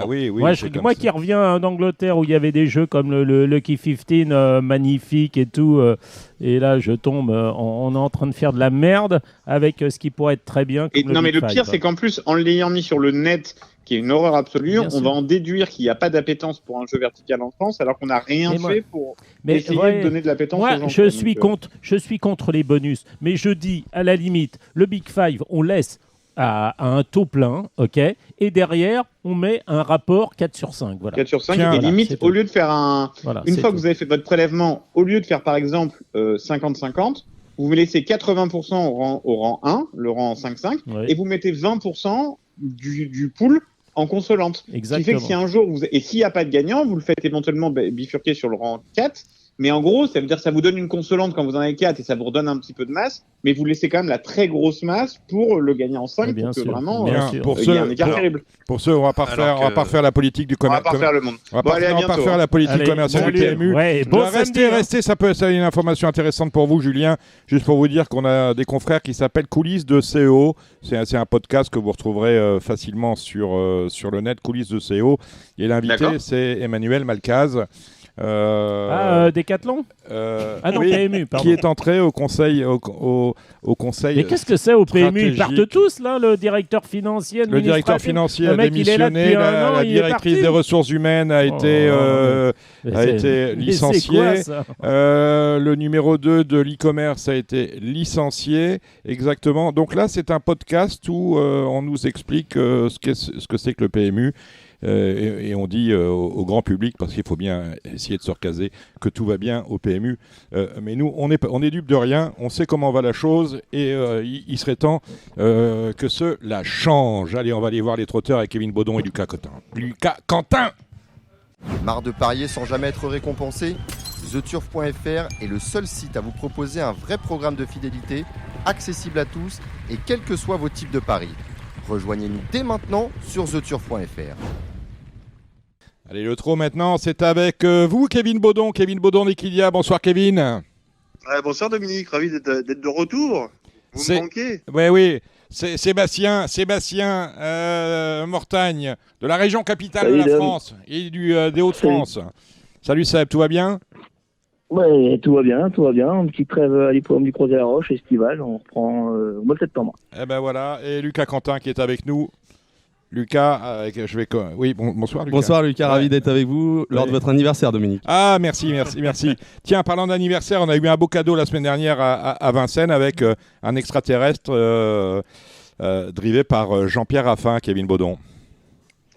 Oui, moi qui reviens d'Angleterre où il y avait des jeux comme le Lucky 15 magnifique et tout, et là je tombe, on est en train de faire de la merde avec ce qui pourrait être très bien. Mais le pire, c'est qu'en plus, en l'ayant mis sur le net, qui est une horreur absolue, on va en déduire qu'il n'y a pas d'appétence pour un jeu vertical en France, alors qu'on n'a rien fait pour essayer de donner de l'appétence aux gens. Je suis contre les bonus, mais je dis, à la limite, le Big Five, on laisse à un taux plein, ok, et derrière, on met un rapport 4 sur 5. Voilà. 4 sur 5, et limite, au lieu de faire une fois que vous avez fait votre prélèvement, au lieu de faire par exemple 50-50, vous laissez 80% au rang 1, le rang 5-5, et vous mettez 20% du pool en consolante. Exactement. Ce qui fait que si un jour, et s'il n'y a pas de gagnant, vous le faites éventuellement bifurquer sur le rang 4. Mais en gros, ça veut dire que ça vous donne une consolante quand vous en avez 4 et ça vous redonne un petit peu de masse, mais vous laissez quand même la très grosse masse pour le gagner en 5, pour que vraiment il y ait un écart terrible. Pour ceux, on va pas refaire la politique du commerce. On va pas faire le monde. On va pas faire la politique commerciale du PMU. Restez, ça peut être une information intéressante pour vous, Julien. Juste pour vous dire qu'on a des confrères qui s'appellent Coulisses de CO. C'est un podcast que vous retrouverez facilement sur le net, Coulisses de CO. Et l'invité, c'est Emmanuel Malcaz. Décathlon PMU, pardon. Qui est entré au conseil. Au conseil. Mais qu'est-ce que c'est au PMU? Ils partent tous, là, le directeur financier. Le directeur financier a démissionné, la directrice des ressources humaines a été licenciée. Le numéro 2 de l'e-commerce a été licencié. Exactement. Donc là, c'est un podcast où on nous explique ce que c'est que le PMU. et on dit au grand public, parce qu'il faut bien essayer de se recaser, que tout va bien au PMU. Mais nous, on est dupes de rien, on sait comment va la chose, et il serait temps que cela change. Allez, on va aller voir les trotteurs avec Kevin Baudon et Lucas Quentin. Marre de parier sans jamais être récompensé ? TheTurf.fr est le seul site à vous proposer un vrai programme de fidélité, accessible à tous et quels que soient vos types de paris. Rejoignez-nous dès maintenant sur TheTurf.fr. Allez, le trot maintenant, c'est avec vous, Kevin Baudon d'Equidia. Bonsoir, Kevin. Bonsoir, Dominique. Ravi d'être de retour. Vous me manquez. Oui. C'est Sébastien Mortagne, de la région capitale de la France et des Hauts-de-France. Salut Seb, tout va bien ? Oui, tout va bien. Une petite trêve à l'hippodrome du Crozet-la-Roche, estivale, on reprend au mois de septembre. Eh ben voilà, et Lucas Quentin qui est avec nous. Lucas, oui, bonsoir Lucas. Bonsoir Lucas, ravi d'être avec vous lors de votre anniversaire, Dominique. Ah, merci. Tiens, parlant d'anniversaire, on a eu un beau cadeau la semaine dernière à Vincennes avec un extraterrestre drivé par Jean-Pierre Raffin, Kevin Baudon.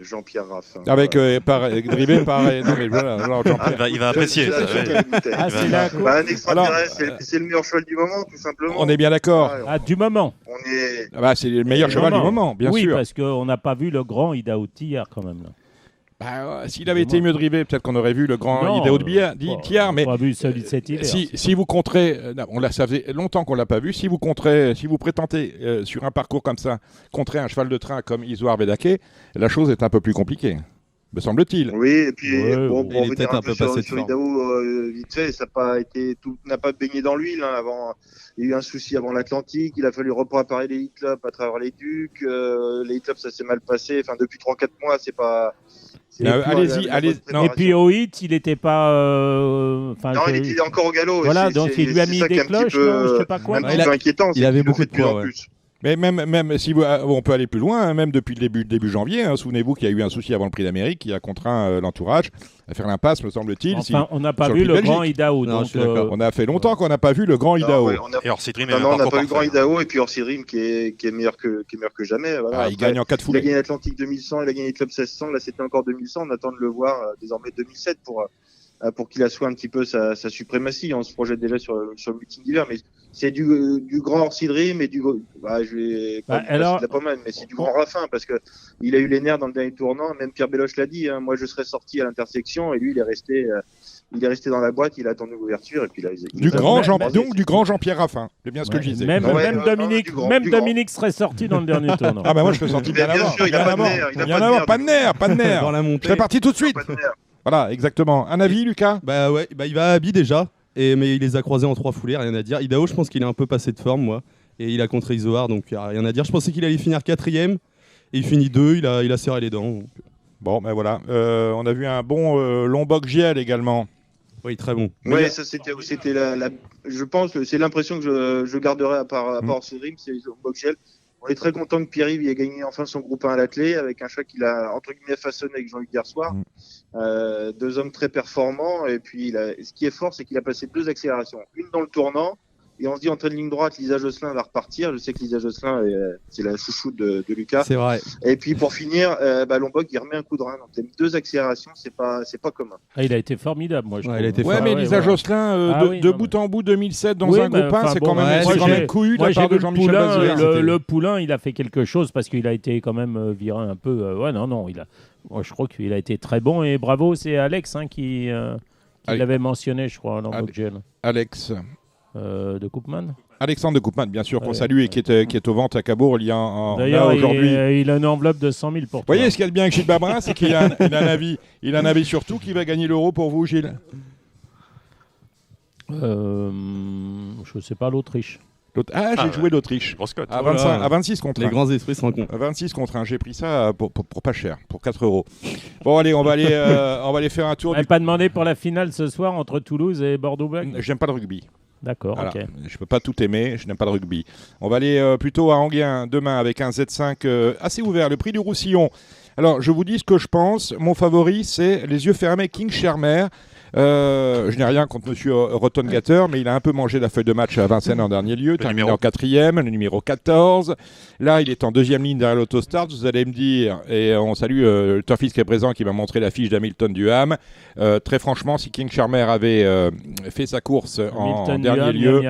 Jean-Pierre Raffin. Drivé par non, mais voilà, Jean-Pierre. Il va apprécier. Un extraterrestre, c'est le meilleur cheval du moment, tout simplement. On est bien d'accord. Du moment. C'est le meilleur cheval du moment, bien sûr. Oui, parce qu'on n'a pas vu le grand Idaho hier quand même. Là. S'il avait été mieux drivé, peut-être qu'on aurait vu le grand Idaho d'hier. Mais on a vu celui de cet hiver. Si vous compterez, ça faisait longtemps qu'on l'a pas vu. Si vous prétendez sur un parcours comme ça, contrer un cheval de train comme Isoar Vedake, la chose est un peu plus compliquée, me semble-t-il. Oui, et puis pour il est revenir peut-être un peu passé sur Idaho, vite fait, ça n'a pas baigné dans l'huile. Avant, il y a eu un souci avant l'Atlantique. Il a fallu repréparer les heat clubs à travers les Ducs. Les heat clubs, ça s'est mal passé. Enfin, depuis 3-4 mois, c'est pas. Allez-y. Et puis au hit, il n'était pas. Non, il était encore au galop. Voilà, donc il lui a mis des cloches, je sais pas quoi. Un petit peu inquiétant. Il avait beaucoup de poids. Mais même si on peut aller plus loin, hein, même depuis le début janvier. Hein, souvenez-vous qu'il y a eu un souci avant le Prix d'Amérique qui a contraint l'entourage à faire l'impasse, me semble-il. Enfin, on n'a pas vu le grand Idaho. Non, on a fait longtemps qu'on n'a pas vu le grand Idaho. Et Orsi Dream, on n'a pas vu le grand Idaho, et puis Orsi Dream qui est meilleur que jamais. Voilà. Il gagne en 4 foulées. Il a gagné l'Atlantique 2100, il a gagné le Club 1600. Là, c'était encore 2100. On attend de le voir désormais 2007 pour qu'il assoie un petit peu sa suprématie. On se projette déjà sur le meeting d'hiver, mais c'est du grand Orsi Dream et du je vais pas de la pommade, mais c'est du grand Raffin, parce que il a eu les nerfs dans le dernier tournant. Même Pierre Belloche l'a dit, hein, moi je serais sorti à l'intersection, et lui il est resté dans la boîte, il a attendu l'ouverture, et puis là du grand Jean-Pierre Raffin, c'est bien ce que je disais. Même Dominique serait sorti dans le dernier tournant. Ah bah moi je serais sorti bien avant. Pas de nerfs. Dans la montée. Je serais parti tout de suite. Voilà, exactement. Un avis, Lucas ? Il va à Abi déjà, mais il les a croisés en 3 foulées, rien à dire. Idaho, je pense qu'il est un peu passé de forme, moi. Et il a contré Isoar, donc il n'y a rien à dire. Je pensais qu'il allait finir 4ème, et il finit 2, il a serré les dents. Donc. Bon, ben voilà. On a vu un bon Lombok GL également. Oui, très bon. Oui, ça c'était je pense, c'est l'impression que je garderai à part Orsi Dream, c'est Lombok GL. On est très content que Pierre-Yves ait gagné enfin son groupe 1 à l'attelé, avec un choix qu'il a entre guillemets façonné avec Jean-Luc hier soir. 2 hommes très performants, et puis ce qui est fort, c'est qu'il a passé 2 accélérations, une dans le tournant, et on se dit en train de ligne droite, Lisa Josselin va repartir. Je sais que Lisa Josselin, c'est la chouchoute de Lucas. C'est vrai. Et puis pour finir, Lombok il remet un coup de rein. Donc 2 accélérations, c'est pas commun. Il a été formidable, moi je trouve. Mais Lisa Josselin, de bout en bout 2007 dans un groupe 1, c'est quand même couillu de la part de Jean-Michel Bazir. Le Poulain, il a fait quelque chose parce qu'il a été quand même viré un peu. Moi, je crois qu'il a été très bon, et bravo, c'est Alex qui l'avait mentionné, je crois, dans Gel. Alex de Koopman. Alexandre de Koopman, bien sûr, qu'on salue, et qui est aux ventes à Cabourg. D'ailleurs, il a une enveloppe de 100 000 pour toi. Vous voyez, ce qu'il y a de bien avec Gilles Babrin, c'est qu'il a un avis sur tout. Qui va gagner l'Euro pour vous, Gilles ? Je ne sais pas, l'Autriche. J'ai joué l'Autriche. À 26 contre 1. Les grands esprits se rencontrent. 26 contre 1. J'ai pris ça pour pas cher, pour 4 €. Bon, allez, on va aller faire un tour. Pas demandé pour la finale ce soir entre Toulouse et Bordeaux-Bègles ? J'aime pas le rugby. D'accord, voilà. ok. Je peux pas tout aimer, je n'aime pas le rugby. On va aller plutôt à Anguien demain avec un Z5 assez ouvert. Le prix du Roussillon Alors, je vous dis ce que je pense. Mon favori, c'est les yeux fermés King Shermer. Je n'ai rien contre Monsieur Rottengatter, mais il a un peu mangé la feuille de match à Vincennes en dernier lieu, terminé en 4e, le numéro 14. Là, il est en 2e ligne derrière l'autostart. Vous allez me dire, et on salue le turfiste qui est présent, qui m'a montré la fiche d'Hamilton Duham. Très franchement, si King Shermer avait fait sa course en dernier lieu,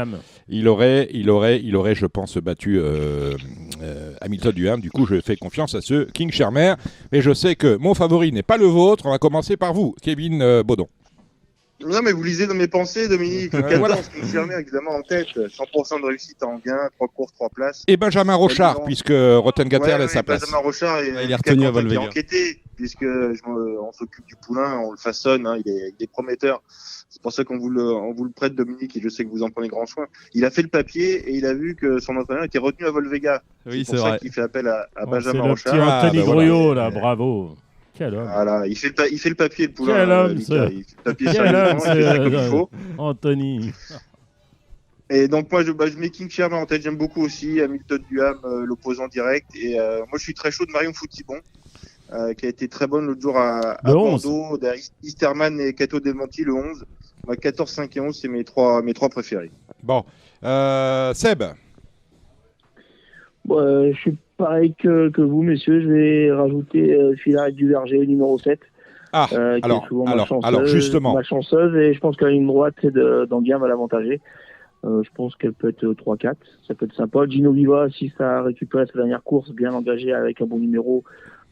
il aurait, je pense, battu Hamilton Duham. Du coup, je fais confiance à ce King Shermer. Mais je sais que mon favori n'est pas le vôtre. On va commencer par vous, Kevin Baudon. Non, mais vous lisez dans mes pensées, Dominique. Le 14, King Shermer, évidemment, en tête. 100% de réussite en gain, 3 courses, 3 places. Et Benjamin Rochard, puisque Rottengatter laisse sa place. Benjamin Rochard, il est retenu à Volvega. Il a enquêté, puisque on s'occupe du poulain, on le façonne, hein, il est prometteur. C'est pour ça qu'on vous le prête, Dominique, et je sais que vous en prenez grand soin. Il a fait le papier et il a vu que son entraîneur était retenu à Volvega. Oui, c'est pour ça qu'il fait appel à Benjamin Rochard. C'est le petit Anthony Grouillot, là, bravo. Quel homme. Voilà, il fait le papier, le poulain. Quel homme, il fait le papier Quel homme, comme il faut. Anthony. Et donc moi je mets King Shermer en tête, j'aime beaucoup aussi Hamilton Duham, l'opposant direct. Et moi je suis très chaud de Marion Foutibon, qui a été très bonne l'autre jour à Bordeaux, derrière Easterman et Cato Demonti le 11. 14, 5 et 11, c'est mes trois préférés. Bon, Seb. Je suis pareil que vous, messieurs. Je vais rajouter Philarète du Verger, numéro 7. Qui est souvent ma chanceuse. Et je pense que la ligne droite d'Anguien va l'avantager. Je pense qu'elle peut être 3-4. Ça peut être sympa. Gino Viva, si ça a récupéré sa dernière course, bien engagé avec un bon numéro,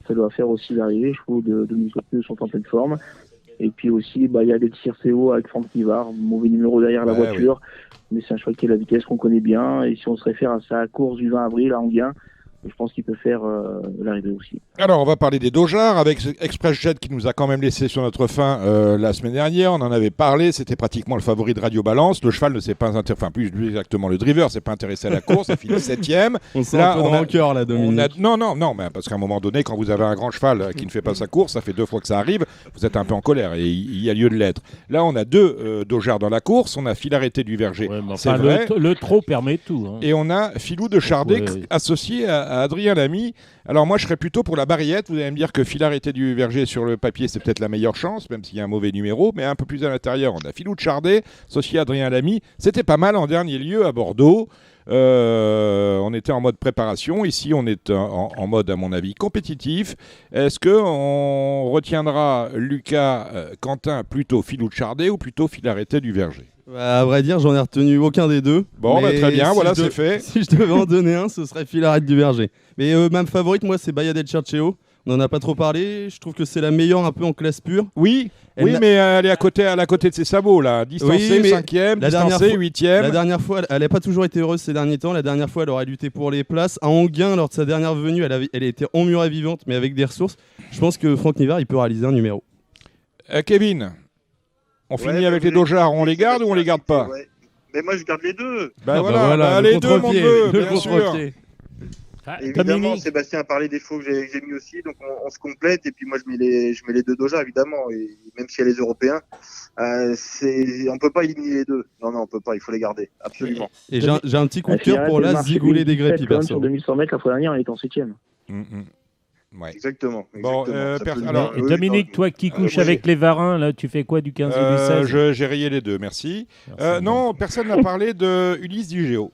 ça doit faire aussi l'arrivée. Je trouve de Muscopeux sont en pleine forme. Et puis aussi, il y a des Circeo avec Franck Nivard, mauvais numéro derrière la voiture. Oui. Mais c'est un cheval qui a la vitesse qu'on connaît bien. Et si on se réfère à sa course du 20 avril à Anguien, je pense qu'il peut faire l'arrivée aussi. Alors, on va parler des Dojards avec ExpressJet qui nous a quand même laissé sur notre fin la semaine dernière. On en avait parlé, c'était pratiquement le favori de Radio Balance. Le cheval ne s'est pas plus exactement le driver, ne s'est pas intéressé à la course, il a fini 7e. On sent un peu de rancœur là, Dominique. Non, mais parce qu'à un moment donné, quand vous avez un grand cheval qui ne fait pas sa course, ça fait 2 fois que ça arrive, vous êtes un peu en colère et il y a lieu de l'être. Là, on a 2 Dojards dans la course, on a Philarète du Verger, c'est vrai. Le trot permet tout. Hein. Et on a Philou de Chardet associé à Adrien Lamy. Alors moi je serais plutôt pour la Barriette. Vous allez me dire que Philarète du Verger sur le papier c'est peut-être la meilleure chance, même s'il y a un mauvais numéro, mais un peu plus à l'intérieur on a Philou de Chardet associé à Adrien Lamy. C'était pas mal en dernier lieu à Bordeaux. On était en mode préparation. Ici on est en mode à mon avis compétitif. Est-ce qu'on retiendra Lucas Quentin plutôt Philou de Chardet ou plutôt Philarète du Verger? À vrai dire, j'en ai retenu aucun des deux. Bon, très bien, voilà, c'est fait. Si je devais en donner un, ce serait Philarète du Verger. Mais ma favorite, moi, c'est Baia del Cercheo. On n'en a pas trop parlé. Je trouve que c'est la meilleure un peu en classe pure. Oui, mais elle est à côté de ses sabots, là. Distancée, 5e, distancée, 8e. La dernière fois, elle n'a pas toujours été heureuse ces derniers temps. La dernière fois, elle aurait lutté pour les places. À Anguin, lors de sa dernière venue, elle a été emmurée vivante, mais avec des ressources. Je pense que Franck Nivard, il peut réaliser un numéro. Kevin, on finit avec les Dojards. On les garde ou on les garde pas? Mais moi, je garde les deux. Voilà, les deux, mon neveu, bien sûr. Évidemment, Sébastien a parlé des faux que j'ai mis aussi, donc on se complète. Et puis moi, je mets les 2 Dojards, évidemment. Et même s'il y a les Européens, on peut pas éliminer les 2. Non, on peut pas. Il faut les garder, absolument. Et j'ai un petit coup de cœur pour la Zigoulet des Grépis. Sur 2100 mètres, la fois dernière, elle est en 7e. Ouais. Exactement. Bon, alors, Dominique, toi qui couches avec les Varins, là, tu fais quoi du 15 ou du 16? J'ai rayé les 2, merci. Non, personne n'a parlé de Ulysse Digéo.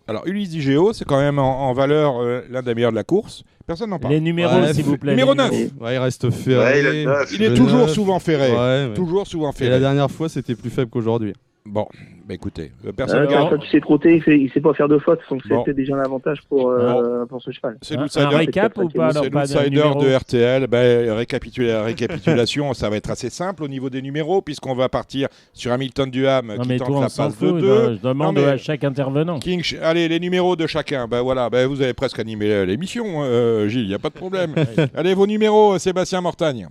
Alors, Ulysse Digéo, c'est quand même en valeur l'un des meilleurs de la course. Personne n'en parle. Les numéros, s'il vous plaît. Numéro 9. Ouais, il reste ferré. Il est toujours souvent ferré. Toujours souvent ferré. Et la dernière fois, c'était plus faible qu'aujourd'hui. Bon, écoutez, personne quand il s'est trotté, il sait pas faire de fautes, donc c'était déjà un avantage pour ce cheval. C'est l'outsider ou pas? C'est l'outsider de RTL. Récapitulation, ça va être assez simple au niveau des numéros, puisqu'on va partir sur Hamilton Duham qui tente la passe de 2. Je demande à chaque intervenant. Allez, les numéros de chacun. Vous avez presque animé l'émission, Gilles, il n'y a pas de problème. Allez, vos numéros, Sébastien Mortagne.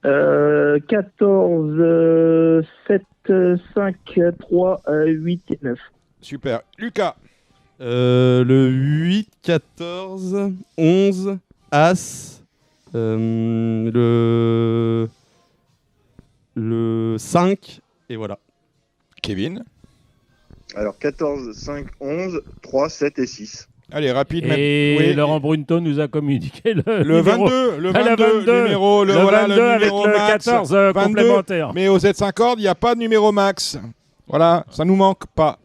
14, 7, 5, 3, 8, 9. Super. Lucas. Le 8, 14, 11, As, le 5, et voilà. Kevin. Alors 14, 5, 11, 3, 7 et 6. Allez, rapide. Et Laurent Brunto nous a communiqué le 22, le 22, numéro, le 22 avec le 14 complémentaire. Mais aux Z5 cordes, il n'y a pas de numéro max. Voilà, ça nous manque pas.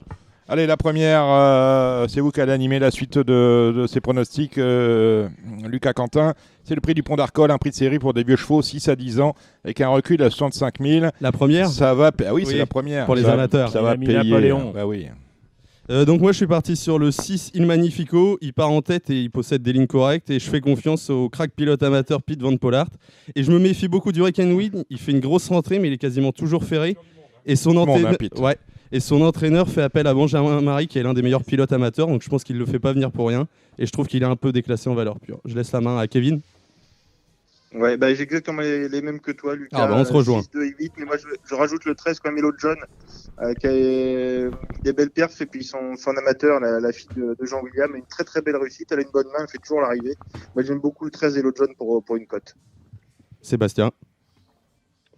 Allez, la première, c'est vous qui allez animer la suite de ces pronostics, Lucas Quentin. C'est le prix du Pont d'Arcole, un prix de série pour des vieux chevaux, 6 à 10 ans, avec un recul à 65 000. La première ça va oui, c'est la première. Pour les amateurs. Ça va payer. Napoléon. Bah oui. Donc moi je suis parti sur le 6 Il Magnifico, il part en tête et il possède des lignes correctes et je fais confiance au crack pilote amateur Pete Van Pollard et je me méfie beaucoup du Hurricane Wind, il fait une grosse rentrée mais il est quasiment toujours ferré et son entraîneur fait appel à Benjamin Marie qui est l'un des meilleurs pilotes amateurs donc je pense qu'il ne le fait pas venir pour rien et je trouve qu'il est un peu déclassé en valeur pure. Je laisse la main à Kevin. Ouais, j'ai exactement les mêmes que toi, Lucas. On se rejoint. 6, 2 et 8, mais moi je rajoute le 13 quand même, Hello John, qui a des belles perfs, et puis son amateur, la fille de Jean William, a une très très belle réussite, elle a une bonne main, elle fait toujours l'arrivée. Moi j'aime beaucoup le 13 Hello John pour une cote. Sébastien.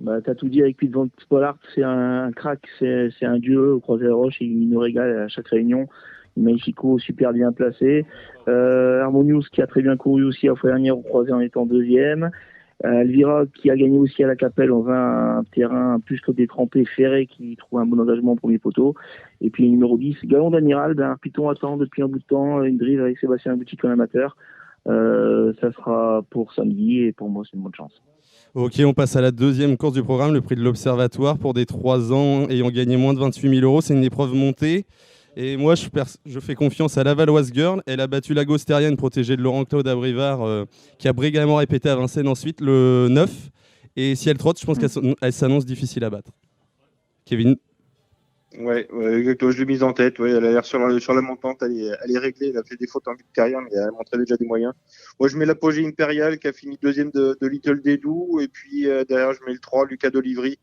T'as tout dit avec Pete Van Pollard, c'est un crack, c'est un dieu au Croisé des Roches, il nous régale à chaque réunion. Magnifico, super bien placé. Harmonious qui a très bien couru aussi la fois dernière au croisé en étant deuxième. Elvira qui a gagné aussi à la Capelle en 20 terrain plus que détrempé. Ferré qui trouve un bon engagement au premier poteau. Et puis numéro 10, Galon d'Amiral, Bernard Piton attend depuis un bout de temps une drive avec Sébastien Boutique en amateur. Ça sera pour samedi et pour moi c'est une bonne chance. Ok, on passe à la deuxième course du programme, le prix de l'Observatoire pour des 3 ans ayant gagné moins de 28 000 €. C'est une épreuve montée. Et moi, je fais confiance à la Valoise Girl. Elle a battu la Gostérienne, protégée de Laurent-Claude Abrivard, qui a brillamment répété à Vincennes ensuite, le 9. Et si elle trotte, je pense qu'elle s'annonce difficile à battre. Kevin. Ouais, exactement. Je l'ai mise en tête. Ouais, elle a l'air sur la montante. Elle est réglée. Elle a fait des fautes en vue de carrière, mais elle a montré déjà des moyens. Moi, je mets l'Apogée Impériale qui a fini deuxième de Little Dédou. Et puis derrière, je mets le 3, Lucas d'Olivry.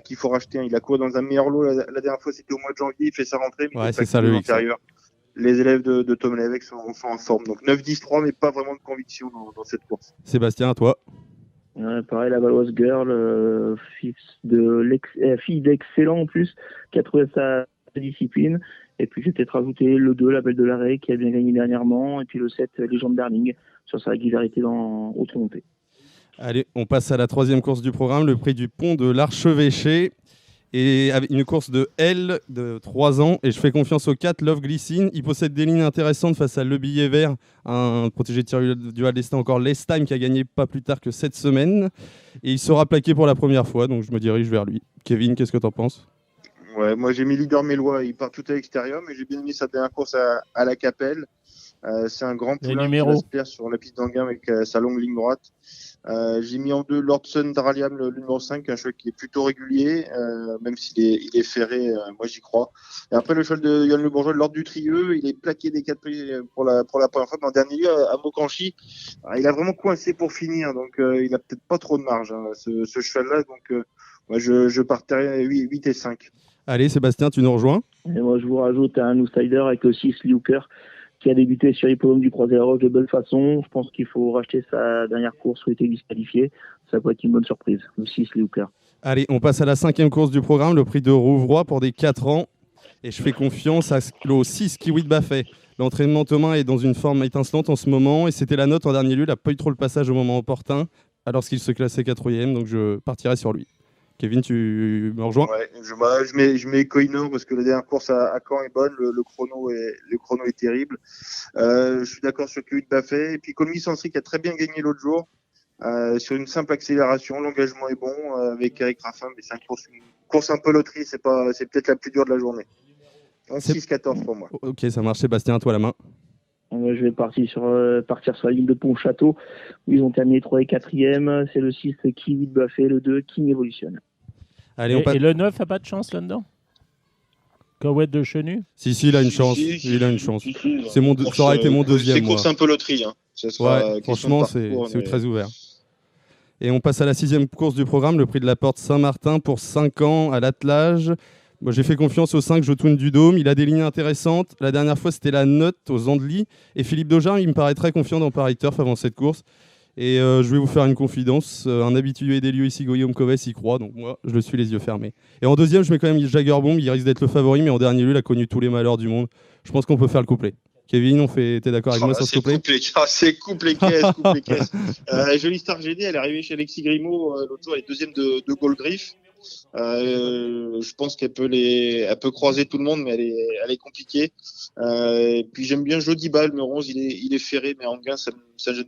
Qu'il faut racheter. Il a couru dans un meilleur lot. La dernière fois, c'était au mois de janvier. Il fait sa rentrée. Mais c'est ça le intérieur. Les élèves de Tom Lévesque sont en forme. Donc 9-10-3, mais pas vraiment de conviction dans cette course. Sébastien, à toi. Pareil, la Valoise Girl, fille d'excellent en plus, qui a trouvé sa discipline. Et puis, j'ai peut-être rajouté le 2, la Belle de l'Arrêt, qui a bien gagné dernièrement. Et puis le 7, Légende Berling, sur sa régularité dans haute montée. Allez, on passe à la troisième course du programme, le prix du Pont de l'Archevêché. Et avec une course de L de 3 ans. Et je fais confiance au 4, Love Glycine. Il possède des lignes intéressantes face à Le Billet Vert, un protégé de Thierry Duval d'Estaing, encore Lestime, qui a gagné pas plus tard que cette semaine. Et il sera plaqué pour la première fois, donc je me dirige vers lui. Kevin, qu'est-ce que tu en penses ? Ouais, moi j'ai mis Leader Mélois, il part tout à l'extérieur, mais j'ai bien mis sa dernière course à la Capelle. C'est un grand poulain qui va se plaire sur la piste d'Anguin avec sa longue ligne droite. J'ai mis en 2 Lordson Draliam, le numéro 5, un cheval qui est plutôt régulier, même s'il est ferré, moi j'y crois. Et après le cheval de Yann Le Bourgeois, l'Ordre du Trieux, il est plaqué des 4 prix pour la première fois, mais en dernier lieu à Mokanchy. Il a vraiment coincé pour finir, donc il a peut-être pas trop de marge, ce cheval-là, donc moi je partirais 8 et 5. Allez Sébastien, tu nous rejoins ? Et moi je vous rajoute un outsider avec le 6 Luker, qui a débuté sur l'hippodrome du Croisé la Roche de belle façon. Je pense qu'il faut racheter sa dernière course où il était disqualifié. Ça peut être une bonne surprise. Le 6, Luker. Allez, on passe à la 5e course du programme, le prix de Rouvroy pour des 4 ans. Et je fais confiance au 6 Kiwi de Baffet. L'entraînement Thomas est dans une forme étincelante en ce moment. Et c'était la note en dernier lieu. Il n'a pas eu trop le passage au moment opportun, alors qu'il se classait 4e. Donc je partirai sur lui. Kevin, tu me rejoins ? Ouais, je mets Koinor parce que la dernière course à Caen est bonne, le chrono est terrible. Je suis d'accord sur Kiwi de Baffet. Et puis Colmy Sansry qui a très bien gagné l'autre jour sur une simple accélération. L'engagement est bon avec Eric Raffin, mais c'est une course un peu loterie. C'est peut-être la plus dure de la journée. Donc 6-14 pour moi. Ok, ça marche. Sébastien, à toi la main. Je vais partir sur la ligne de Pont-Château où ils ont terminé 3 et 4e. C'est le 6 Kiwi de Baffet, le 2 King Evolution. Allez, et le 9 n'a pas de chance là-dedans ? Cahouette de Chenu ? Si, il a une chance. Il a une chance. Ça aurait été mon deuxième. C'est course un peu loterie. Franchement, c'est très ouvert. Et on passe à la 6e course du programme, le prix de la Porte Saint-Martin pour 5 ans à l'attelage. Moi, j'ai fait confiance au 5 Jotun du Dôme. Il a des lignes intéressantes. La dernière fois, c'était la note aux Andely. Et Philippe Daugin, il me paraît très confiant dans Paris Turf avant cette course. Et je vais vous faire une confidence. Un habitué des lieux ici, Guillaume Coves, y croit. Donc moi, je le suis les yeux fermés. Et en deuxième, je mets quand même Jagger Bomb. Il risque d'être le favori, mais en dernier lieu, il a connu tous les malheurs du monde. Je pense qu'on peut faire le couplet. Kevin, t'es d'accord avec moi sur ce couplet? C'est coupe les caisses. Jolie Star GD, elle est arrivée chez Alexis Grimaud l'autre jour, elle est deuxième de Goldgriff. Je pense qu'elle peut croiser tout le monde, mais elle est compliquée. Et puis j'aime bien Jodiba, le numéro 11, il est ferré, mais en gain, ça gêne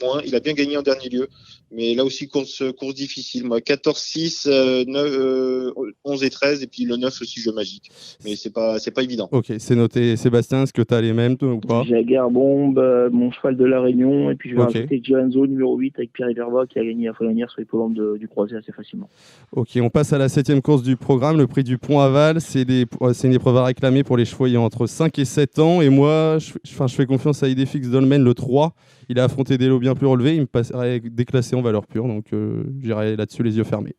moins. Il a bien gagné en dernier lieu, mais là aussi course difficile. Moi, 14, 6, 9, 11 et 13, et puis le 9 aussi jeu magique. Mais c'est pas évident. Ok, c'est noté. Sébastien, est-ce que tu as les mêmes toi, ou pas? Jaguar Bombe, mon cheval de la Réunion, et puis je vais rajouter Gianzo numéro 8 avec Pierre Verba qui a gagné la fois dernière sur les podiums du croisé assez facilement. Ok, on passe à la 7e course du programme, le prix du Pont-Aval. C'est une épreuve à réclamer pour les chevaux ayant entre 5 et 7 ans. Et moi, je fais confiance à Idéfix Dolmen, le 3. Il a affronté des lots bien plus relevés. Il me passerait déclassé en valeur pure, donc j'irai là-dessus les yeux fermés.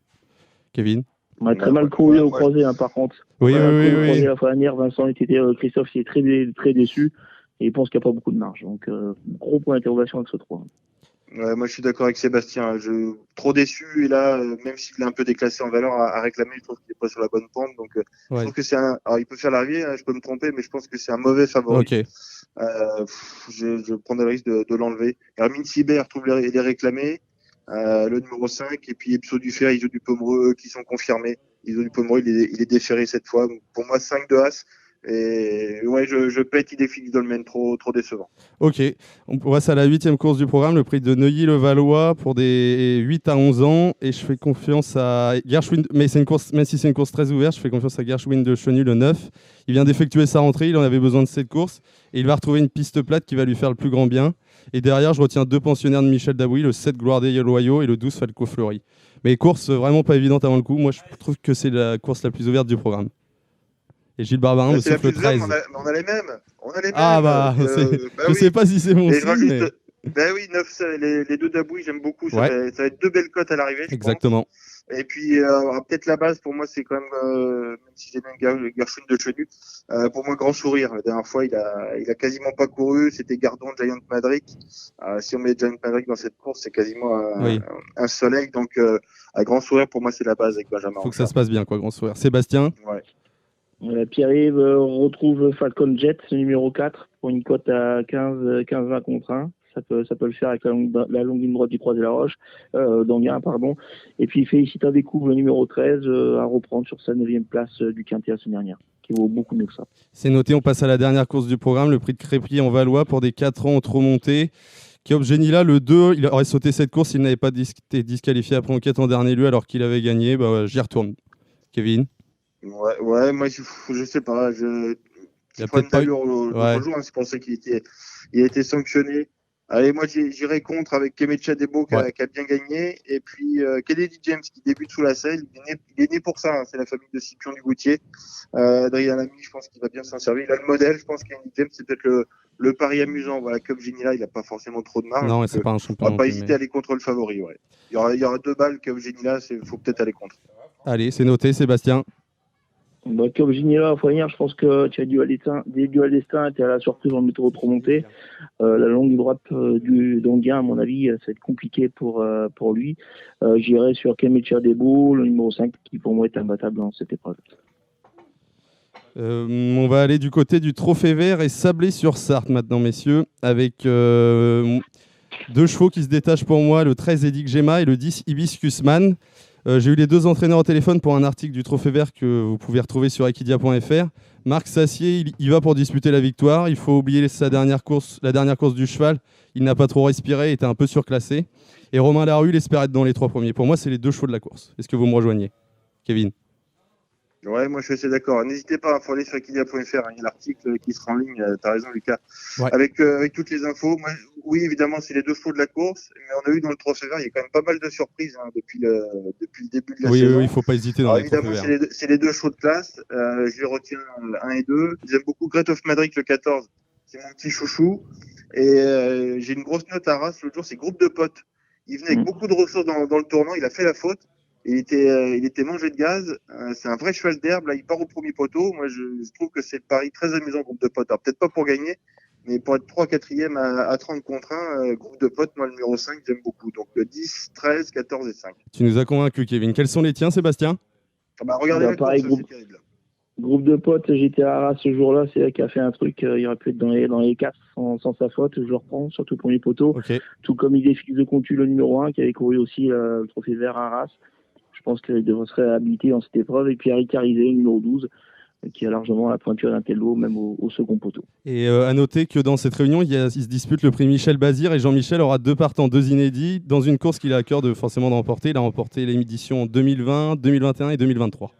Kevin? On a très mal couru au croisé, par contre. Oui. La fois dernière, Christophe est très déçu et il pense qu'il n'y a pas beaucoup de marge. Donc, gros point d'interrogation avec ce 3. Ouais, moi, je suis d'accord avec Sébastien. Trop déçu. Et là, même s'il est un peu déclassé en valeur à réclamer, je trouve qu'il n'est pas sur la bonne pente. Donc, je trouve que alors, il peut faire l'arrivée, je peux me tromper, mais je pense que c'est un mauvais favori. Ok. Je prends le risque de l'enlever. Hermine Sibert trouve les réclamés. Le numéro 5, et puis Epso du Fer, Iso du Pomereux qui sont confirmés. Iso du Pomereux, il est déféré cette fois. Pour moi, 5 de As. Et ouais, je pète Idéfix Dolmen, trop décevant. Ok, on passe à la 8e course du programme, le prix de Neuilly-le-Valois pour des 8 à 11 ans. Et je fais confiance à Gershwin, mais même si c'est une course très ouverte, je fais confiance à Gershwin de Chenu, le 9. Il vient d'effectuer sa rentrée, il en avait besoin de cette course. Et il va retrouver une piste plate qui va lui faire le plus grand bien. Et derrière, je retiens 2 pensionnaires de Michel Dabouy, le 7 Gloire des Loyaux et le 12 Falco Fleury. Mais course vraiment pas évidente avant le coup. Moi, je trouve que c'est la course la plus ouverte du programme. Et Gilles Barbarin, le souffle 13. On a les mêmes. Ah je sais pas si c'est mon signe. Mais... oui, 9, les 2 Dabouy, j'aime beaucoup. Ça va être 2 belles cotes à l'arrivée. Exactement. Et puis, peut-être la base, pour moi, c'est quand même, même si j'aime bien Gershwin de Chenu, pour moi, Grand Sourire. La dernière fois, il a quasiment pas couru. C'était Gardon, Giant Madrick. Si on met Giant Madrick dans cette course, c'est quasiment un soleil. Donc, à Grand Sourire, pour moi, c'est la base avec Benjamin. Faut que ça se passe bien, quoi, Grand Sourire. Sébastien? Ouais. Pierre-Yves retrouve Falcon Jet, numéro 4, pour une cote à 15-20 contre 1. Ça peut le faire avec la longue ligne droite du Croisé-la-Roche, d'Anguin, pardon. Et puis Félicita découvre le numéro 13 à reprendre sur sa 9e place du Quintet la semaine dernière, qui vaut beaucoup mieux que ça. C'est noté, on passe à la dernière course du programme, le prix de Crépy en Valois pour des 4 ans trop montés. Keops Genila, le 2, il aurait sauté cette course, il n'avait pas été disqualifié après enquête en dernier lieu alors qu'il avait gagné. J'y retourne. Kevin? Ouais, moi je sais pas. Il y a peut-être pas eu l'autre jour, c'est pour ça qu'il a été sanctionné. Allez, moi j'irai contre avec Kemecha Debo qui a bien gagné. Et puis Kennedy James qui débute sous la selle. Il est né pour ça, c'est la famille de Scipion du Goutier. Adrien Lamy, je pense qu'il va bien s'en servir. Il a le modèle, je pense Kennedy James, c'est peut-être le pari amusant. Voilà, comme Genila, il n'a pas forcément trop de marge. Non, c'est pas un champion. On va pas hésiter à aller contre le favori. Ouais. Il y aura 2 balles, comme Genila, il faut peut-être aller contre. Allez, c'est noté, Sébastien. Comme Ginila, je pense que tu as du destin, tu es à la surprise en météo trop monté. La longue droite d'Anguin, à mon avis, ça va être compliqué pour lui. J'irai sur Kemecha Debo, le numéro 5, qui pour moi est imbattable dans cette épreuve. On va aller du côté du Trophée Vert et Sablé-sur-Sarthe maintenant, messieurs, avec 2 chevaux qui se détachent pour moi, le 13 Edic Gemma et le 10 Hibiscusman. J'ai eu les 2 entraîneurs au téléphone pour un article du Trophée Vert que vous pouvez retrouver sur equidia.fr. Marc Sassier, il va pour disputer la victoire. Il faut oublier la dernière course du cheval. Il n'a pas trop respiré, il était un peu surclassé. Et Romain Larue, il espère être dans les 3 premiers. Pour moi, c'est les 2 chevaux de la course. Est-ce que vous me rejoignez, Kevin? Ouais, moi je suis assez d'accord. N'hésitez pas à aller sur equidia.fr, il y a l'article qui sera en ligne, t'as raison Lucas, avec toutes les infos. Moi, oui, évidemment, c'est les 2 chevaux de la course, mais on a eu dans le Trophée Vert, il y a quand même pas mal de surprises depuis le début de la saison. Oui, il ne faut pas hésiter dans les Trophées Verts. Évidemment, c'est les 2 chevaux de classe, je les retiens 1 et 2. J'aime beaucoup Great of Madrid, le 14, c'est mon petit chouchou. Et j'ai une grosse note à Arras, l'autre jour, c'est Groupe de Potes. Il venait avec beaucoup de ressources dans le tournant, il a fait la faute. Il était mangé de gaz. C'est un vrai cheval d'herbe. Là, il part au premier poteau. Moi, je trouve que c'est le pari très amusant, Groupe de Potes. Alors, peut-être pas pour gagner, mais pour être 3-4e à 30 contre 1, Groupe de Potes, moi, le numéro 5, j'aime beaucoup. Donc, 10, 13, 14 et 5. Tu nous as convaincus, Kevin. Quels sont les tiens, Sébastien? Regardez la course, c'est terrible. Groupe de potes, j'étais à Arras ce jour-là, c'est là qui a fait un truc, il aurait pu être dans les 4 sans sa faute, je le reprends, surtout le premier poteau. Okay. Tout comme il est fils de Contu, le numéro 1, qui avait couru aussi le trophée vert à Arras. Je pense qu'il devrait se réhabiliter dans cette épreuve. Et puis Eric Carizé, le numéro 12, qui a largement la pointure d'un Tello, même au second poteau. Et à noter que dans cette réunion, il se dispute le prix Michel Bazir et Jean-Michel aura 2 partants, 2 inédits, dans une course qu'il a à cœur forcément de remporter. Il a remporté l'édition 2020, 2021 et 2023.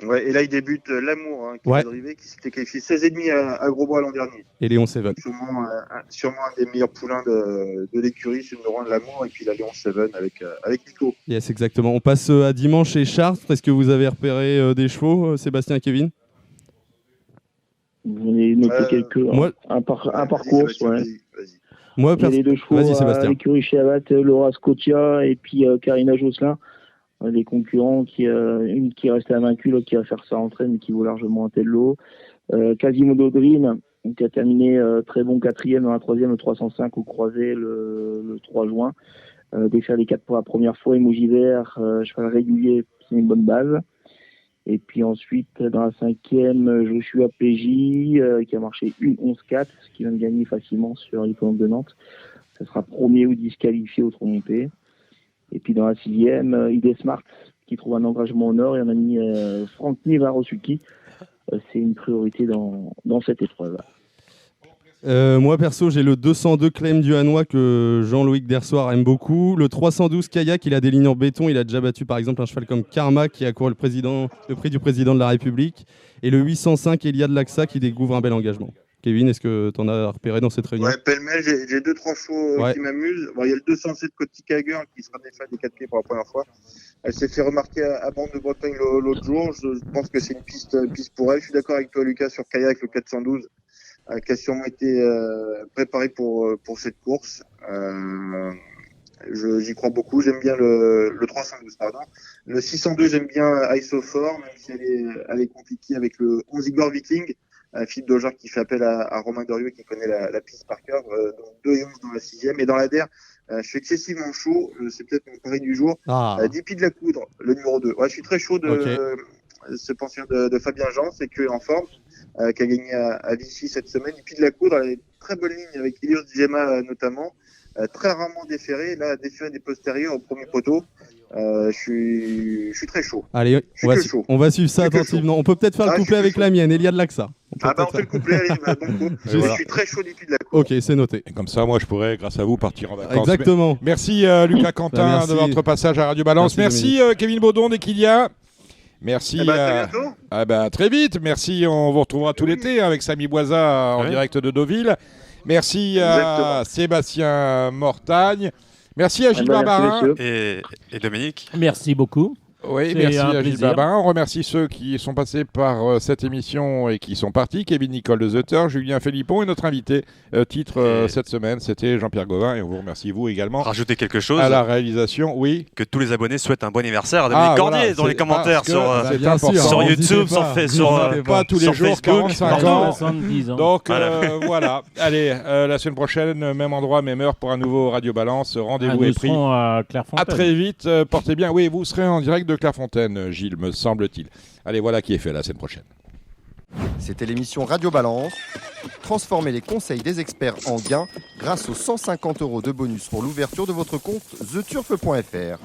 Ouais, et là, il débute l'Amour, qui est arrivé, qui s'était qualifié 16,5 à Grosbois l'an dernier. Et Léon Seven. Sûrement un des meilleurs poulains de l'écurie, c'est le numéro 1 de l'Amour, et puis la Léon Seven avec Nico. Yes, exactement. On passe à dimanche chez Chartres. Est-ce que vous avez repéré des chevaux, Sébastien et Kevin? J'en ai noté quelques. Un parcours, ouais. Moi, il y a les 2 chevaux à l'écurie chez Avat, Laura Scotia et puis Karina Josselin. Les concurrents, une qui reste invaincue, l'autre qui va faire sa rentrée, mais qui vaut largement un tel lot. Quasimodo Dream, qui a terminé très bon 4e dans la 3e, le 305 au croisé le 3 juin. Défaire les 4 pour la première fois, Emoji Vert, cheval régulier, c'est une bonne base. Et puis ensuite, dans la 5e, Joshua PJ, qui a marché 1-11-4, qui vient de gagner facilement sur l'hippodrome de Nantes. Ça sera premier ou disqualifié au trop monté. Et puis dans la 6e, ID Smart, qui trouve un engagement au nord, et on a mis Franck Nivarosuki. C'est une priorité dans cette épreuve. Moi perso, j'ai le 202 Clem du Hanois que Jean-Loïc Dersoir aime beaucoup. Le 312 Kayak, il a des lignes en béton. Il a déjà battu par exemple un cheval comme Karma qui a couru le prix du président de la République. Et le 805 Eliade Laxa qui découvre un bel engagement. Kevin, est-ce que tu en as repéré dans cette réunion? Ouais, pêle-mêle, j'ai 2-3 chevaux qui m'amusent. Bon, il y a le 207 Kotika Girl qui sera défait des 4 pieds pour la première fois. Elle s'est fait remarquer à Bande de Bretagne l'autre jour. Je pense que c'est une piste pour elle. Je suis d'accord avec toi, Lucas, sur Kayak, le 412, qui a sûrement été préparé pour cette course. J'y crois beaucoup. J'aime bien le 312, pardon. Le 602, j'aime bien Isofor, même si elle est compliquée avec le 11 Igor Viking. Philippe Dojar qui fait appel à Romain Dorieux qui connaît la piste par cœur, donc 2 et 11 dans la 6e. Et dans la DER, je suis excessivement chaud, c'est peut-être mon pari du jour. 10 pieds de la Coudre, le numéro 2. Ouais, je suis très chaud de ce pensionnaire de Fabien Jean, c'est que en forme, qui a gagné à Vichy cette semaine. 10 pieds de la Coudre, elle a une très bonne ligne avec Ilios Gemma notamment, très rarement déféré, là déféré des postérieurs au premier poteau. Je suis très chaud. Allez, on va suivre ça attentivement. On peut peut-être faire le couplet avec la mienne, Eliade Laxa. On fait le couplet, allez, bon coup. Je suis très chaud des pieds de la Coudre. Ok, c'est noté. Et comme ça, moi, je pourrais, grâce à vous, partir en vacances. Exactement. Merci Lucas Quentin de votre passage à Radio Balance. Merci Kevin Baudon d'Equilia. Merci. À bientôt. Très vite. Merci. On vous retrouvera tout l'été avec Samy Boisa en direct de Deauville. Merci à Sébastien Mortagne. Merci à Gilles Barbarin et Dominique. Merci beaucoup. Oui, merci à Gilles Barbarin. On remercie ceux qui sont passés par cette émission et qui sont partis. Kevin Nicole de The Turf, Julien Philippon et notre invité cette semaine, c'était Jean-Pierre Gauvin. Et on vous remercie vous également. Rajouter quelque chose à la réalisation, oui. Que tous les abonnés souhaitent un bon anniversaire à Dominique Cordier dans les commentaires sur YouTube, sur pas tous les jours, 45 ans. 70 ans. Donc voilà. Allez, la semaine prochaine, même endroit, même heure pour un nouveau Radio Balance. Rendez-vous est pris. À Clairefontaine. À très vite. Portez bien. Oui, vous serez en direct de Clairefontaine, Gilles, me semble-t-il. Allez, voilà qui est fait la semaine prochaine. C'était l'émission Radio Balance. Transformez les conseils des experts en gains grâce aux 150 € de bonus pour l'ouverture de votre compte theturf.fr.